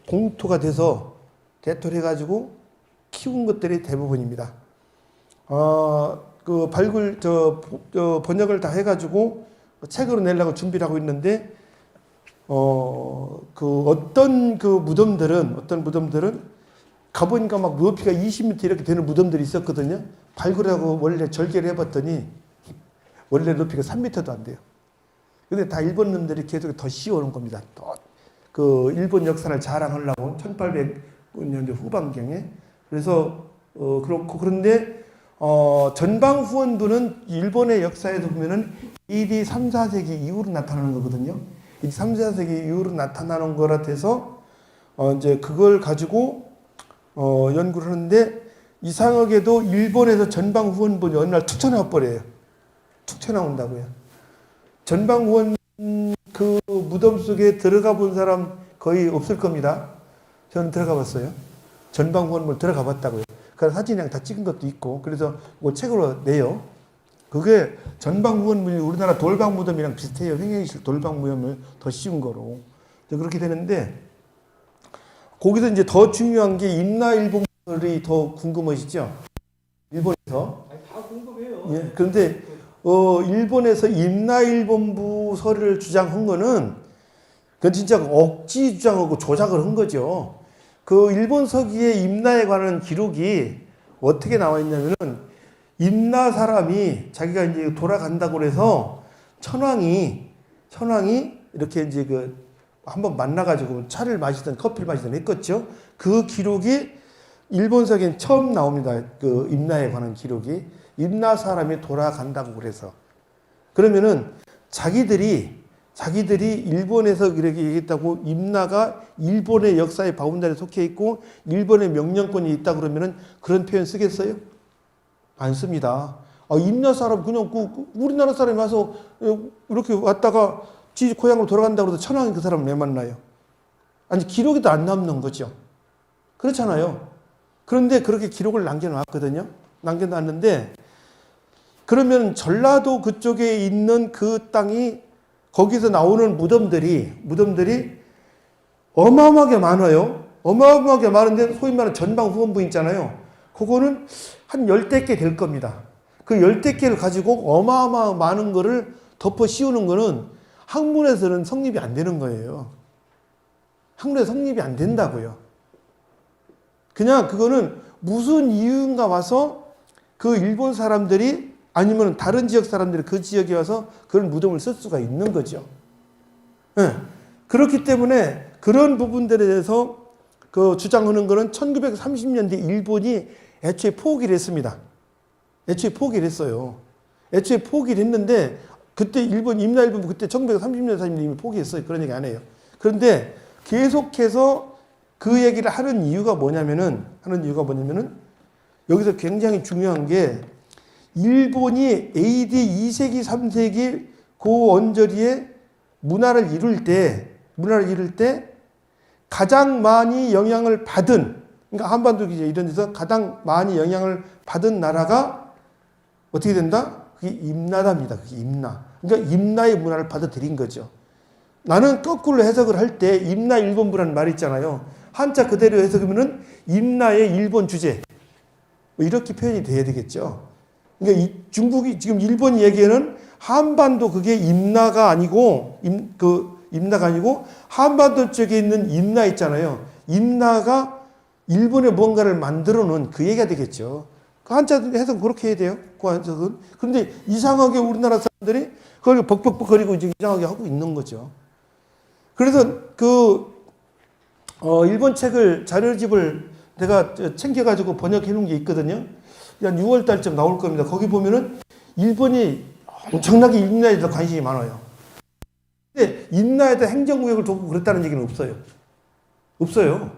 공토가 돼서 대토를 해가지고 키운 것들이 대부분입니다. 번역을 다 해가지고 책으로 내려고 준비를 하고 있는데, 어떤 무덤들은 가보니까 막 높이가 20m 이렇게 되는 무덤들이 있었거든요. 발굴하고 원래 절개를 해봤더니 원래 높이가 3m도 안 돼요. 근데 다 일본 놈들이 계속 더 씌워놓은 겁니다. 또 일본 역사를 자랑하려고 1800년대 후반경에. 그래서 그런데 전방 후원부는 일본의 역사에서 보면은 AD 3, 4세기 이후로 나타나는 거거든요. 이 3, 4세기 이후로 나타나는 거라 돼서 이제 그걸 가지고 연구를 하는데, 이상하게도 일본에서 전방 후원분이 어느 날 툭 튀어나와 버려요. 툭 튀어나온다고요. 전방 후원 그 무덤 속에 들어가 본 사람 거의 없을 겁니다. 저는 들어가 봤어요. 전방 후원물 들어가 봤다고요. 그 사진이랑 다 찍은 것도 있고, 그래서 뭐 책으로 내요. 그게 전방 후원물이 우리나라 돌방 무덤이랑 비슷해요. 횡행실 돌방 무덤을 더 씌운 거로. 그렇게 되는데, 거기서 이제 더 중요한 게 임나일본물이 더 궁금하시죠? 일본에서. 다 궁금해요. 예. 그런데 일본에서 임나일본부설을 주장한 거는 그건 진짜 억지 주장하고 조작을 한 거죠. 그 일본 서기의 임나에 관한 기록이 어떻게 나와 있냐면은, 임나 사람이 자기가 이제 돌아간다고 그래서 천황이 이렇게 이제 한번 만나가지고 차를 마시든 커피를 마시든 했겠죠. 그 기록이 일본 서기엔 처음 나옵니다. 그 임나에 관한 기록이. 임나 사람이 돌아간다고 그래서. 그러면은 자기들이 일본에서 이렇게 얘기했다고, 임나가 일본의 역사의 바운다리에 속해 있고 일본의 명령권이 있다 그러면은 그런 표현 쓰겠어요? 안 씁니다. 임나 사람 그냥 우리나라 사람이 와서 이렇게 왔다가 지 고향으로 돌아간다고 해서 천황이 그 사람을 왜 만나요? 아니, 기록에도 안 남는 거죠. 그렇잖아요. 그런데 그렇게 기록을 남겨놨거든요. 남겨놨는데, 그러면 전라도 그쪽에 있는 그 땅이, 거기서 나오는 무덤들이 어마어마하게 많아요. 어마어마하게 많은데 소위 말하는 전방 후원부 있잖아요. 그거는 한 10대 개 될 겁니다. 그 10대 개를 가지고 어마어마한 많은 거를 덮어 씌우는 거는 학문에서는 성립이 안 되는 거예요. 학문에서 성립이 안 된다고요. 그냥 그거는 무슨 이유인가 와서 그 일본 사람들이 아니면 다른 지역 사람들이 그 지역에 와서 그런 무덤을 쓸 수가 있는 거죠. 네. 그렇기 때문에 그런 부분들에 대해서 주장하는 거는 1930년대 일본이 애초에 포기를 했습니다. 애초에 포기를 했어요. 애초에 포기를 했는데, 그때 임나일본부 그때 1930년대 이미 포기했어요. 그런 얘기 안 해요. 그런데 계속해서 그 얘기를 하는 이유가 뭐냐면은 여기서 굉장히 중요한 게, 일본이 AD 2세기, 3세기 그 언저리에 문화를 이룰 때 가장 많이 영향을 받은 그러니까 한반도 이제 이런 데서 가장 많이 영향을 받은 나라가 어떻게 된다? 그게 임나다입니다. 그게 임나. 그러니까 임나의 문화를 받아들인 거죠. 나는 거꾸로 해석을 할 때 임나 일본부라는 말이 있잖아요. 한자 그대로 해석하면은 임나의 일본 주제. 뭐 이렇게 표현이 돼야 되겠죠. 그러니까 중국이 지금 일본이 얘기하는 한반도 그게 임나가 아니고 임나가 아니고 한반도 쪽에 있는 임나 있잖아요. 임나가 일본의 무언가를 만들어 놓은 그 얘기가 되겠죠. 그 한자 해석 그렇게 해야 돼요. 그 한자는. 그런데 이상하게 우리나라 사람들이 그걸 벅벅벅거리고 이제 이상하게 하고 있는 거죠. 그래서 일본 책을 자료집을 내가 챙겨가지고 번역해 놓은 게 있거든요. 한 6월 달쯤 나올 겁니다. 거기 보면은 일본이 엄청나게 임나에 대해서 관심이 많아요. 근데 임나에 대한 행정구역을 두고 그랬다는 얘기는 없어요. 없어요.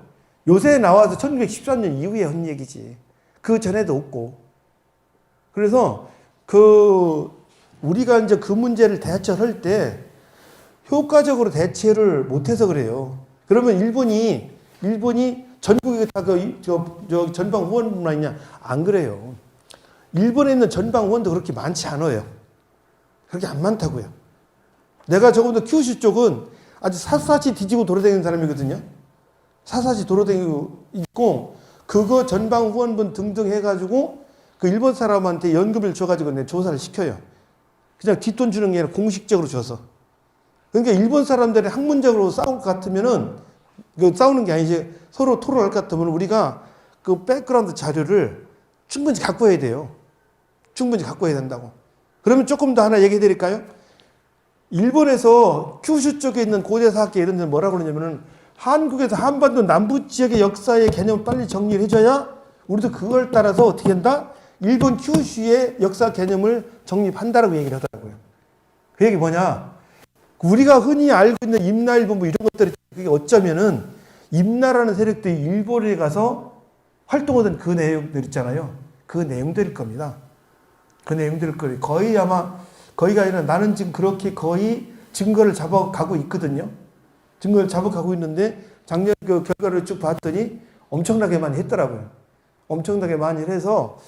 요새 나와서 1913년 이후에 한 얘기지. 그 전에도 없고. 그래서 우리가 이제 그 문제를 대처할 때 효과적으로 대처를 못해서 그래요. 그러면 일본이 전국에 다 전방 후원만 있냐? 안 그래요. 일본에 있는 전방 후원도 그렇게 많지 않아요. 그렇게 안 많다고요. 내가 적어도 큐슈 쪽은 아주 샅샅이 뒤지고 돌아다니는 사람이거든요. 샅샅이 돌아다니고 있고, 그거 전방 후원분 등등 해가지고 그 일본 사람한테 연금을 줘가지고 내 조사를 시켜요. 그냥 뒷돈 주는 게 아니라 공식적으로 줘서. 그러니까 일본 사람들이 학문적으로 싸울 것 같으면은, 싸우는 게 아니지, 서로 토론할 것 같으면 우리가 그 백그라운드 자료를 충분히 갖고 해야 돼요. 충분히 갖고 해야 된다고. 그러면 조금 더 하나 얘기해 드릴까요? 일본에서 큐슈 쪽에 있는 고대사학계 이런 데는 뭐라고 그러냐면은, 한국에서 한반도 남부 지역의 역사의 개념을 빨리 정리를 해줘야 우리도 그걸 따라서 어떻게 한다? 일본 큐슈의 역사 개념을 정립한다라고 얘기를 하더라고요. 그 얘기 뭐냐? 우리가 흔히 알고 있는 임나일본부 이런 것들이 그게 어쩌면은 임나라는 세력들이 일본에 가서 활동하던 그 내용들 있잖아요. 그 내용들일 겁니다. 그 내용들일 거예요. 거의 아마 거의가 아니라 나는 지금 그렇게 거의 증거를 잡아가고 있거든요. 증거를 잡아가고 있는데 작년 그 결과를 쭉 봤더니 엄청나게 많이 했더라고요. 엄청나게 많이 해서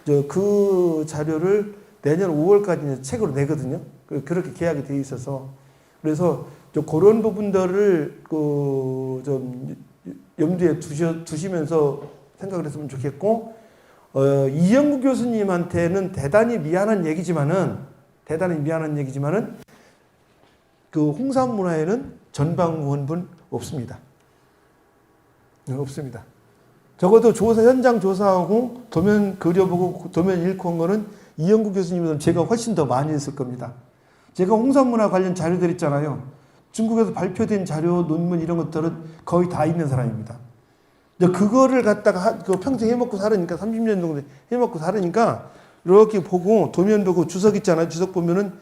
그 자료를 내년 5월까지 책으로 내거든요. 그렇게 계약이 돼 있어서. 그래서 그런 부분들을 좀 염두에 두시면서 생각을 했으면 좋겠고, 이영구 교수님한테는 대단히 미안한 얘기지만은 그 홍산 문화에는 전방 후원분 없습니다. 없습니다. 적어도 현장 조사하고 도면 그려보고 도면 읽고 한 거는 이영구 교수님보다 제가 훨씬 더 많이 했을 겁니다. 제가 홍산 문화 관련 자료들 있잖아요. 중국에서 발표된 자료, 논문 이런 것들은 거의 다 있는 사람입니다. 그거를 갖다가 평생 해먹고 살으니까 30년 정도 해먹고 살으니까 이렇게 보고 도면 보고 주석 있잖아요. 주석 보면은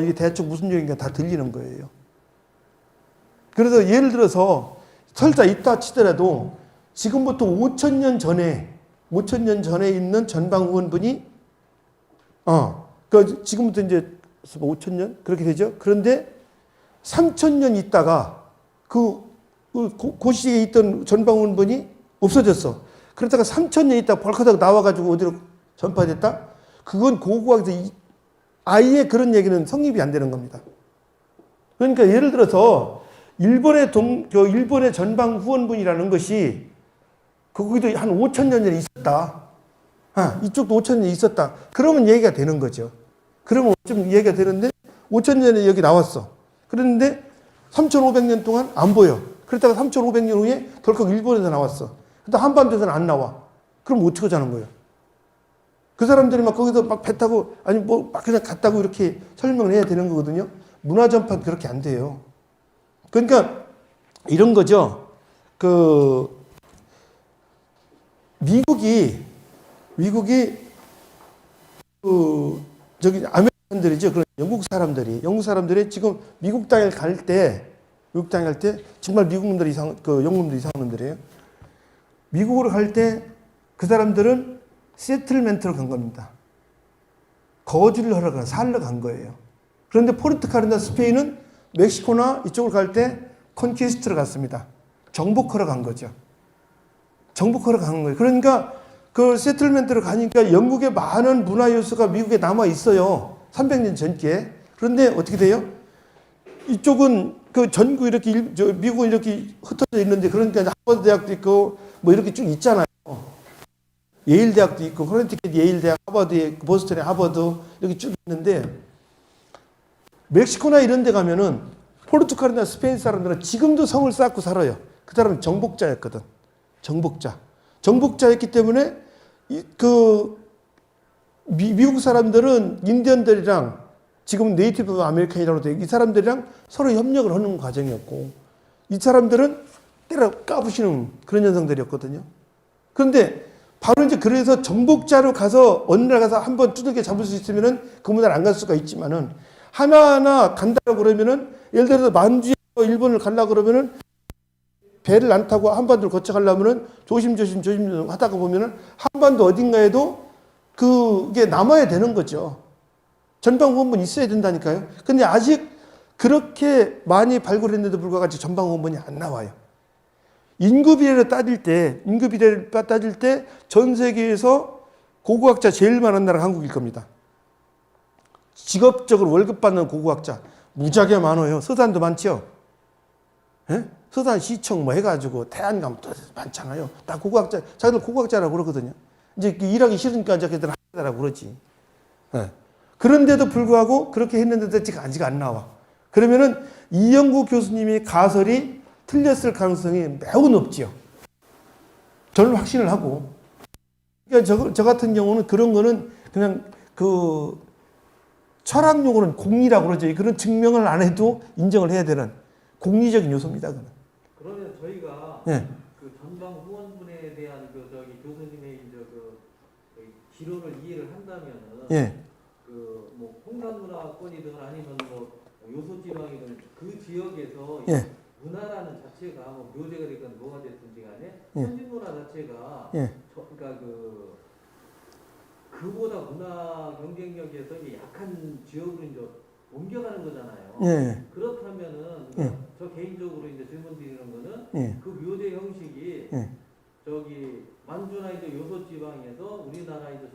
이게 대충 무슨 얘기인가 다 들리는 거예요. 그래서 예를 들어서 설사 있다 치더라도 지금부터 5,000년 전에 있는 전방 후원분이 지금부터 이제 5,000년 그렇게 되죠. 그런데 3,000년 있다가 그 시기에 있던 전방 후원분이 없어졌어. 그러다가 3,000년 있다가 벌컥 나와가지고 어디로 전파됐다? 그건 고고학에서 아예 그런 얘기는 성립이 안 되는 겁니다. 그러니까 예를 들어서 일본의 전방 후원분이라는 것이 거기도 한 5,000년 전에 있었다. 이쪽도 5,000년 있었다. 그러면 얘기가 되는 거죠. 그러면 좀 얘기가 되는데 5,000년에 여기 나왔어. 그런데 3,500년 동안 안 보여. 그러다가 3,500년 후에 덜컥 일본에서 나왔어. 근데 한반도에서는 안 나와. 그럼 어떻게 하자는 거예요? 그 사람들이 막 거기서 막 배 타고 아니 뭐 막 그냥 갔다고 이렇게 설명을 해야 되는 거거든요. 문화 전파는 그렇게 안 돼요. 그러니까 이런 거죠. 미국이 저기 아메리칸들이죠. 그런 영국 사람들이 지금 미국 땅에 갈 때 정말 미국 놈들이 영국 놈들이 이상한 놈들이에요. 미국으로 갈 때 그 사람들은 세틀멘트로 간 겁니다. 거주를 하러 살러 간 거예요. 그런데 포르투갈이나 스페인은 멕시코나 이쪽으로 갈 때 컨퀴스트로 갔습니다. 정복하러 간 거죠. 정복하러 가는 거예요. 그러니까 그 세틀멘트를 가니까 영국의 많은 문화 요소가 미국에 남아 있어요. 300년 전께. 그런데 어떻게 돼요? 이쪽은 그 전국 이렇게 미국은 이렇게 흩어져 있는데 그러니까 하버드 대학도 있고 뭐 이렇게 쭉 있잖아요. 예일 대학도 있고 코네티켓 예일 대학, 하버드, 보스턴의 하버드 이렇게 쭉 있는데 멕시코나 이런 데 가면은 포르투갈이나 스페인 사람들은 지금도 성을 쌓고 살아요. 그 사람은 정복자였거든. 정복자였기 때문에 미국 사람들은 인디언들이랑 지금 네이티브 아메리칸이라고 돼 이 사람들이랑 서로 협력을 하는 과정이었고 이 사람들은 때려 까부시는 그런 현상들이었거든요. 그런데 바로 이제 그래서 정복자로 가서 어느 나라 가서 한번 두들겨 잡을 수 있으면은 그 문화를 안 갈 수가 있지만은 하나하나 간다고 그러면은 예를 들어서 만주에서 일본을 가려고 그러면은 배를 안 타고 한반도를 거쳐 가려면은 조심조심 하다가 보면은 한반도 어딘가에도 그게 남아야 되는 거죠. 전방후원문이 있어야 된다니까요. 근데 아직 그렇게 많이 발굴했는데도 불구하고 전방후원문이 안 나와요. 인구 비례를 따질 때 전 세계에서 고고학자 제일 많은 나라가 한국일 겁니다. 직업적으로 월급 받는 고고학자 무지하게 많아요. 서산도 많죠. 예? 서산 시청 뭐 해가지고 태안 가면 또 많잖아요. 다 고고학자, 자기들 고고학자라고 그러거든요. 이제 일하기 싫으니까 자기들 하라고 그러지. 예. 그런데도 불구하고 그렇게 했는데도 아직 안 나와. 그러면은 이영구 교수님의 가설이 틀렸을 가능성이 매우 높지요. 저는 확신을 하고. 그러니까 저 같은 경우는 그런 거는 그냥 그 철학용어는 공리라고 그러죠. 그런 증명을 안 해도 인정을 해야 되는 공리적인 요소입니다. 그러면 저희가 예. 그 전방 후원분에 대한 교수님의 이제 기로를 이해를 한다면은 예. 그 뭐 홍산문화권이든 아니면 뭐 요소지방이든 그 지역에서 예. 문화라는 자체가 뭐 묘제가 됐건 뭐가 됐든지 간에 예. 선진문화 자체가 예. 그러니까 그보다 문화 경쟁력에서 이제 약한 지역으로 이제 옮겨가는 거잖아요. 예. 그렇다면은 예. 저 개인적으로 이제 질문 드리는 거는 예. 그 묘제 형식이 예. 만주나 이제 요소지방에서 우리나라 이제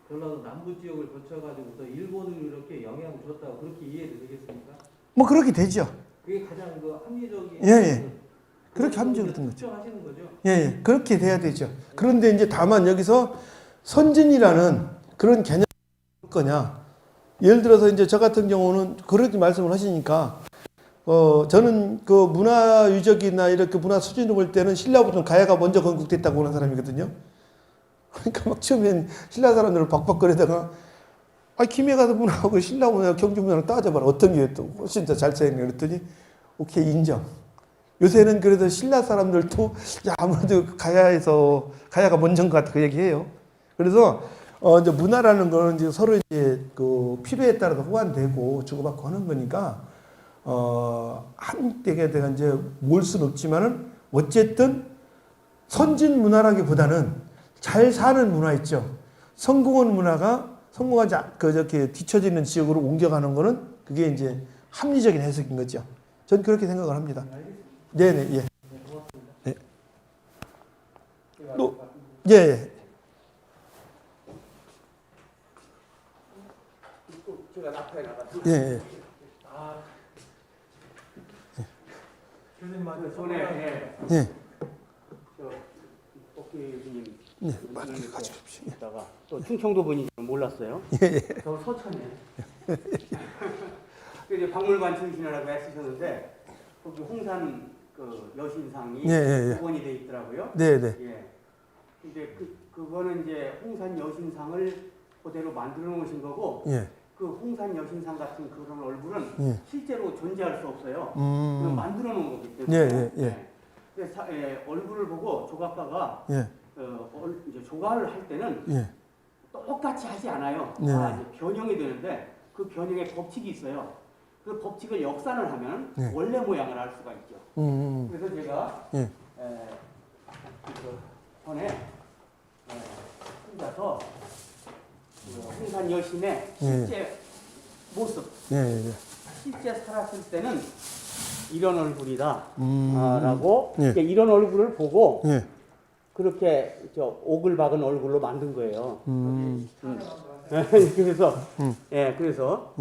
전라도 남부 지역을 거쳐가지고서 일본으로 이렇게 영향을 줬다고 그렇게 이해도 되겠습니까? 뭐 그렇게 되죠. 그게 가장 합리적인. 예. 그렇게 합리적으로 된 거죠. 추정하시는 거죠? 예. 그렇게 돼야 되죠. 그런데 이제 다만 여기서 선진이라는 그런 개념이 뭘 거냐. 예를 들어서 이제 저 같은 경우는 그렇게 말씀을 하시니까 저는 그 문화 유적이나 이렇게 문화 수준을 볼 때는 신라부터 가야가 먼저 건국됐다고 하는 사람이거든요. 그러니까 막 처음엔 신라 사람들을 박박거리다가 김해 가서 문화하고 신라 문화, 경주 문화를 따져봐라. 어떤 게 또 훨씬 더 잘 써있네. 그랬더니 오케이 인정. 요새는 그래서 신라 사람들도 야 아무래도 가야가 먼저인 것 같다 그 얘기해요. 그래서 이제 문화라는 거는 이제 서로 이제 그 필요에 따라서 호환되고 주고받고 하는 거니까 한때에 대한 이제 모을 수는 없지만은 어쨌든 선진 문화라기보다는 잘 사는 문화 있죠. 성공한 문화가 성공하지 저렇게 뒤처지는 지역으로 옮겨가는 거는 그게 이제 합리적인 해석인 거죠. 전 그렇게 생각을 합니다. 네네 예. 네. 또 예. 예. 예. 교수님한테 손에 예. 교수님 네, 맞게 가져오십시오. 다가 또 충청도 분이 몰랐어요. 예. 저 서천이에요. 이제 박물관 출신이라고 애쓰셨는데 거기 홍산 그 여신상이 복원이 돼 있더라고요. 네. 예. 근데 그거는 이제 홍산 여신상을 그대로 만들어 놓으신 거고. 예. 그 홍산 여신상 같은 그런 얼굴은 실제로 존재할 수 없어요. 그냥 만들어 놓은 거기 때문에. 그래서 얼굴을 보고 조각가가 이제 조각을 할 때는 똑같이 하지 않아요. 다 이제 변형이 되는데 그 변형에 법칙이 있어요. 그 법칙을 역산을 하면 원래 모양을 알 수가 있죠. 그래서 제가 그 전에 혼자서 홍산 여신의 실제 모습, 실제 살았을 때는 이런 얼굴이다 라고 이런 얼굴을 보고 그렇게 저 옥을 박은 얼굴로 만든 거예요. 그래서 그래서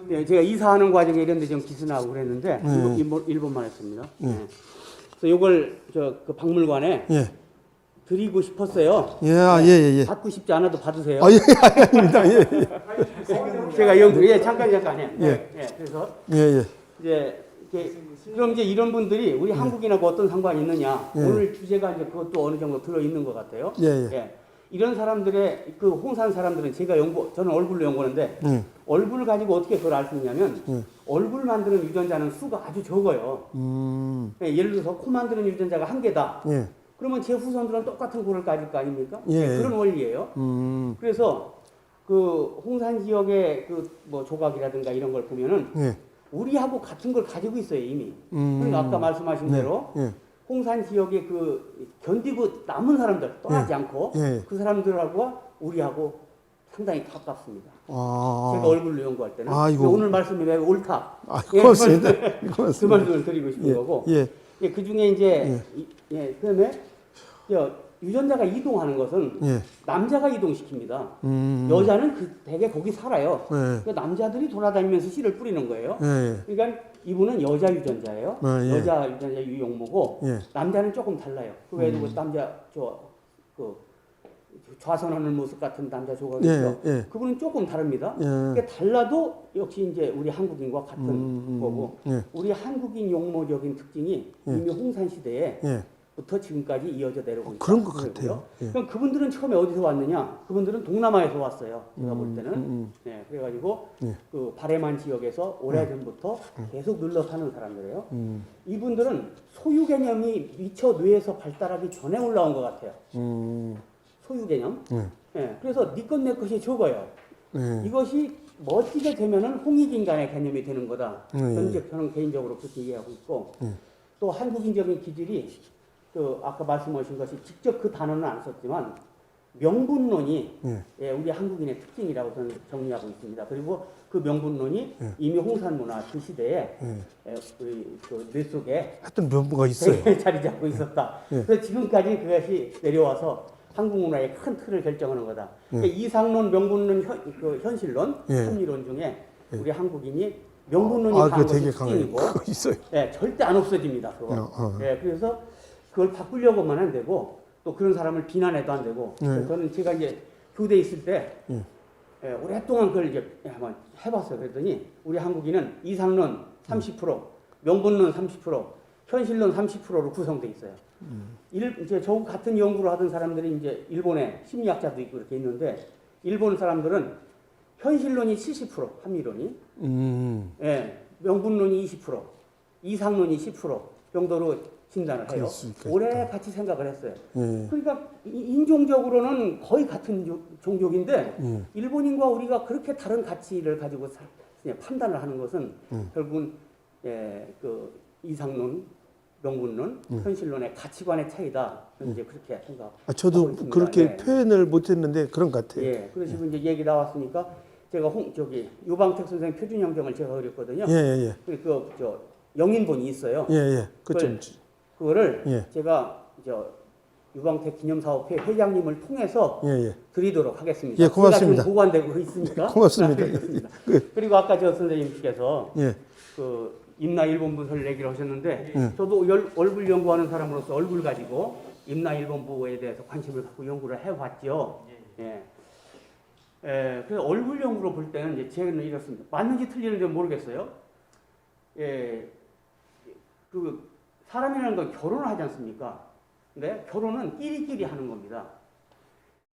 제가 이사하는 과정에 이런 데 좀 기스나고 그랬는데 일본만 했습니다. 그래서 이걸 그 박물관에 드리고 싶었어요. 예. 받고 싶지 않아도 받으세요. 아닙니다. 제가 잠깐 해. 그래서 예. 이제 그럼 이제 이런 분들이 우리 한국인하고 어떤 상관이 있느냐? 오늘 주제가 이제 그것도 어느 정도 들어 있는 것 같아요. 이런 사람들의 그 홍산 사람들은 저는 얼굴로 연구하는데 얼굴을 가지고 어떻게 그걸 알 수 있냐면 얼굴 만드는 유전자는 수가 아주 적어요. 예를 들어서 코 만드는 유전자가 1개다. 그러면 제 후손들은 똑같은 코를 가질 거 아닙니까? 그런 원리예요. 그래서 그 홍산 지역의 그 뭐 조각이라든가 이런 걸 보면은 우리하고 같은 걸 가지고 있어요 이미. 그러니까 아까 말씀하신 대로 홍산 지역의 그 견디고 남은 사람들 떠나지 않고 그 사람들하고 우리하고 상당히 가깝습니다. 제가 얼굴로 연구할 때는 오늘 말씀이 왜 옳다. 고맙습니다. 그 말씀을 드리고 싶은 거고. 그 중에 이제 그다음에 유전자가 이동하는 것은 남자가 이동시킵니다. 여자는 대개 거기 살아요. 그러니까 남자들이 돌아다니면서 씨를 뿌리는 거예요. 그러니까 이분은 여자 유전자예요. 여자 유전자 유용모고 남자는 조금 달라요. 그 외에도 그 남자 좌선하는 모습 같은 남자 조각이 있죠. 그분은 조금 다릅니다. 그러니까 달라도 역시 이제 우리 한국인과 같은 거고 우리 한국인 용모적인 특징이 이미 홍산 시대에 부터 지금까지 이어져 내려오고 있다. 그런 것 같아요. 그럼 그분들은 처음에 어디서 왔느냐? 그분들은 동남아에서 왔어요. 제가 볼 때는. 그래가지고 그 바레만 지역에서 오래전부터 계속 눌러 사는 사람들이에요. 이분들은 소유 개념이 미처 뇌에서 발달하기 전에 올라온 것 같아요. 소유 개념. 그래서 네 것 내 것이 적어요. 이것이 멋지게 되면은 홍익인간의 개념이 되는 거다. 현재 저는 개인적으로 그렇게 이해하고 있고 또 한국인적인 기질이 아까 말씀하신 것이 직접 그 단어는 안 썼지만 명분론이 우리 한국인의 특징이라고 저는 정리하고 있습니다. 그리고 그 명분론이 이미 홍산 문화 그 시대에 그 뇌 속에 하여튼 명분가 있어요. 자리 잡고 있었다. 그래서 지금까지 그것이 내려와서 한국 문화의 큰 틀을 결정하는 거다. 그러니까 이상론, 명분론, 현실론, 합리론 중에 우리 한국인이 명분론이 강한 것이 특징이고 절대 안 없어집니다. 그거. 그래서 그걸 바꾸려고만 안 되고 또 그런 사람을 비난해도 안 되고 저는 제가 이제 교대에 있을 때 오랫동안 그걸 이제 한번 해봤어요. 그랬더니 우리 한국인은 이상론 30%, 명분론 30%, 현실론 30%로 구성돼 있어요. 이제 저 같은 연구를 하던 사람들이 이제 일본에 심리학자도 있고 이렇게 있는데 일본 사람들은 현실론이 70%, 합리론이, 명분론이 20%, 이상론이 10% 정도로 진단을 해요. 오래 같이 생각을 했어요. 그러니까 인종적으로는 거의 같은 종족인데 일본인과 우리가 그렇게 다른 가치를 가지고 판단을 하는 것은 결국은 그 이상론, 명분론, 현실론의 가치관의 차이다. 이제 그렇게 생각하고 저도 있습니다. 그렇게 표현을 못했는데 그런 것 같아요. 그러시고 이제 얘기 나왔으니까 제가 유방택 선생 표준형정을 제가 그렸거든요. 그 영인본이 있어요. 그거를 제가 유방택 기념사업회 회장님을 통해서 드리도록 하겠습니다. 고맙습니다. 보관되고 있으니까. 고맙습니다. 그리고 아까 선생님께서 그 임나 일본부설 얘기를 하셨는데 저도 얼굴 연구하는 사람으로서 얼굴 가지고 임나 일본부에 대해서 관심을 갖고 연구를 해왔죠. 그래서 얼굴 연구로 볼 때는 이제 제는 이렇습니다. 맞는지 틀리는지 모르겠어요. 그 사람이라는 건 결혼을 하지 않습니까? 근데 결혼은 끼리끼리 하는 겁니다.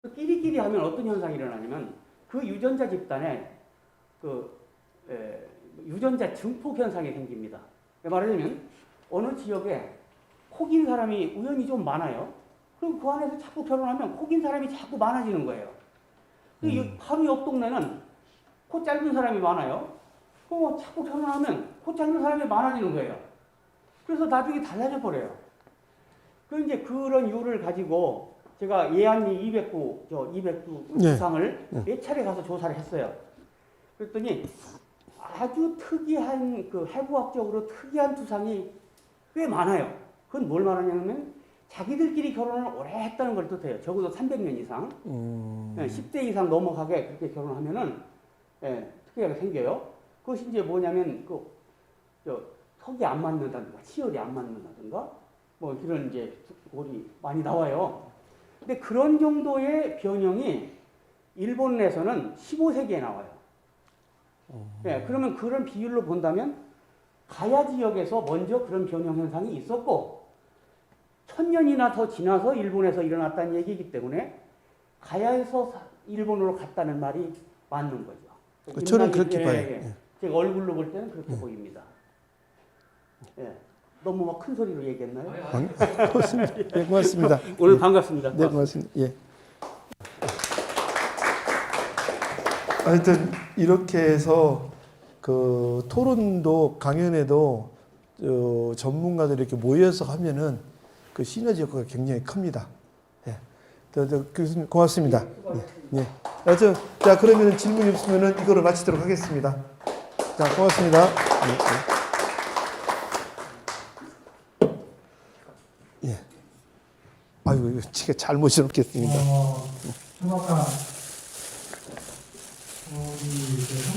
그 끼리끼리 하면 어떤 현상이 일어나냐면 그 유전자 집단에 유전자 증폭 현상이 생깁니다. 말하자면 어느 지역에 코긴 사람이 우연히 좀 많아요. 그럼 그 안에서 자꾸 결혼하면 코긴 사람이 자꾸 많아지는 거예요. 바로 옆 동네는 코 짧은 사람이 많아요. 그럼 자꾸 결혼하면 코 짧은 사람이 많아지는 거예요. 그래서 나중에 달라져 버려요. 이제 그런 이유를 가지고 제가 예안리 200구 이상을 몇 차례 가서 조사를 했어요. 그랬더니 아주 특이한 해부학적으로 특이한 투상이 꽤 많아요. 그건 뭘 말하냐면 자기들끼리 결혼을 오래 했다는 걸 뜻해요. 적어도 300년 이상. 10대 이상 넘어가게 그렇게 결혼하면은 특이하게 생겨요. 그것이 이제 뭐냐면 턱이 안 맞는다든가 치열이 안 맞는다든가 뭐 이런 이제 골이 많이 나와요. 근데 그런 정도의 변형이 일본에서는 15세기에 나와요. 그러면 그런 비율로 본다면 가야 지역에서 먼저 그런 변형 현상이 있었고 1000년이나 더 지나서 일본에서 일어났다는 얘기이기 때문에 가야에서 일본으로 갔다는 말이 맞는 거죠. 저는 그렇게 봐요. 제가 얼굴로 볼 때는 그렇게 보입니다. 너무 막 큰 소리로 얘기했나요? 네, 고맙습니다. 오늘 반갑습니다. 네, 고맙습니다. 예. 하여튼 이렇게 해서 그 토론도 강연에도 전문가들이 이렇게 모여서 하면은 그 시너지 효과가 굉장히 큽니다. 예. 교수님 고맙습니다. 예. 예. 자 그러면 질문이 없으면은 이거를 마치도록 하겠습니다. 자 고맙습니다. 예. 아이고 이거 제가 잘못 이렇겠습니다. 좀 아까